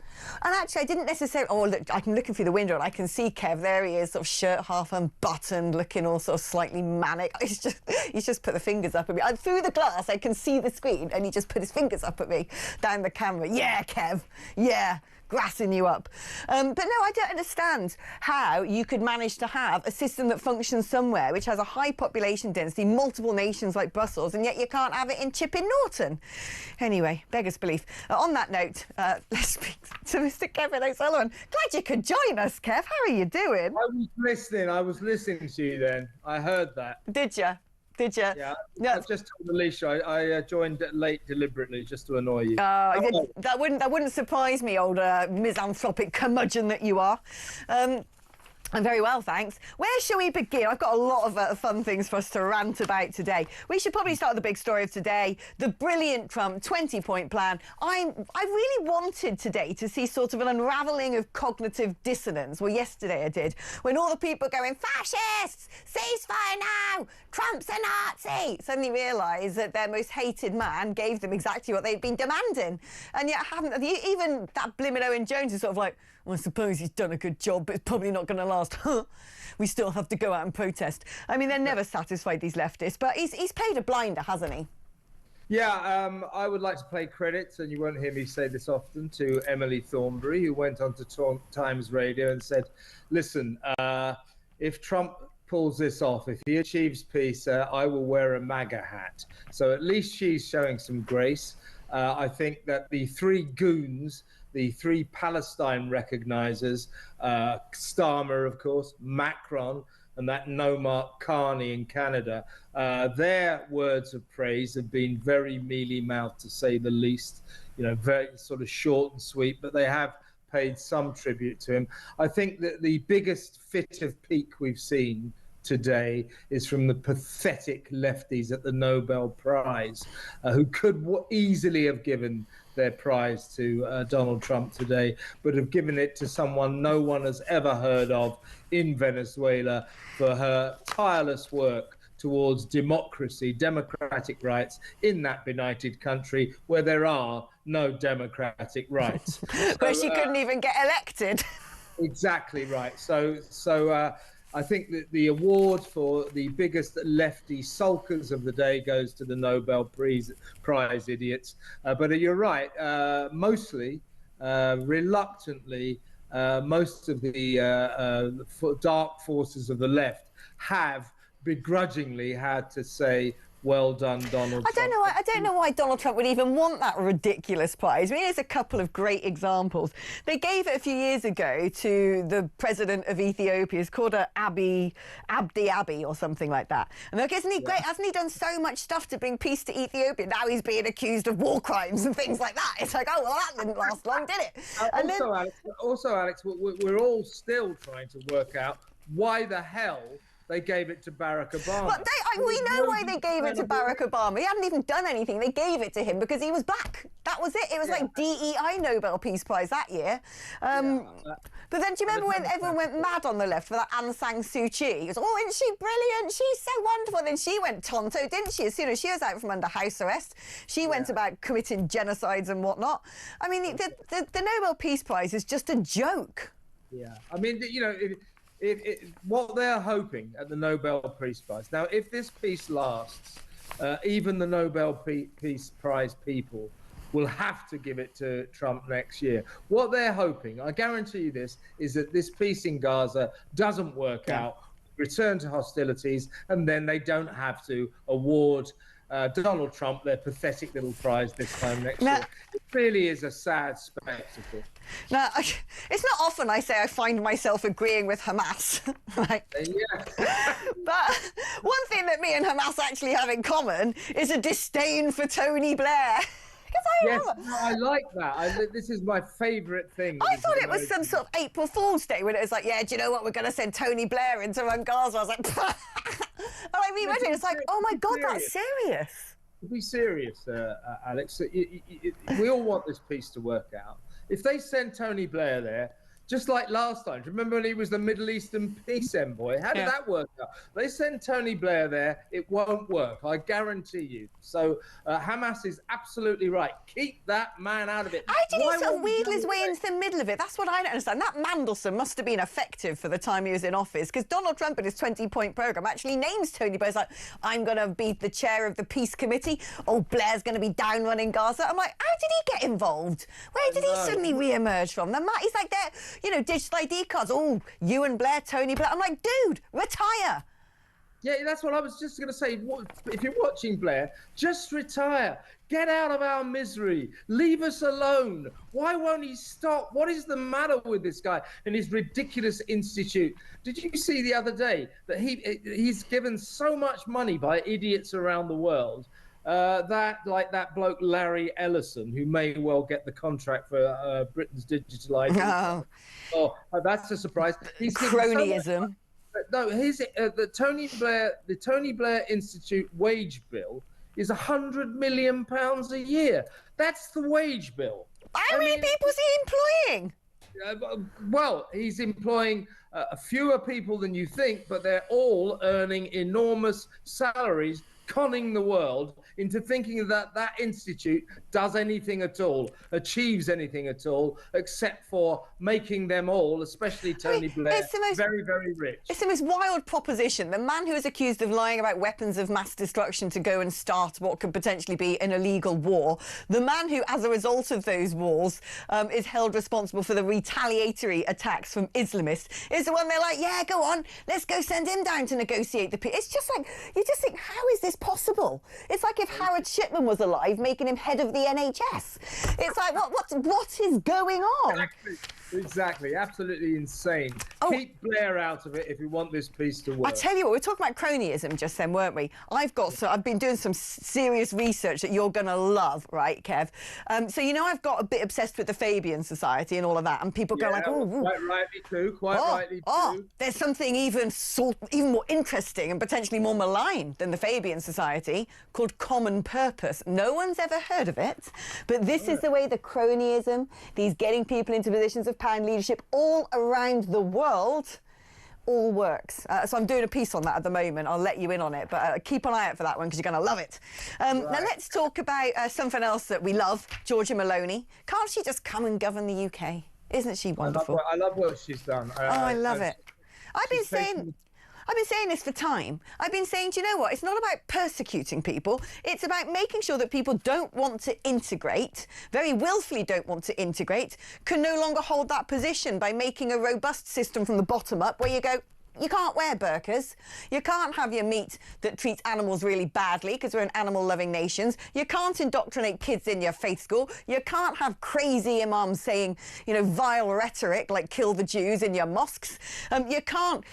And actually, I didn't necessarily... Oh, look, I'm looking through the window and I can see Kev. There he is, sort of shirt half unbuttoned, looking all sort of slightly manic. He's just put the fingers up at me. Through the glass, I can see the screen, and he just put his fingers up at me down the camera. Yeah, Kev. Yeah. Grassing you up. But no, I don't understand how you could manage to have a system that functions somewhere which has a high population density, multiple nations like Brussels, and yet you can't have it in Chipping Norton. Anyway, beggars belief. On that note, let's speak to Mr. Kevin O'Sullivan. Glad you could join us, Kev. How are you doing? I was listening to you then. I heard that. Did you? Did you? Yeah. I just told Alicia I joined late deliberately just to annoy you. That wouldn't surprise me, old misanthropic curmudgeon that you are. I'm very well, thanks. Where shall we begin? I've got a lot of fun things for us to rant about today. We should probably start with the big story of today, the brilliant Trump 20-point plan. I really wanted today to see sort of an unravelling of cognitive dissonance. Well, yesterday I did, when all the people going, fascists, ceasefire now, Trump's a Nazi, suddenly realised that their most hated man gave them exactly what they'd been demanding. And yet even that blimmin' Owen Jones is sort of like, well, I suppose he's done a good job, but it's probably not going to last. We still have to go out and protest. I mean, they're never satisfied, these leftists, but he's played a blinder, hasn't he? Yeah, I would like to pay credit, and you won't hear me say this often, to Emily Thornberry, who went on to Times Radio and said, listen, if Trump pulls this off, if he achieves peace, I will wear a MAGA hat. So at least she's showing some grace. I think that the three goons, the three Palestine recognizers, Starmer, of course, Macron, and that Nomark Carney in Canada, their words of praise have been very mealy-mouthed, to say the least. You know, very sort of short and sweet, but they have paid some tribute to him. I think that the biggest fit of pique we've seen today is from the pathetic lefties at the Nobel Prize, who could easily have given their prize to Donald Trump today, but have given it to someone no one has ever heard of in Venezuela for her tireless work towards democracy, democratic rights in that benighted country where there are no democratic rights. Where she couldn't even get elected. Exactly right. So I think that the award for the biggest lefty sulkers of the day goes to the Nobel Prize idiots. But you're right, mostly, reluctantly, most of the dark forces of the left have begrudgingly had to say Well done, Donald Trump. I don't know why Donald Trump would even want that ridiculous prize. I mean, here's a couple of great examples. They gave it a few years ago to the president of Ethiopia. It's called Abdi or something like that. And like, isn't he great? Hasn't he done so much stuff to bring peace to Ethiopia? Now he's being accused of war crimes and things like that. It's like, oh, well, that didn't last long, did it? Alex, we're all still trying to work out why the hell they gave it to Barack Obama. But we know why they gave it to Barack Obama. He hadn't even done anything. They gave it to him because he was black. That was it. It was like DEI Nobel Peace Prize that year. But then do you remember when everyone went mad on the left for that Aung San Suu Kyi? He goes, oh, isn't she brilliant? She's so wonderful. And then she went tonto, didn't she? As soon as she was out from under house arrest, she went about committing genocides and whatnot. I mean, the Nobel Peace Prize is just a joke. Yeah. I mean, you know, what they're hoping at the Nobel Peace Prize. Now, if this peace lasts, even the Nobel Peace Prize people will have to give it to Trump next year. What they're hoping, I guarantee you this, is that this peace in Gaza doesn't work out, return to hostilities, and then they don't have to award Donald Trump their pathetic little prize this time next year. It really is a sad spectacle. Now, it's not often I say I find myself agreeing with Hamas. But one thing that me and Hamas actually have in common is a disdain for Tony Blair. I like that. This is my favourite thing. I thought it was some sort of April Fool's Day when it was like, yeah, do you know what? We're going to send Tony Blair in to run Gaza. I was like, and I reread it. It's like, oh my God, that's serious. Be serious, Alex. We all want this peace to work out. If they send Tony Blair there, just like last time, do you remember when he was the Middle Eastern peace envoy? How did that work out? They send Tony Blair there, it won't work, I guarantee you. So Hamas is absolutely right. Keep that man out of it. How did he sort of wheedle his way into the middle of it? That's what I don't understand. That Mandelson must have been effective for the time he was in office, because Donald Trump in his 20-point programme actually names Tony Blair. He's like, I'm going to be the chair of the peace committee. Oh, Blair's going to be down running Gaza. I'm like, how did he get involved? Where did he suddenly re-emerge from? He's like, you know, digital ID cards. Oh, you and Blair, Tony Blair. I'm like, dude, retire. Yeah, that's what I was just going to say. If you're watching Blair, just retire. Get out of our misery. Leave us alone. Why won't he stop? What is the matter with this guy and his ridiculous institute? Did you see the other day that he's given so much money by idiots around the world that bloke Larry Ellison, who may well get the contract for Britain's digital ID. Oh, that's a surprise. He's cronyism. No, the Tony Blair Institute wage bill is £100 million a year. That's the wage bill. How many people is he employing? Well, he's employing fewer people than you think, but they're all earning enormous salaries, conning the world into thinking that that institute does anything at all, achieves anything at all, except for making them all, especially Tony Blair, very, very rich. It's the most wild proposition. The man who is accused of lying about weapons of mass destruction to go and start what could potentially be an illegal war, the man who, as a result of those wars, is held responsible for the retaliatory attacks from Islamists, is the one they're like, yeah, go on, let's go send him down to negotiate the peace. It's just like, you just think, how is this possible? It's like if Howard Shipman was alive, making him head of the NHS. It's like, what is going on? Exactly. Absolutely insane. Keep Blair out of it if you want this peace to work. I tell you what, we were talking about cronyism just then, weren't we? I've been doing some serious research that you're going to love, right, Kev? So, you know, I've got a bit obsessed with the Fabian Society and all of that, and people go like, oh, quite rightly too, rightly too. There's something even more interesting and potentially more malign than the Fabian Society called Common Purpose. No one's ever heard of it, but this is the way the cronyism, these getting people into positions of power and leadership all around the world, all works. So I'm doing a piece on that at the moment. I'll let you in on it, but keep an eye out for that one because you're going to love it. Now let's talk about something else that we love, Georgia Maloney. Can't she just come and govern the UK? Isn't she wonderful? I love what she's done. I love it. I've been saying this for time. I've been saying, do you know what? It's not about persecuting people. It's about making sure that people don't want to integrate, very willfully don't want to integrate, can no longer hold that position by making a robust system from the bottom up where you go, you can't wear burqas. You can't have your meat that treats animals really badly because we're an animal-loving nation. You can't indoctrinate kids in your faith school. You can't have crazy imams saying, you know, vile rhetoric like kill the Jews in your mosques. You can't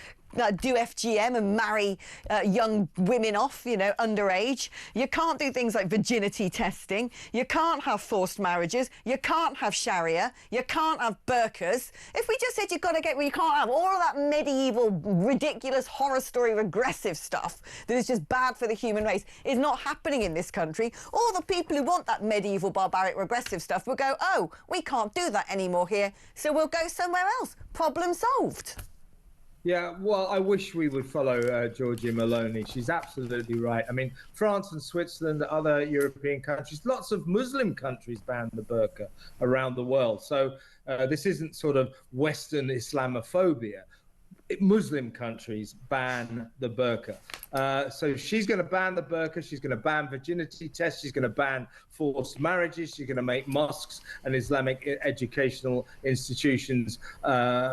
do FGM and marry young women off, you know, underage. You can't do things like virginity testing. You can't have forced marriages. You can't have Sharia. You can't have burqas. If we just said you've got to get, well, you can't have all of that medieval, ridiculous horror story, regressive stuff that is just bad for the human race is not happening in this country. All the people who want that medieval, barbaric, regressive stuff will go, oh, we can't do that anymore here, so we'll go somewhere else. Problem solved. Yeah, well, I wish we would follow Giorgia Meloni. She's absolutely right. I mean, France and Switzerland, other European countries, lots of Muslim countries ban the burqa around the world. So this isn't sort of Western Islamophobia. Muslim countries ban the burqa. So she's going to ban the burqa. She's going to ban virginity tests. She's going to ban forced marriages. She's going to make mosques and Islamic educational institutions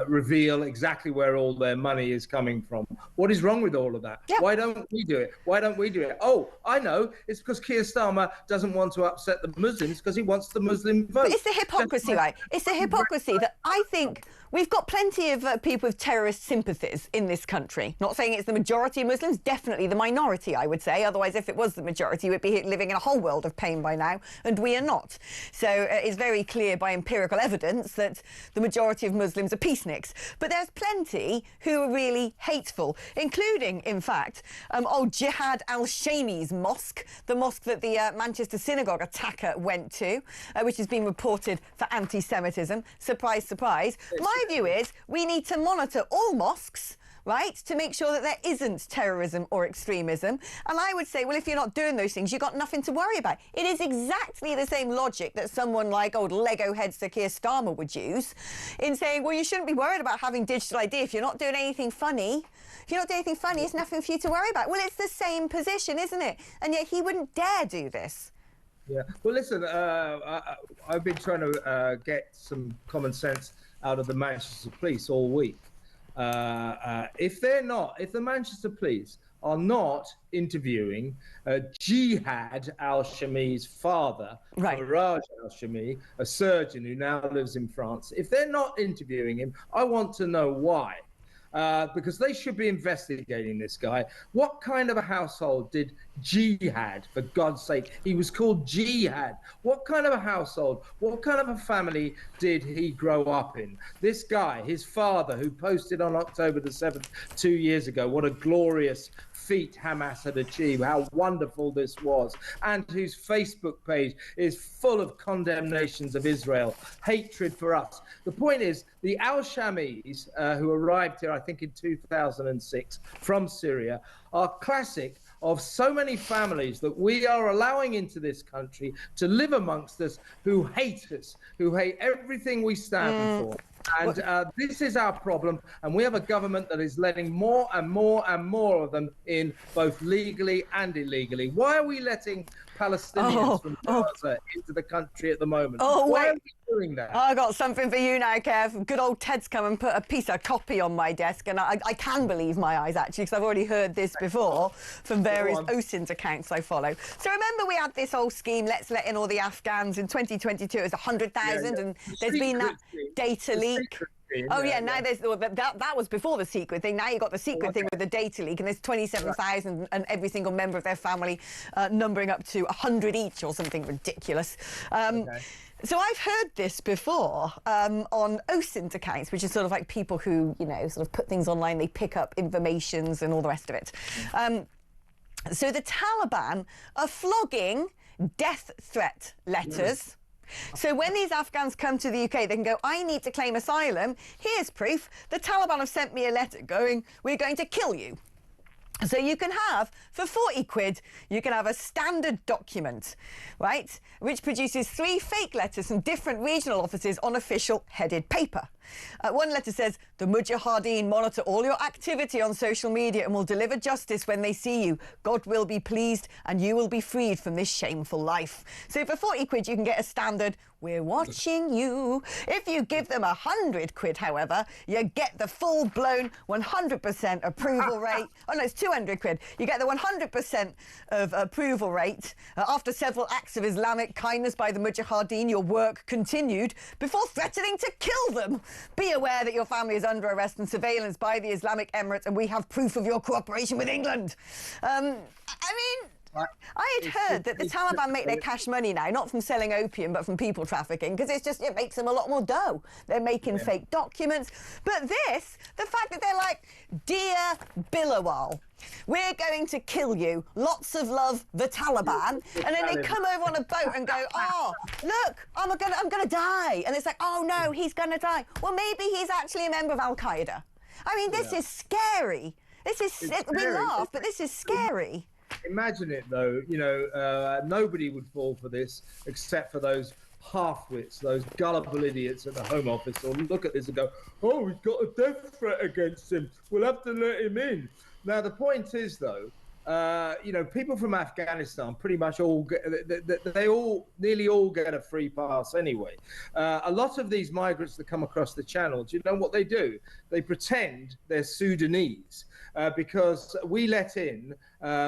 reveal exactly where all their money is coming from. What is wrong with all of that? Yeah. Why don't we do it? Why don't we do it? Oh, I know. It's because Keir Starmer doesn't want to upset the Muslims because he wants the Muslim vote. But it's the hypocrisy, right? It's the hypocrisy that I think we've got plenty of people with terrorist sympathies in this country. Not saying it's the majority of Muslims, definitely the minority, I would say. Otherwise, if it was the majority, we'd be living in a whole world of pain by now, and we are not. So it's very clear by empirical evidence that the majority of Muslims are peaceniks. But there's plenty who are really hateful, including, in fact, old Jihad al-Shami's mosque, the mosque that the Manchester synagogue attacker went to, which has been reported for anti-Semitism. Surprise, surprise. My view is we need to monitor all mosques, right, to make sure that there isn't terrorism or extremism. And I would say, well, if you're not doing those things, you've got nothing to worry about. It is exactly the same logic that someone like old Lego head Sir Keir Starmer would use in saying, well, you shouldn't be worried about having digital ID if you're not doing anything funny. If you're not doing anything funny, it's nothing for you to worry about. Well, it's the same position, isn't it? And yet he wouldn't dare do this. Yeah. Well, listen, I've been trying to get some common sense out of the Manchester police all week. If the Manchester police are not interviewing Jihad al-Shami's father, Faraj al-Shami, a surgeon who now lives in France, if they're not interviewing him, I want to know why. Because they should be investigating this guy. What kind of a household did Jihad, for God's sake, he was called Jihad. What kind of a household, what kind of a family did he grow up in? This guy, his father, who posted on October the 7th, 2 years ago, what a glorious feat Hamas had achieved, how wonderful this was, and whose Facebook page is full of condemnations of Israel, hatred for us. The point is, the al-Shamis, who arrived here, I think, in 2006 from Syria, are classic of so many families that we are allowing into this country to live amongst us who hate us, who hate everything we stand for. And this is our problem, and we have a government that is letting more and more and more of them in, both legally and illegally. Why are we letting Palestinians from Gaza into the country at the moment? Why are we doing that? I got something for you now, Kev. Good old Ted's come and put a piece of copy on my desk, and I can believe my eyes, actually, because I've already heard this before from various OSINT accounts I follow. So remember we had this whole scheme, let's let in all the Afghans. In 2022 it was 100,000, and there's been that data leak. Oh yeah, now there's that was before the secret thing. Now you've got the secret thing with the data leak, and there's 27,000 and every single member of their family numbering up to 100 each or something ridiculous. So I've heard this before on OSINT accounts, which is sort of like people who, you know, sort of put things online, they pick up informations and all the rest of it. So the Taliban are flogging death threat letters. So when these Afghans come to the UK, they can go, I need to claim asylum. Here's proof. The Taliban have sent me a letter going, we're going to kill you. So you can have, for 40 quid, you can have a standard document, right, which produces 3 fake letters from different regional offices on official headed paper. One letter says, the Mujahideen monitor all your activity on social media and will deliver justice when they see you. God will be pleased and you will be freed from this shameful life. So for 40 quid, you can get a standard, we're watching you. If you give them 100 quid, however, you get the full-blown 100% approval rate. Oh, no, it's 200 quid. You get the 100% of approval rate. After several acts of Islamic kindness by the Mujahideen, your work continued before threatening to kill them. Be aware that your family is under arrest and surveillance by the Islamic Emirates, and we have proof of your cooperation with England. I mean, I had heard that the Taliban make their cash money now, not from selling opium, but from people trafficking, because it makes them a lot more dough. They're making fake documents. But this, the fact that they're like, dear Bilawal, we're going to kill you. Lots of love, the Taliban. And then they come over on a boat and go, oh, look, I'm gonna die. And it's like, oh no, he's gonna die. Well, maybe he's actually a member of Al Qaeda. I mean, this is scary. This is, we laugh, but this is scary. Imagine it, though. You know, nobody would fall for this except for those half-wits, those gullible idiots at the Home Office, or look at this and go, oh, we've got a death threat against him. We'll have to let him in. Now, the point is, though, you know, people from Afghanistan pretty much all get, nearly all get a free pass anyway. A lot of these migrants that come across the channel, do you know what they do? They pretend they're Sudanese. Because we let in,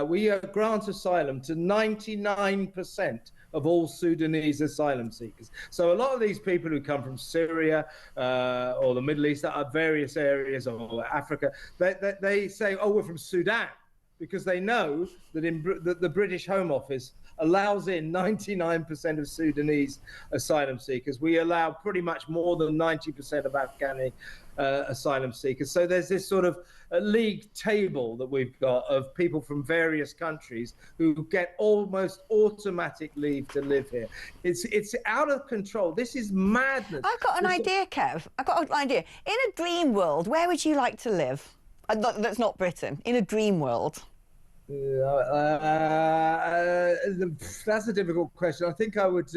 we grant asylum to 99% of all Sudanese asylum seekers. So a lot of these people who come from Syria or the Middle East, various areas of Africa, they say, oh, we're from Sudan, because they know that the British Home Office allows in 99% of Sudanese asylum seekers. We allow pretty much more than 90% of Afghani asylum seekers. So there's this sort of league table that we've got of people from various countries who get almost automatic leave to live here. It's out of control. This is madness. I've got an idea, Kev. I've got an idea. In a dream world, where would you like to live? That's not Britain. In a dream world. That's a difficult question. I think I would.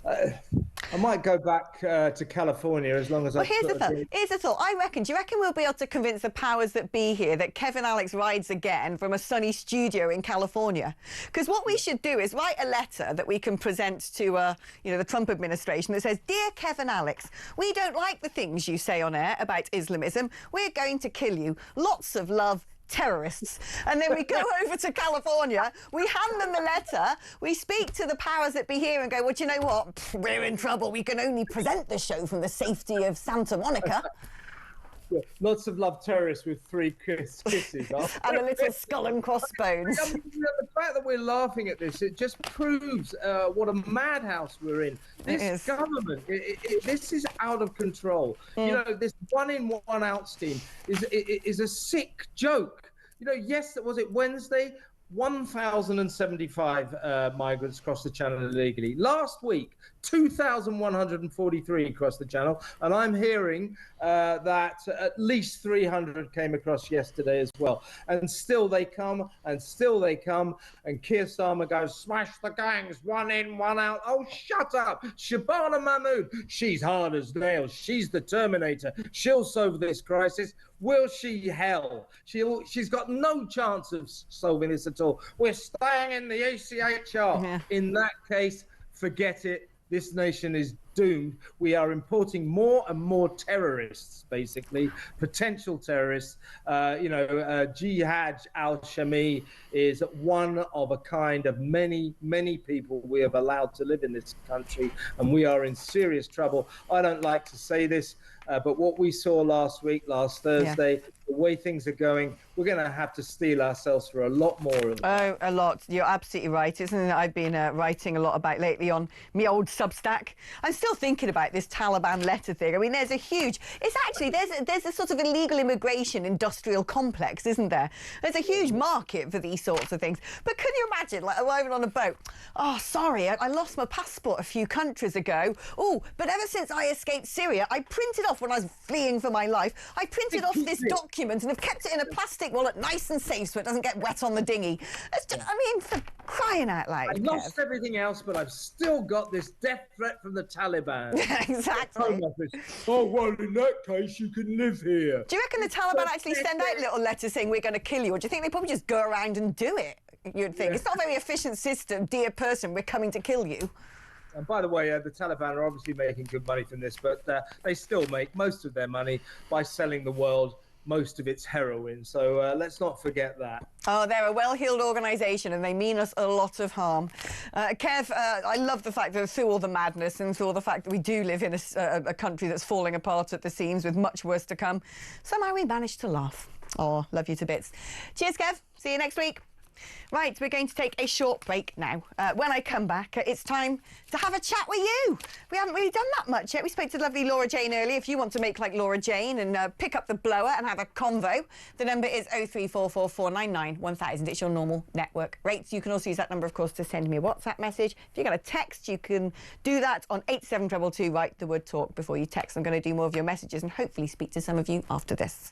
I might go back to California as long as I. Here's the thought. Here's the thought. Do you reckon we'll be able to convince the powers that be here that Kevin Alex rides again from a sunny studio in California? Because what we should do is write a letter that we can present to, you know, the Trump administration that says, "Dear Kevin Alex, we don't like the things you say on air about Islamism. We're going to kill you. Lots of love." Terrorists. And then we go over to California, we hand them the letter, we speak to the powers that be here and go, well, do you know what? We're in trouble. We can only present the show from the safety of Santa Monica. Lots of love, terrorists with 3 kisses. And a little skull and crossbones. I mean, the fact that we're laughing at this, it just proves what a madhouse we're in. This government, this is out of control. You know, this one-in, one-out scheme is a sick joke. You know, yes, was it Wednesday? 1,075 migrants crossed the channel illegally. Last week, 2,143 crossed the channel, and I'm hearing that at least 300 came across yesterday as well. And still they come, and still they come, and Keir Starmer goes, smash the gangs, one in, one out. Oh, shut up. Shabana Mahmood, she's hard as nails. She's the Terminator. She'll solve this crisis. Will she? Hell. She's got no chance of solving this at all. We're staying in the ECHR. Yeah. In that case, forget it. This nation is doomed. We are importing more and more terrorists, basically, potential terrorists. You know, Jihad al-Shami is one of a kind of many, many people we have allowed to live in this country, and we are in serious trouble. I don't like to say this, but what we saw last Thursday, the way things are going, we're going to have to steel ourselves for a lot more of that. Oh, a lot. You're absolutely right, isn't it? I've been writing a lot about lately on me old Substack. I'm still thinking about this Taliban letter thing. I mean, there's a huge... It's actually... There's a sort of illegal immigration industrial complex, isn't there? There's a huge market for these sorts of things. But can you imagine, like, arriving on a boat? Oh, sorry, I lost my passport a few countries ago. Oh, but ever since I escaped Syria, I printed off, when I was fleeing for my life, I printed off this document and have kept it in a plastic plastic wallet nice and safe so it doesn't get wet on the dinghy. It's just, I mean, for crying out loud. I lost everything else, but I've still got this death threat from the Taliban. Exactly. Home Office. Oh, well, in that case, you can live here. Do you reckon the Taliban actually send out little letters saying we're going to kill you, or do you think they probably just go around and do it? You'd think. It's not a very efficient system. Dear person, we're coming to kill you. And by the way, the Taliban are obviously making good money from this, but they still make most of their money by selling the world most of its heroin. So let's not forget that. Oh, they're a well-heeled organisation and they mean us a lot of harm. Kev, I love the fact that through all the madness and through all the fact that we do live in a country that's falling apart at the seams with much worse to come, somehow we managed to laugh. Oh, love you to bits. Cheers, Kev. See you next week. Right, we're going to take a short break now. When I come back, it's time to have a chat with you. We haven't really done that much yet. We spoke to lovely Laura Jane earlier. If you want to make like Laura Jane and pick up the blower and have a convo, the number is 03444991000. It's your normal network rates. You can also use that number, of course, to send me a WhatsApp message. If you've got a text, you can do that on 87222. Write the word talk before you text. I'm going to do more of your messages and hopefully speak to some of you after this.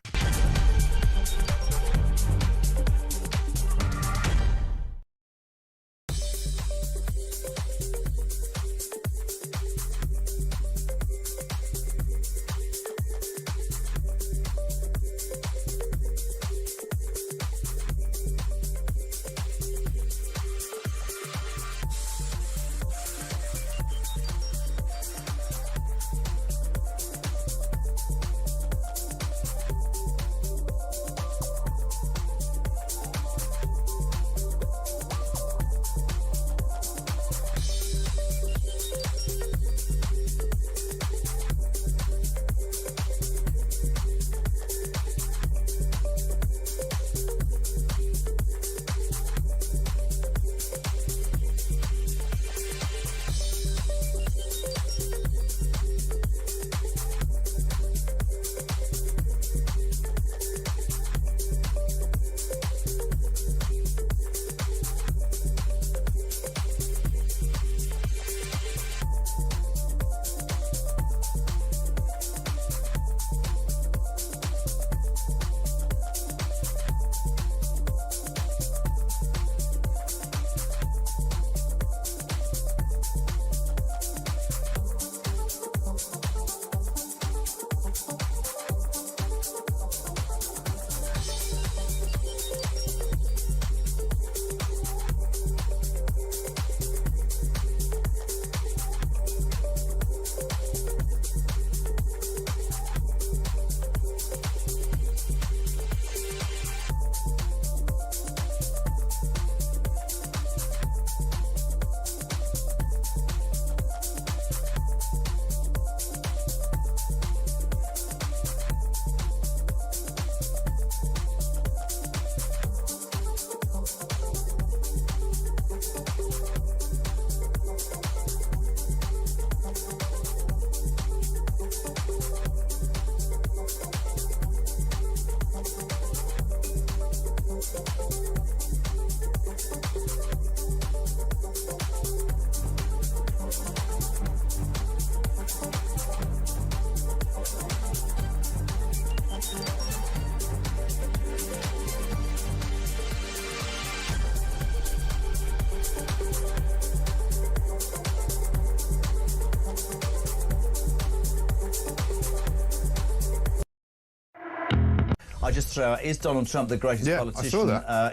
I just throw out, is Donald Trump the greatest politician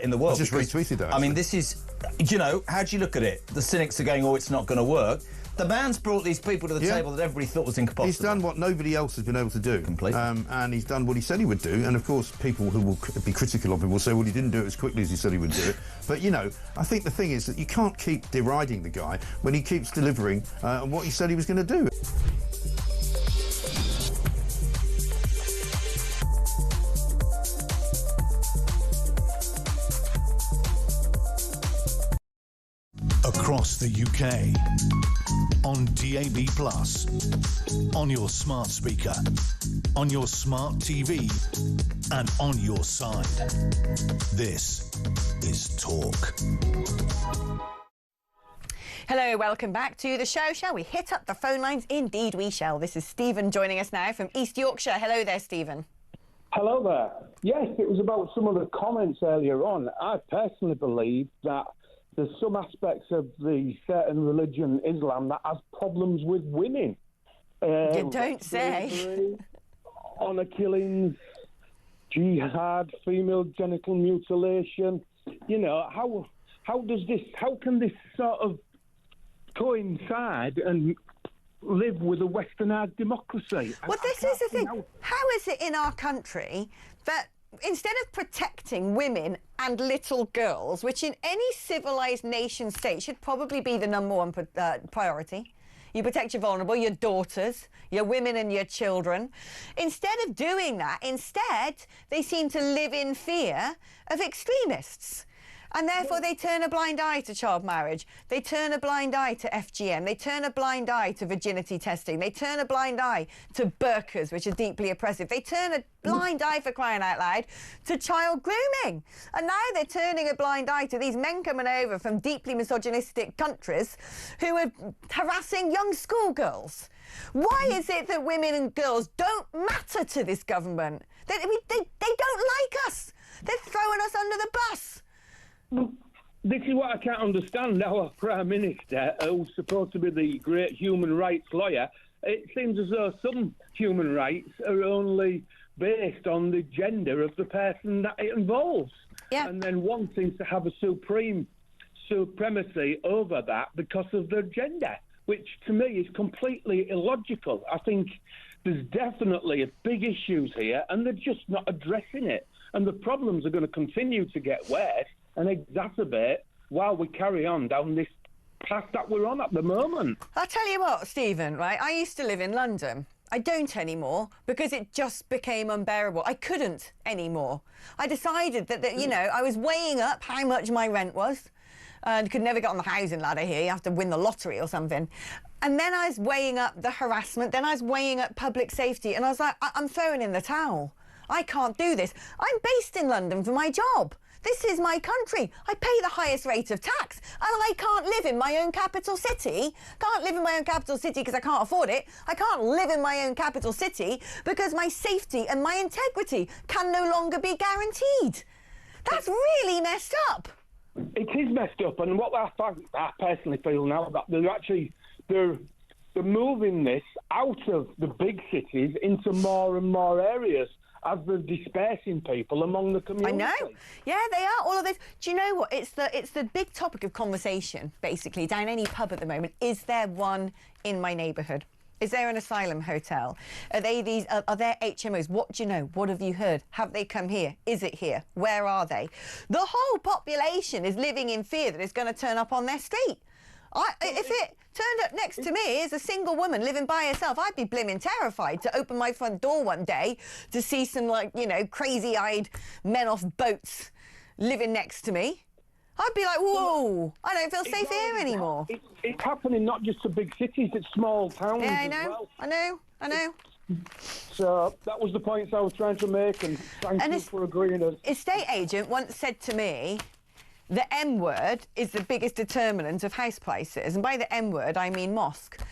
in the world? I just retweeted that. I mean, this is, you know, how do you look at it? The cynics are going, oh, it's not going to work. The man's brought these people to the table that everybody thought was impossible. He's done what nobody else has been able to do. Completely. And he's done what he said he would do. And, of course, people who will be critical of him will say, well, he didn't do it as quickly as he said he would do it. But, you know, I think the thing is that you can't keep deriding the guy when he keeps delivering on what he said he was going to do. Across the UK, on DAB+, on your smart speaker, on your smart TV, and on your side. This is Talk. Hello, welcome back to the show. Shall we hit up the phone lines? Indeed we shall. This is Stephen joining us now from East Yorkshire. Hello there, Stephen. Hello there. Yes, it was about some of the comments earlier on. I personally believe that there's some aspects of the certain religion, Islam, that has problems with women. You don't say. Honour killings, jihad, female genital mutilation. You know, how can this sort of coincide and live with a westernised democracy? Well, this is the thing. How is it in our country that instead of protecting women and little girls, which in any civilised nation state should probably be the number one priority, you protect your vulnerable, your daughters, your women and your children. Instead of doing that, they seem to live in fear of extremists. And therefore they turn a blind eye to child marriage. They turn a blind eye to FGM. They turn a blind eye to virginity testing. They turn a blind eye to burqas, which are deeply oppressive. They turn a blind eye, for crying out loud, to child grooming. And now they're turning a blind eye to these men coming over from deeply misogynistic countries who are harassing young schoolgirls. Why is it that women and girls don't matter to this government? They don't like us. They're throwing us under the bus. This is what I can't understand. Our Prime Minister, who's supposed to be the great human rights lawyer, it seems as though some human rights are only based on the gender of the person that it involves. Yeah. And then wanting to have a supremacy over that because of their gender, which to me is completely illogical. I think there's definitely big issues here and they're just not addressing it. And the problems are going to continue to get worse and exacerbate while we carry on down this path that we're on at the moment. I'll tell you what, Stephen, right? I used to live in London. I don't anymore because it just became unbearable. I couldn't anymore. I decided that you know, I was weighing up how much my rent was and could never get on the housing ladder here. You have to win the lottery or something. And then I was weighing up the harassment. Then I was weighing up public safety. And I was like, I'm throwing in the towel. I can't do this. I'm based in London for my job. This is my country. I pay the highest rate of tax and I can't live in my own capital city. Can't live in my own capital city because I can't afford it. I can't live in my own capital city because my safety and my integrity can no longer be guaranteed. That's really messed up. It is messed up, and what I personally feel now that they're moving this out of the big cities into more and more areas as they're dispersing people among the community. I know. Yeah, they are, all of this. Do you know what? It's the big topic of conversation, basically, down any pub at the moment. Is there one in my neighbourhood? Is there an asylum hotel? Are there HMOs? What do you know? What have you heard? Have they come here? Is it here? Where are they? The whole population is living in fear that it's going to turn up on their street. If it turned up next to me as a single woman living by herself, I'd be blimmin' terrified to open my front door one day to see some, like, you know, crazy-eyed men off boats living next to me. I'd be like, whoa, I don't feel safe here anymore. It's happening not just to big cities, it's small towns as well. I know. So that was the points I was trying to make, and thank you for agreeing. Estate agent once said to me, the M word is the biggest determinant of house prices, and by the M word I mean mosque.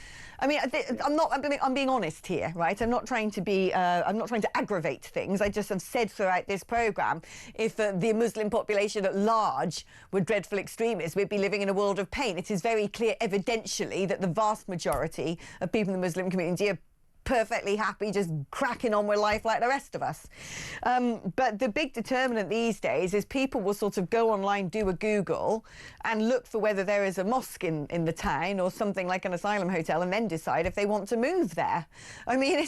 I mean, I'm being honest here, right? I'm not trying to be, I'm not trying to aggravate things. I just have said throughout this programme, if the Muslim population at large were dreadful extremists, we'd be living in a world of pain. It is very clear, evidentially, that the vast majority of people in the Muslim community are perfectly happy just cracking on with life like the rest of us. But the big determinant these days is people will sort of go online, do a Google and look for whether there is a mosque in the town or something like an asylum hotel, and then decide if they want to move there. I mean,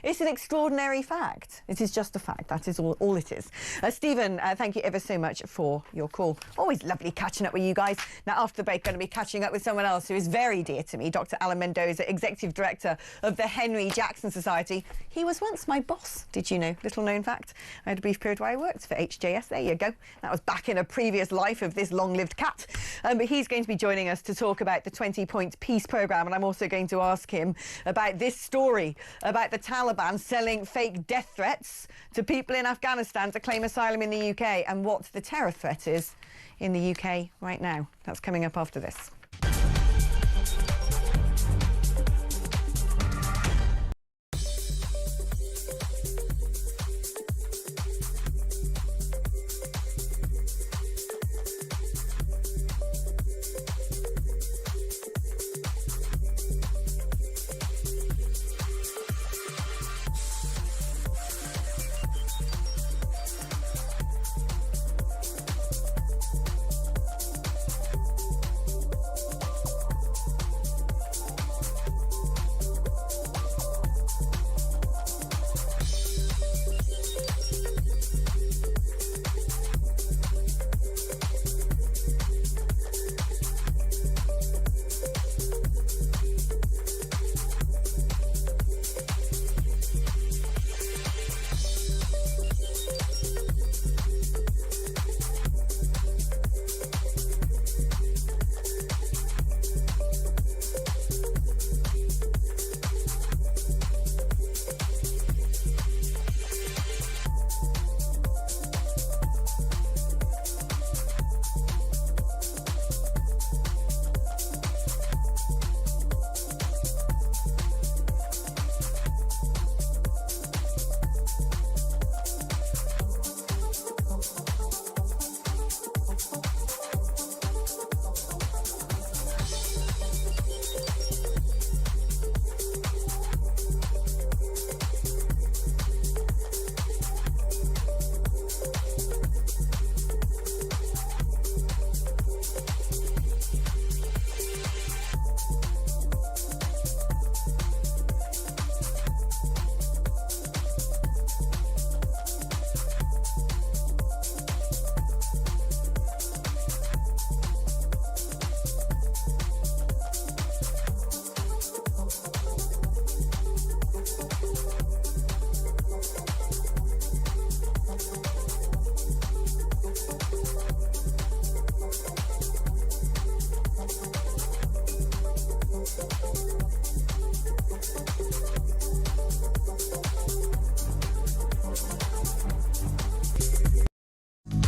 it's an extraordinary fact. It is just a fact. That is all it is. Stephen, thank you ever so much for your call. Always lovely catching up with you guys. Now, after the break, I'm going to be catching up with someone else who is very dear to me, Dr. Alan Mendoza, Executive Director of the Henry Jackson Society. He was once my boss, did you know? Little known fact. I had a brief period where I worked for HJS. There you go. That was back in a previous life of this long-lived cat. But he's going to be joining us to talk about the 20-point peace programme, and I'm also going to ask him about this story about the Taliban selling fake death threats to people in Afghanistan to claim asylum in the UK, and what the terror threat is in the UK right now. That's coming up after this.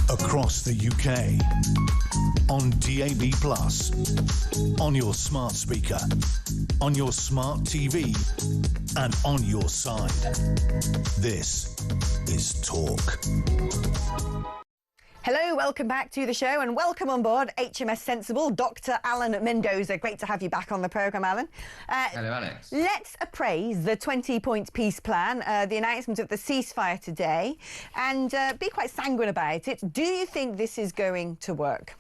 across the UK, on DAB+, on your smart speaker, on your smart TV, and on your side. This is Talk. Hello, welcome back to the show and welcome on board HMS Sensible, Dr. Alan Mendoza. Great to have you back on the programme, Alan. Hello, Alex. Let's appraise the 20-point peace plan, the announcement of the ceasefire today, and be quite sanguine about it. Do you think this is going to work?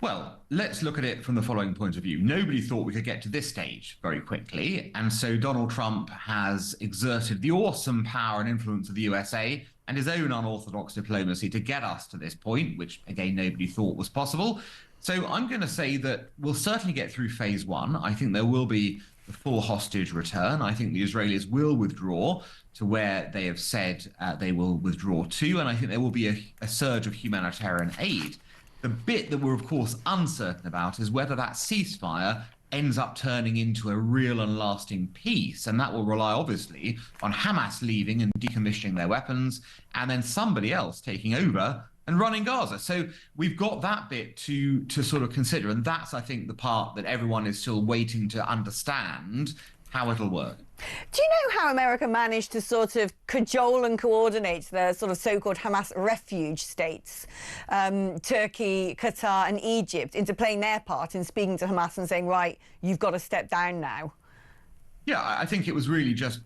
Well, let's look at it from the following point of view. Nobody thought we could get to this stage very quickly, and so Donald Trump has exerted the awesome power and influence of the USA and his own unorthodox diplomacy to get us to this point, which, again, nobody thought was possible. So I'm going to say that we'll certainly get through phase one. I think there will be the full hostage return. I think the Israelis will withdraw to where they have said they will withdraw to, and I think there will be a surge of humanitarian aid. The bit that we're, of course, uncertain about is whether that ceasefire ends up turning into a real and lasting peace. And that will rely, obviously, on Hamas leaving and decommissioning their weapons, and then somebody else taking over and running Gaza. So we've got that bit to sort of consider. And that's, I think, the part that everyone is still waiting to understand how it'll work. Do you know how America managed to sort of cajole and coordinate the sort of so-called Hamas refuge states, Turkey, Qatar and Egypt, into playing their part in speaking to Hamas and saying, right, you've got to step down now? Yeah, I think it was really just,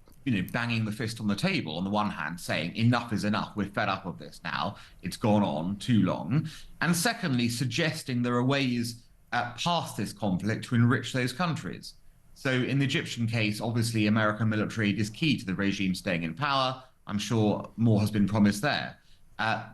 banging the fist on the table on the one hand, saying enough is enough, we're fed up of this now, it's gone on too long. And secondly, suggesting there are ways past this conflict to enrich those countries. So in the Egyptian case, obviously, American military aid is key to the regime staying in power. I'm sure more has been promised there.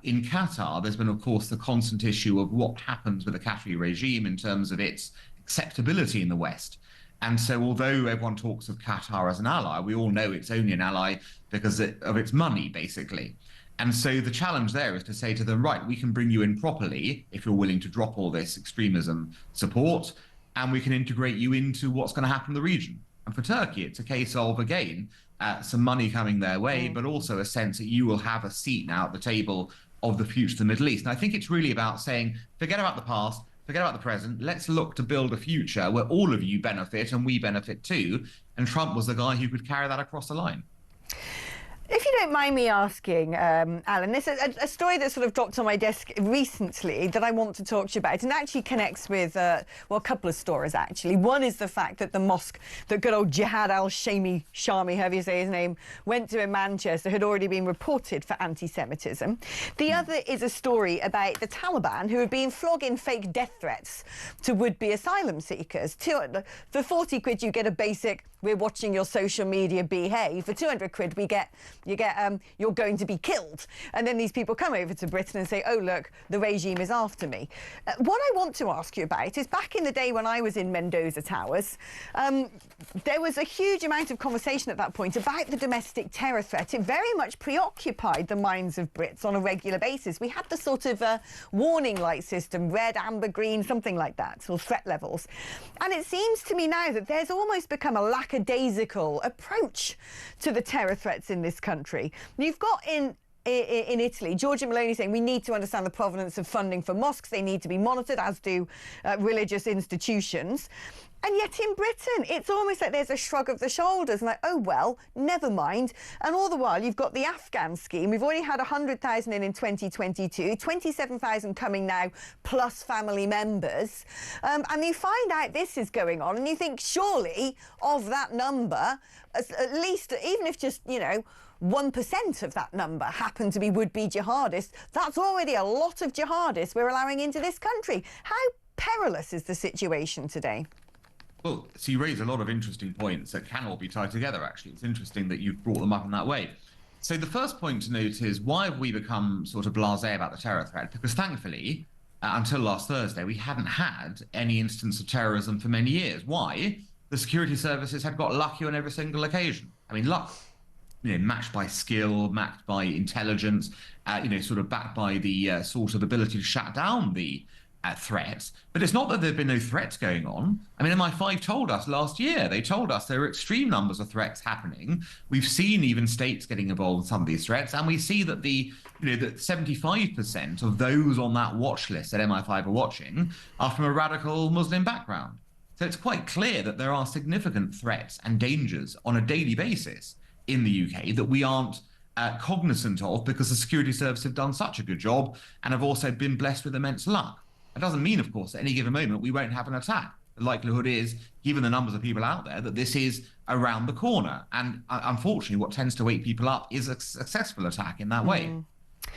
In Qatar, there's been, of course, the constant issue of what happens with the Qatari regime in terms of its acceptability in the West. And so although everyone talks of Qatar as an ally, we all know it's only an ally because of its money, basically. And so the challenge there is to say to them, right, we can bring you in properly if you're willing to drop all this extremism support, and we can integrate you into what's going to happen in the region. And for Turkey, it's a case of, again, some money coming their way, but also a sense that you will have a seat now at the table of the future of the Middle East. And I think it's really about saying, forget about the past, forget about the present, let's look to build a future where all of you benefit and we benefit too. And Trump was the guy who could carry that across the line. If you don't mind me asking, Alan, this is a story that sort of dropped on my desk recently that I want to talk to you about, and actually connects with, well, a couple of stories, actually. One is the fact that the mosque that good old Jihad al-Shami, however you say his name, went to in Manchester had already been reported for anti-Semitism. The other is a story about the Taliban, who had been flogging fake death threats to would-be asylum seekers. For 40 quid, you get a basic, we're watching your social media behave. For 200 quid, you're going to be killed. And then these people come over to Britain and say, oh, look, the regime is after me. What I want to ask you about is back in the day when I was in Mendoza Towers, there was a huge amount of conversation at that point about the domestic terror threat. It very much preoccupied the minds of Brits on a regular basis. We had the sort of warning light system, red, amber, green, something like that, or threat levels. And it seems to me now that there's almost become a lackadaisical approach to the terror threats in this country. You've got in Italy, Giorgia Meloni saying we need to understand the provenance of funding for mosques. They need to be monitored, as do religious institutions. And yet in Britain, it's almost like there's a shrug of the shoulders and like, oh, well, never mind. And all the while, you've got the Afghan scheme. We've already had 100,000 in 2022, 27,000 coming now, plus family members. And you find out this is going on and you think, surely, of that number, at least, even if just, 1% of that number happen to be would-be jihadists, that's already a lot of jihadists we're allowing into this country. How perilous is the situation today? Well, so you raise a lot of interesting points that can all be tied together, actually. It's interesting that you've brought them up in that way. So the first point to note is, why have we become sort of blasé about the terror threat? Because thankfully, until last Thursday, we hadn't had any instance of terrorism for many years. Why? The security services had got lucky on every single occasion. I mean, luck, matched by skill, matched by intelligence, sort of backed by the sort of ability to shut down the threats, but it's not that there have been no threats going on. I mean, MI5 told us last year, they told us there are extreme numbers of threats happening. We've seen even states getting involved in some of these threats, and we see that that 75% of those on that watch list that MI5 are watching are from a radical Muslim background. So it's quite clear that there are significant threats and dangers on a daily basis in the UK that we aren't cognizant of because the security service have done such a good job and have also been blessed with immense luck. That doesn't mean, of course, at any given moment we won't have an attack. The likelihood is, given the numbers of people out there, that this is around the corner. And unfortunately, what tends to wake people up is a successful attack in that way.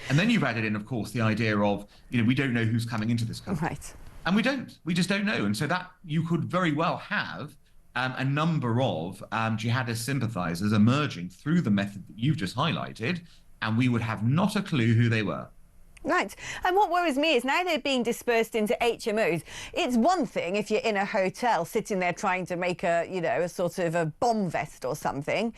And then you've added in, of course, the idea of, we don't know who's coming into this country. Right. And we don't. We just don't know. And so that you could very well have a number of jihadist sympathizers emerging through the method that you've just highlighted, and we would have not a clue who they were. Right. And what worries me is now they're being dispersed into HMOs. It's one thing if you're in a hotel sitting there trying to make a sort of a bomb vest or something.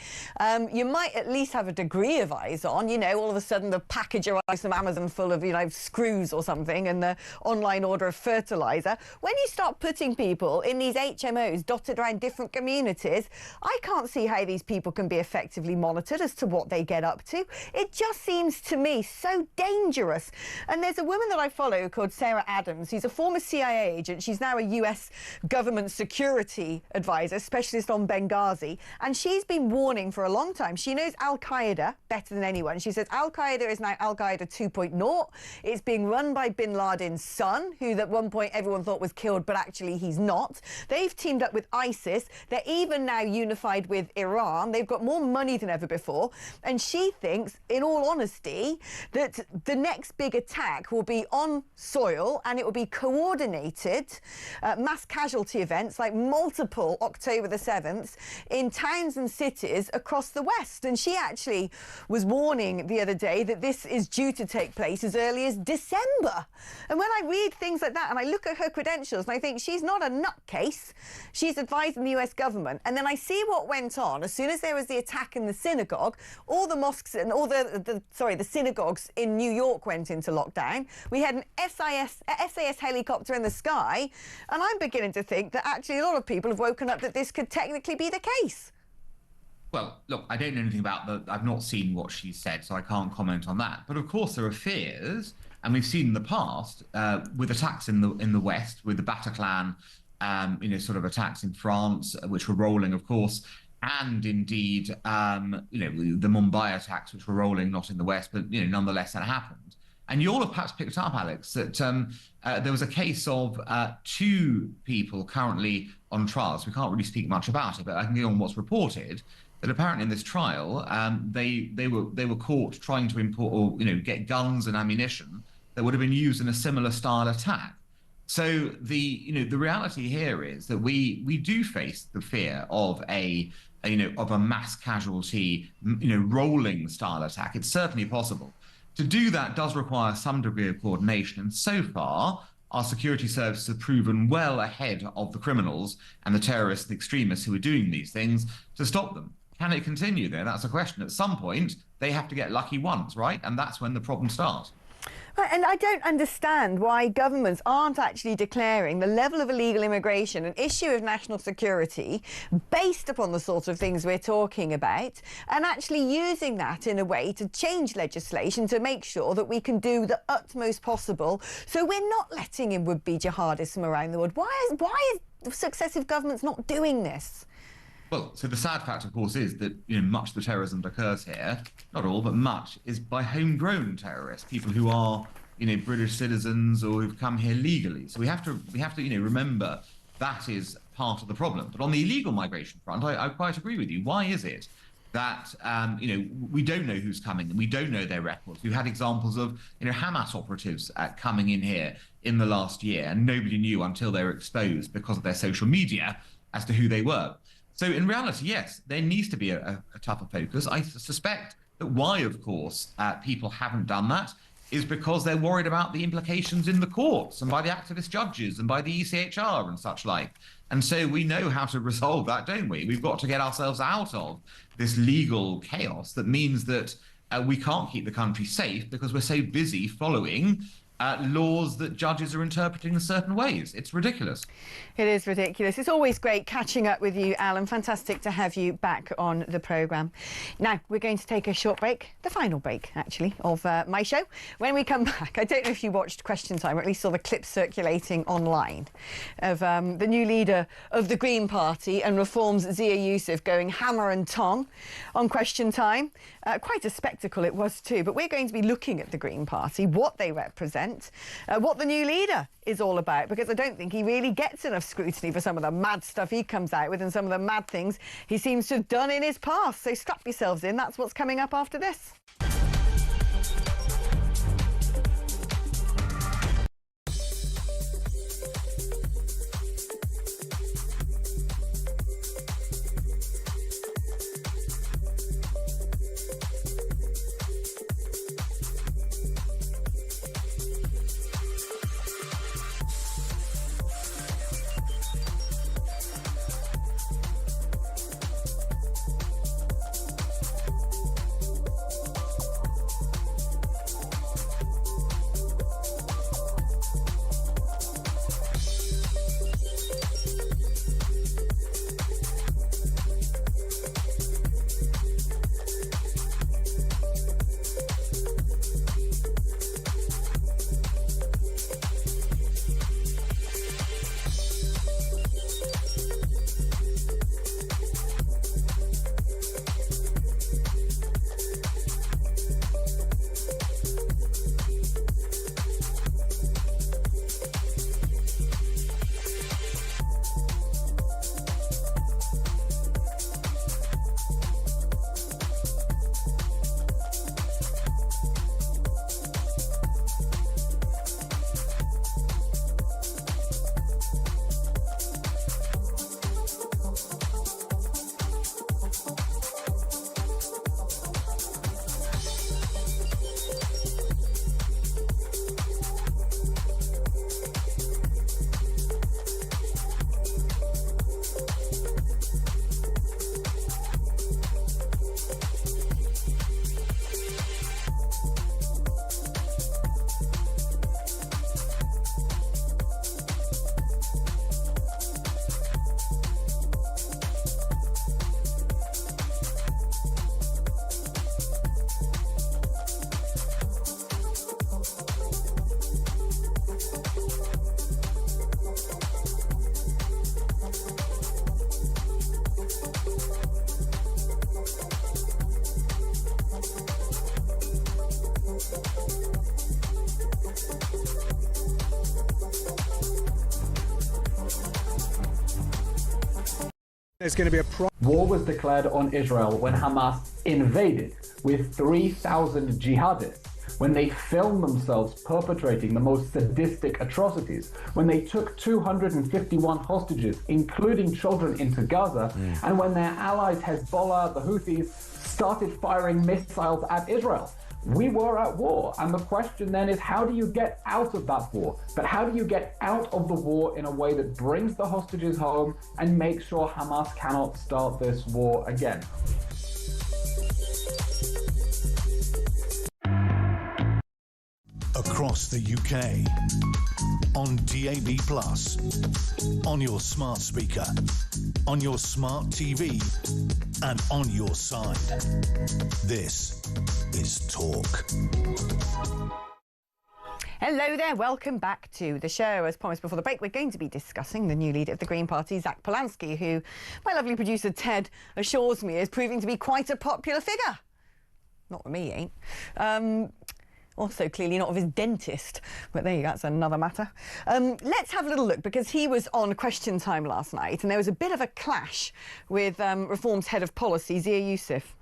You might at least have a degree of eyes on, all of a sudden the package arrives from Amazon full of, screws or something and the online order of fertilizer. When you start putting people in these HMOs dotted around different communities, I can't see how these people can be effectively monitored as to what they get up to. It just seems to me so dangerous. And there's a woman that I follow called Sarah Adams. She's a former CIA agent. She's now a US government security advisor, specialist on Benghazi. And she's been warning for a long time. She knows Al-Qaeda better than anyone. She says Al-Qaeda is now Al-Qaeda 2.0. It's being run by bin Laden's son, who at one point everyone thought was killed, but actually he's not. They've teamed up with ISIS. They're even now unified with Iran. They've got more money than ever before. And she thinks, in all honesty, that the next big attack will be on soil and it will be coordinated mass casualty events like multiple October the 7th in towns and cities across the West. And she actually was warning the other day that this is due to take place as early as December. And when I read things like that and I look at her credentials and I think she's not a nutcase, she's advising the US government. And then I see what went on as soon as there was the attack in the synagogue. All the mosques and all the synagogues in New York went into lockdown. We had an SAS helicopter in the sky, and I'm beginning to think that actually a lot of people have woken up that this could technically be the case. Well, look, I don't know anything about I've not seen what she said, so I can't comment on that. But of course, there are fears, and we've seen in the past with attacks in the West, with the Bataclan, sort of attacks in France, which were rolling, of course. And indeed, the Mumbai attacks, which were rolling, not in the West, but nonetheless, that happened. And you all have perhaps picked up, Alex, that there was a case of 2 people currently on trials. We can't really speak much about it, but I can go on what's reported. That apparently in this trial, they were caught trying to import or get guns and ammunition that would have been used in a similar style attack. So the reality here is that we do face the fear of a mass casualty rolling style attack. It's certainly possible. To do that does require some degree of coordination, and so far our security services have proven well ahead of the criminals and the terrorists and extremists who are doing these things to stop them. Can it continue there? That's a question. At some point, they have to get lucky once, right? And that's when the problems start. Right, and I don't understand why governments aren't actually declaring the level of illegal immigration an issue of national security based upon the sort of things we're talking about, and actually using that in a way to change legislation to make sure that we can do the utmost possible so we're not letting in would-be jihadists from around the world. Why is successive governments not doing this? Well, so the sad fact, of course, is that much of the terrorism that occurs here, not all, but much, is by homegrown terrorists, people who are British citizens or who've come here legally. So we have to remember that is part of the problem. But on the illegal migration front, I quite agree with you. Why is it that we don't know who's coming and we don't know their records? We've had examples of Hamas operatives coming in here in the last year, and nobody knew until they were exposed because of their social media as to who they were. So in reality, yes, there needs to be a tougher focus. I suspect that why, of course, people haven't done that is because they're worried about the implications in the courts and by the activist judges and by the ECHR and such like. And so we know how to resolve that, don't we? We've got to get ourselves out of this legal chaos that means that we can't keep the country safe because we're so busy following laws that judges are interpreting in certain ways. It's ridiculous. It is ridiculous. It's always great catching up with you, Alan. Fantastic to have you back on the programme. Now, we're going to take a short break, the final break, actually, of my show. When we come back, I don't know if you watched Question Time, or at least saw the clips circulating online of the new leader of the Green Party and Reform's Zia Youssef going hammer and tong on Question Time. Quite a spectacle it was too, but we're going to be looking at the Green Party, what they represent, what the new leader is all about, because I don't think he really gets enough scrutiny for some of the mad stuff he comes out with and some of the mad things he seems to have done in his past. So strap yourselves in. That's what's coming up after this. There's going to be a war was declared on Israel when Hamas invaded with 3,000 jihadists, when they filmed themselves perpetrating the most sadistic atrocities, when they took 251 hostages, including children, into Gaza, and when their allies Hezbollah, the Houthis, started firing missiles at Israel. We were at war, and the question then is, how do you get out of that war? But how do you get out of the war in a way that brings the hostages home and makes sure Hamas cannot start this war again? Across the UK, on DAB+, on your smart speaker, on your smart TV, and on your side. This is Talk. Hello there, welcome back to the show. As promised before the break, we're going to be discussing the new leader of the Green Party, Zach Polanski, who my lovely producer Ted assures me is proving to be quite a popular figure. Not with me, ain't. Also, clearly not of his dentist, but there you go, that's another matter. Let's have a little look, because he was on Question Time last night, and there was a bit of a clash with Reform's head of policy, Zia Youssef.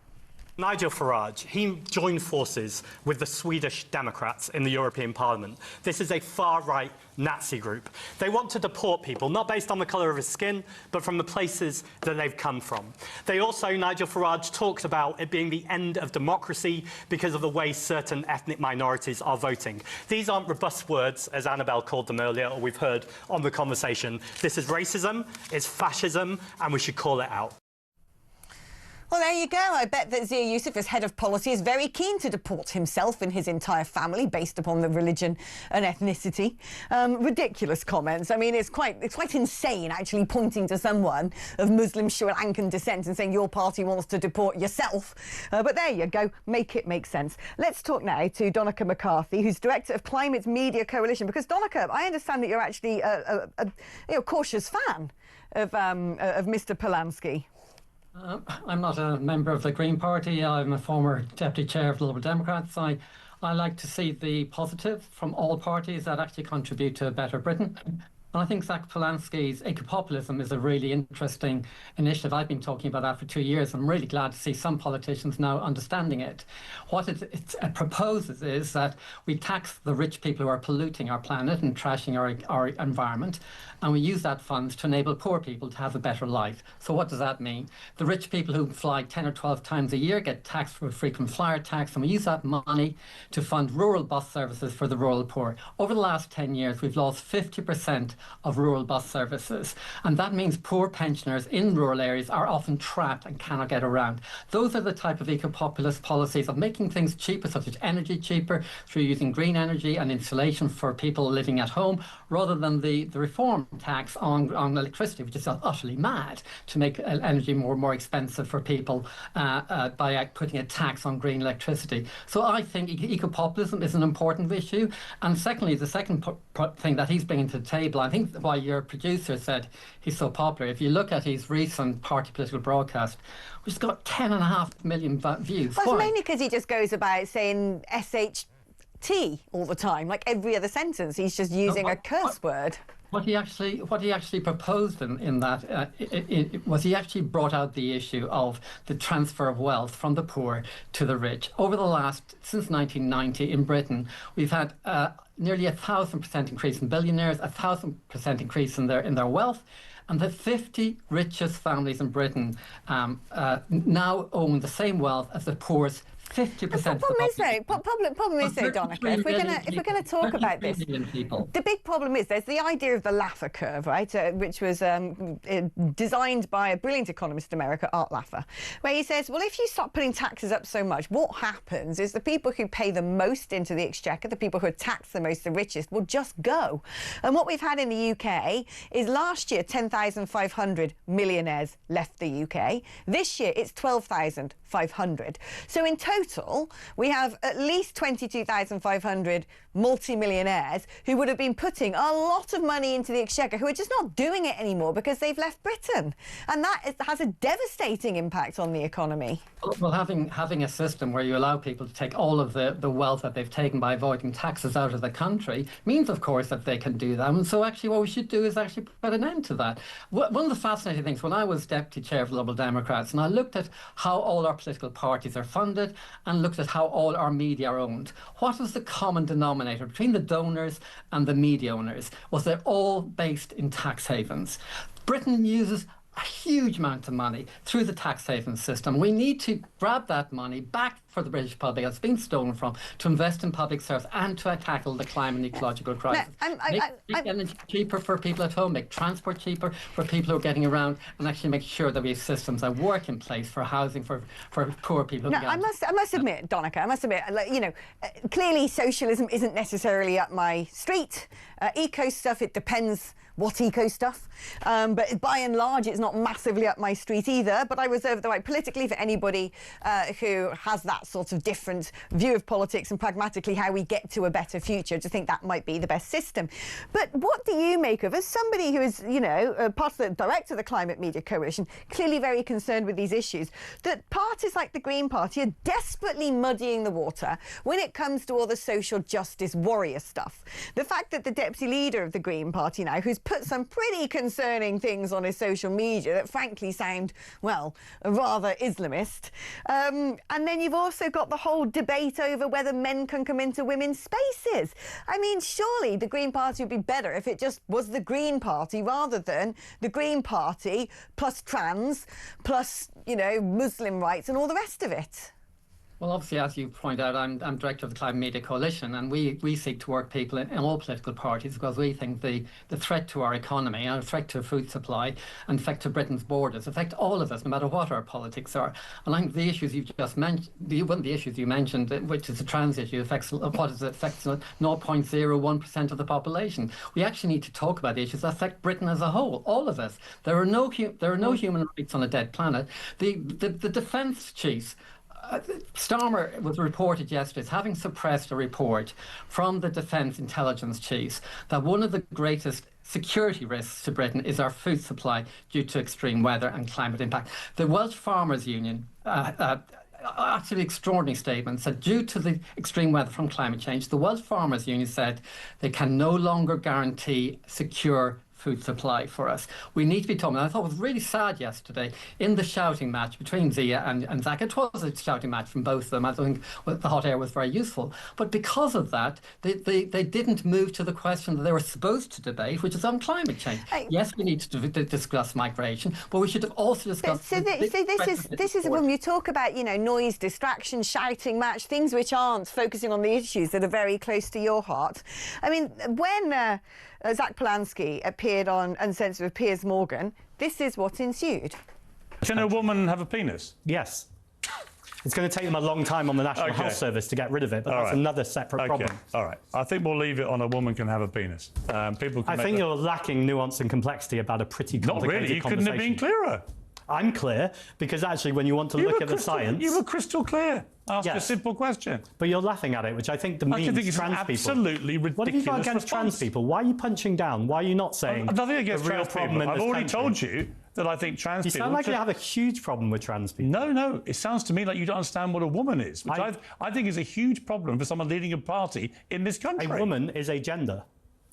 Nigel Farage, he joined forces with the Swedish Democrats in the European Parliament. This is a far-right Nazi group. They want to deport people, not based on the colour of his skin, but from the places that they've come from. They also, Nigel Farage, talks about it being the end of democracy because of the way certain ethnic minorities are voting. These aren't robust words, as Annabelle called them earlier, or we've heard on the conversation. This is racism, it's fascism, and we should call it out. Well, there you go. I bet that Zia Yusuf, as head of policy, is very keen to deport himself and his entire family based upon the religion and ethnicity. Ridiculous comments. I mean, it's quite insane, actually, pointing to someone of Muslim Sri Lankan descent and saying your party wants to deport yourself. But there you go. Make it make sense. Let's talk now to Donica McCarthy, who's director of Climate Media Coalition. Because, Donica, I understand that you're actually a cautious fan of Mr. Polanski. I'm not a member of the Green Party. I'm a former deputy chair of the Liberal Democrats. I like to see the positive from all parties that actually contribute to a better Britain. And I think Zach Polanski's eco-populism is a really interesting initiative. I've been talking about that for 2 years. I'm really glad to see some politicians now understanding it. What it proposes is that we tax the rich people who are polluting our planet and trashing our environment, and we use that funds to enable poor people to have a better life. So what does that mean? The rich people who fly 10 or 12 times a year get taxed for a frequent flyer tax, and we use that money to fund rural bus services for the rural poor. Over the last 10 years, we've lost 50% of rural bus services, and that means poor pensioners in rural areas are often trapped and cannot get around. Those are the type of eco-populist policies of making things cheaper, such as energy cheaper through using green energy and insulation for people living at home, rather than the reform tax on electricity, which is utterly mad, to make energy more expensive for people by putting a tax on green electricity. So I think eco-populism is an important issue. And secondly, the second thing that he's bringing to the table, I think why your producer said he's so popular, if you look at his recent party political broadcast, which has got 10.5 million views. Well, it's mainly because he just goes about saying SHT all the time, like every other sentence. He's just using a curse word. What he actually proposed in that was he actually brought out the issue of the transfer of wealth from the poor to the rich. Since 1990 in Britain, we've had nearly 1,000% increase in billionaires, 1,000% increase in their wealth. And the 50 richest families in Britain now own the same wealth as the poorest 50%. The problem is though, Donica, if we're going to talk about this, the big problem is there's the idea of the Laffer curve, right, which was designed by a brilliant economist in America, Art Laffer, where he says, well, if you start putting taxes up so much, what happens is the people who pay the most into the exchequer, the people who are taxed the most, the richest, will just go. And what we've had in the UK is last year 10,500 millionaires left the UK. This year it's 12,500. So in total, we have at least 22,500 multi-millionaires who would have been putting a lot of money into the exchequer who are just not doing it anymore because they've left Britain. And that has a devastating impact on the economy. Well, having a system where you allow people to take all of the wealth that they've taken by avoiding taxes out of the country means, of course, that they can do that. And so actually what we should do is actually put an end to that. One of the fascinating things, when I was deputy chair of the Liberal Democrats, and I looked at how all our political parties are funded and looked at how all our media are owned, what was the common denominator between the donors and the media owners? Was they're all based in tax havens. Britain uses a huge amount of money through the tax haven system. We need to grab that money back for the British public that's been stolen from to invest in public service and to tackle the climate and ecological crisis. Make energy cheaper for people at home, make transport cheaper for people who are getting around, and actually make sure that we have systems that work in place for housing for poor people. No, I must admit, Donica, clearly socialism isn't necessarily up my street. Eco stuff, it depends what eco stuff. But by and large, it's not massively up my street either. But I reserve the right politically for anybody who has that sort of different view of politics and pragmatically how we get to a better future, to think that might be the best system. But what do you make of, as somebody who is, part of the director of the Climate Media Coalition, clearly very concerned with these issues, that parties like the Green Party are desperately muddying the water when it comes to all the social justice warrior stuff? The fact that the deputy leader of the Green Party now, who's put some pretty concerning things on his social media that frankly sound, well, rather Islamist. And then you've also got the whole debate over whether men can come into women's spaces. I mean, surely the Green Party would be better if it just was the Green Party rather than the Green Party plus trans, plus, Muslim rights and all the rest of it. Well, obviously, as you point out, I'm director of the Climate Media Coalition, and we seek to work people in all political parties because we think the threat to our economy and the threat to food supply and threat to Britain's borders affect all of us, no matter what our politics are. And I think the issues you've just mentioned, one of the issues you mentioned, which is the trans issue, affects 0.01% of the population. We actually need to talk about the issues that affect Britain as a whole, all of us. There are no human rights on a dead planet. The defence chiefs. Starmer was reported yesterday as having suppressed a report from the Defence Intelligence Chiefs that one of the greatest security risks to Britain is our food supply due to extreme weather and climate impact. The Welsh Farmers Union actually extraordinary statement said due to the extreme weather from climate change, the Welsh Farmers Union said they can no longer guarantee secure food supply for us. We need to be talking. I thought it was really sad yesterday in the shouting match between Zia and Zach. It was a shouting match from both of them. I think the hot air was very useful. But because of that, they didn't move to the question that they were supposed to debate, which is on climate change. Yes, we need to discuss migration, but we should have also discussed... This is when you talk about, noise, distraction, shouting match, things which aren't focusing on the issues that are very close to your heart. I mean, when... Zach Polanski appeared on Uncensored with Piers Morgan, this is what ensued. Can a woman have a penis? Yes. It's going to take them a long time on the National Health Service to get rid of it, but that's another separate problem. All right. I think we'll leave it on a woman can have a penis. People can I think you're lacking nuance and complexity about a pretty complicated Not really. You couldn't have been clearer. I'm clear, because actually when you want to look at the science... You were crystal clear. Ask a simple question. But you're laughing at it, which I think demeans trans people. Absolutely ridiculous. What have you got against trans people? Why are you punching down? Why are you not saying nothing against the real trans problem people? in this I've already country? told you that I think trans people... You sound like you have a huge problem with trans people. No. It sounds to me like you don't understand what a woman is, which I think is a huge problem for someone leading a party in this country. A woman is a gender.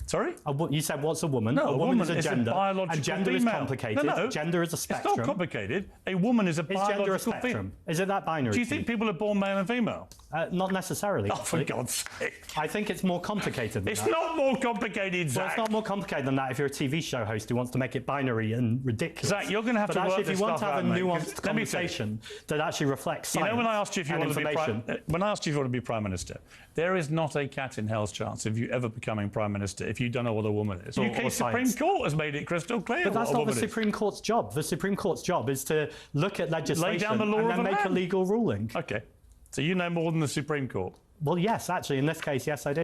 Sorry? You said what's a woman? No, a woman is a is gender. A biological and gender female. is complicated. No. Gender is a spectrum. It's not complicated. A woman is a biological gender a spectrum? Is it that binary? Do you think people are born male and female? Not necessarily. Oh, for God's sake. I think it's more complicated than It's that. not more complicated, Zach. Well, it's not more complicated than that if you're a TV show host who wants to make it binary and ridiculous. Zach, you're going to have to work if you want to have a nuanced Let me conversation that actually reflects science when I asked you if you and wanted information... when I asked you if you want to be Prime Minister, there is not a cat in hell's chance of you ever becoming Prime Minister if you don't know what a woman is. The UK Supreme Court has made it crystal clear. But that's not the Supreme Court's job. The Supreme Court's job is to look at legislation lay down the law and of then the make a land. legal ruling. OK. So you know more than the Supreme Court? Well, yes, actually, in this case, yes, I do.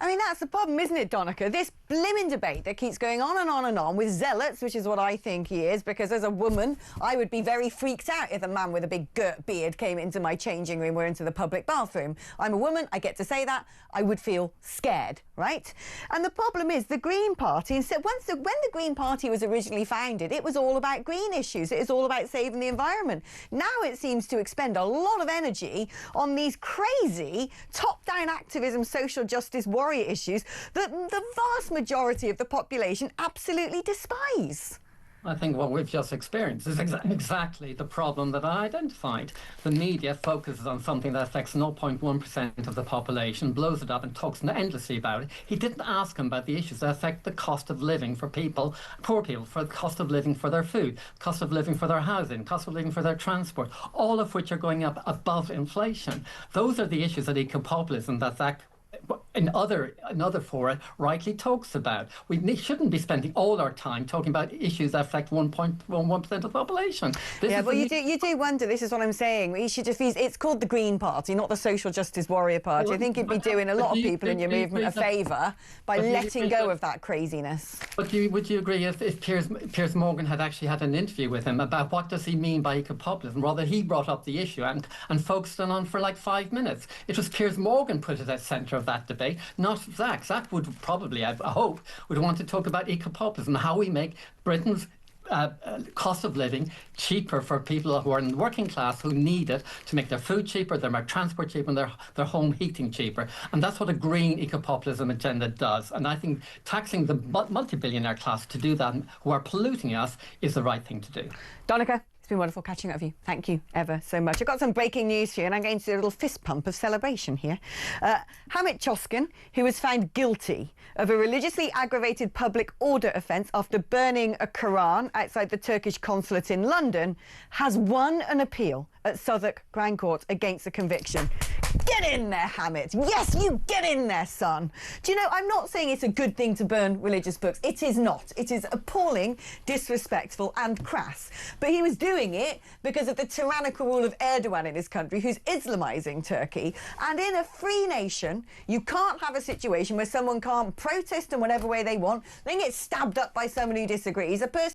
I mean, that's the problem, isn't it, Donica? This blimmin' debate that keeps going on and on and on with zealots, which is what I think he is, because as a woman, I would be very freaked out if a man with a big girt beard came into my changing room or into the public bathroom. I'm a woman, I get to say that. I would feel scared, right? And the problem is the Green Party, instead, when the Green Party was originally founded, it was all about green issues. It was all about saving the environment. Now it seems to expend a lot of energy on these crazy top-down activism, social justice, warrior issues that the vast majority of the population absolutely despise. I think what we've just experienced is exactly the problem that I identified. The media focuses on something that affects 0.1% of the population, blows it up and talks endlessly about it. He didn't ask him about the issues that affect the cost of living for people, poor people, for the cost of living for their food, cost of living for their housing, cost of living for their transport, all of which are going up above inflation. Those are the issues that eco-populism that Zach in other fora rightly talks about. We shouldn't be spending all our time talking about issues that affect 1.1% of the population. Well, you do wonder, this is what I'm saying, it's called the Green Party, not the Social Justice Warrior Party. I think it'd be doing a lot of people in your movement a favour by letting go of that craziness. But would you agree if Piers Morgan had actually had an interview with him about what does he mean by eco-populism, rather he brought up the issue and focused on for like 5 minutes. It was Piers Morgan put it at the centre of that debate, not Zach. Zach would probably, I hope, would want to talk about eco-populism, how we make Britain's cost of living cheaper for people who are in the working class who need it to make their food cheaper, their transport cheaper, and their home heating cheaper. And that's what a green eco-populism agenda does. And I think taxing the multi-billionaire class to do that, who are polluting us, is the right thing to do. Donica, it's been been wonderful catching up with you. Thank you ever so much. I've got some breaking news here, and I'm going to do a little fist pump of celebration here. Hamit Çoskan, who was found guilty of a religiously aggravated public order offence after burning a Quran outside the Turkish consulate in London, has won an appeal at Southwark Crown Court against the conviction. Get in there, Hamit. Yes, you get in there, son. Do you know, I'm not saying it's a good thing to burn religious books. It is not. It is appalling, disrespectful and crass. But he was doing it because of the tyrannical rule of Erdogan in his country, who's Islamising Turkey. And in a free nation, you can't have a situation where someone can't protest in whatever way they want, then get stabbed up by someone who disagrees. A person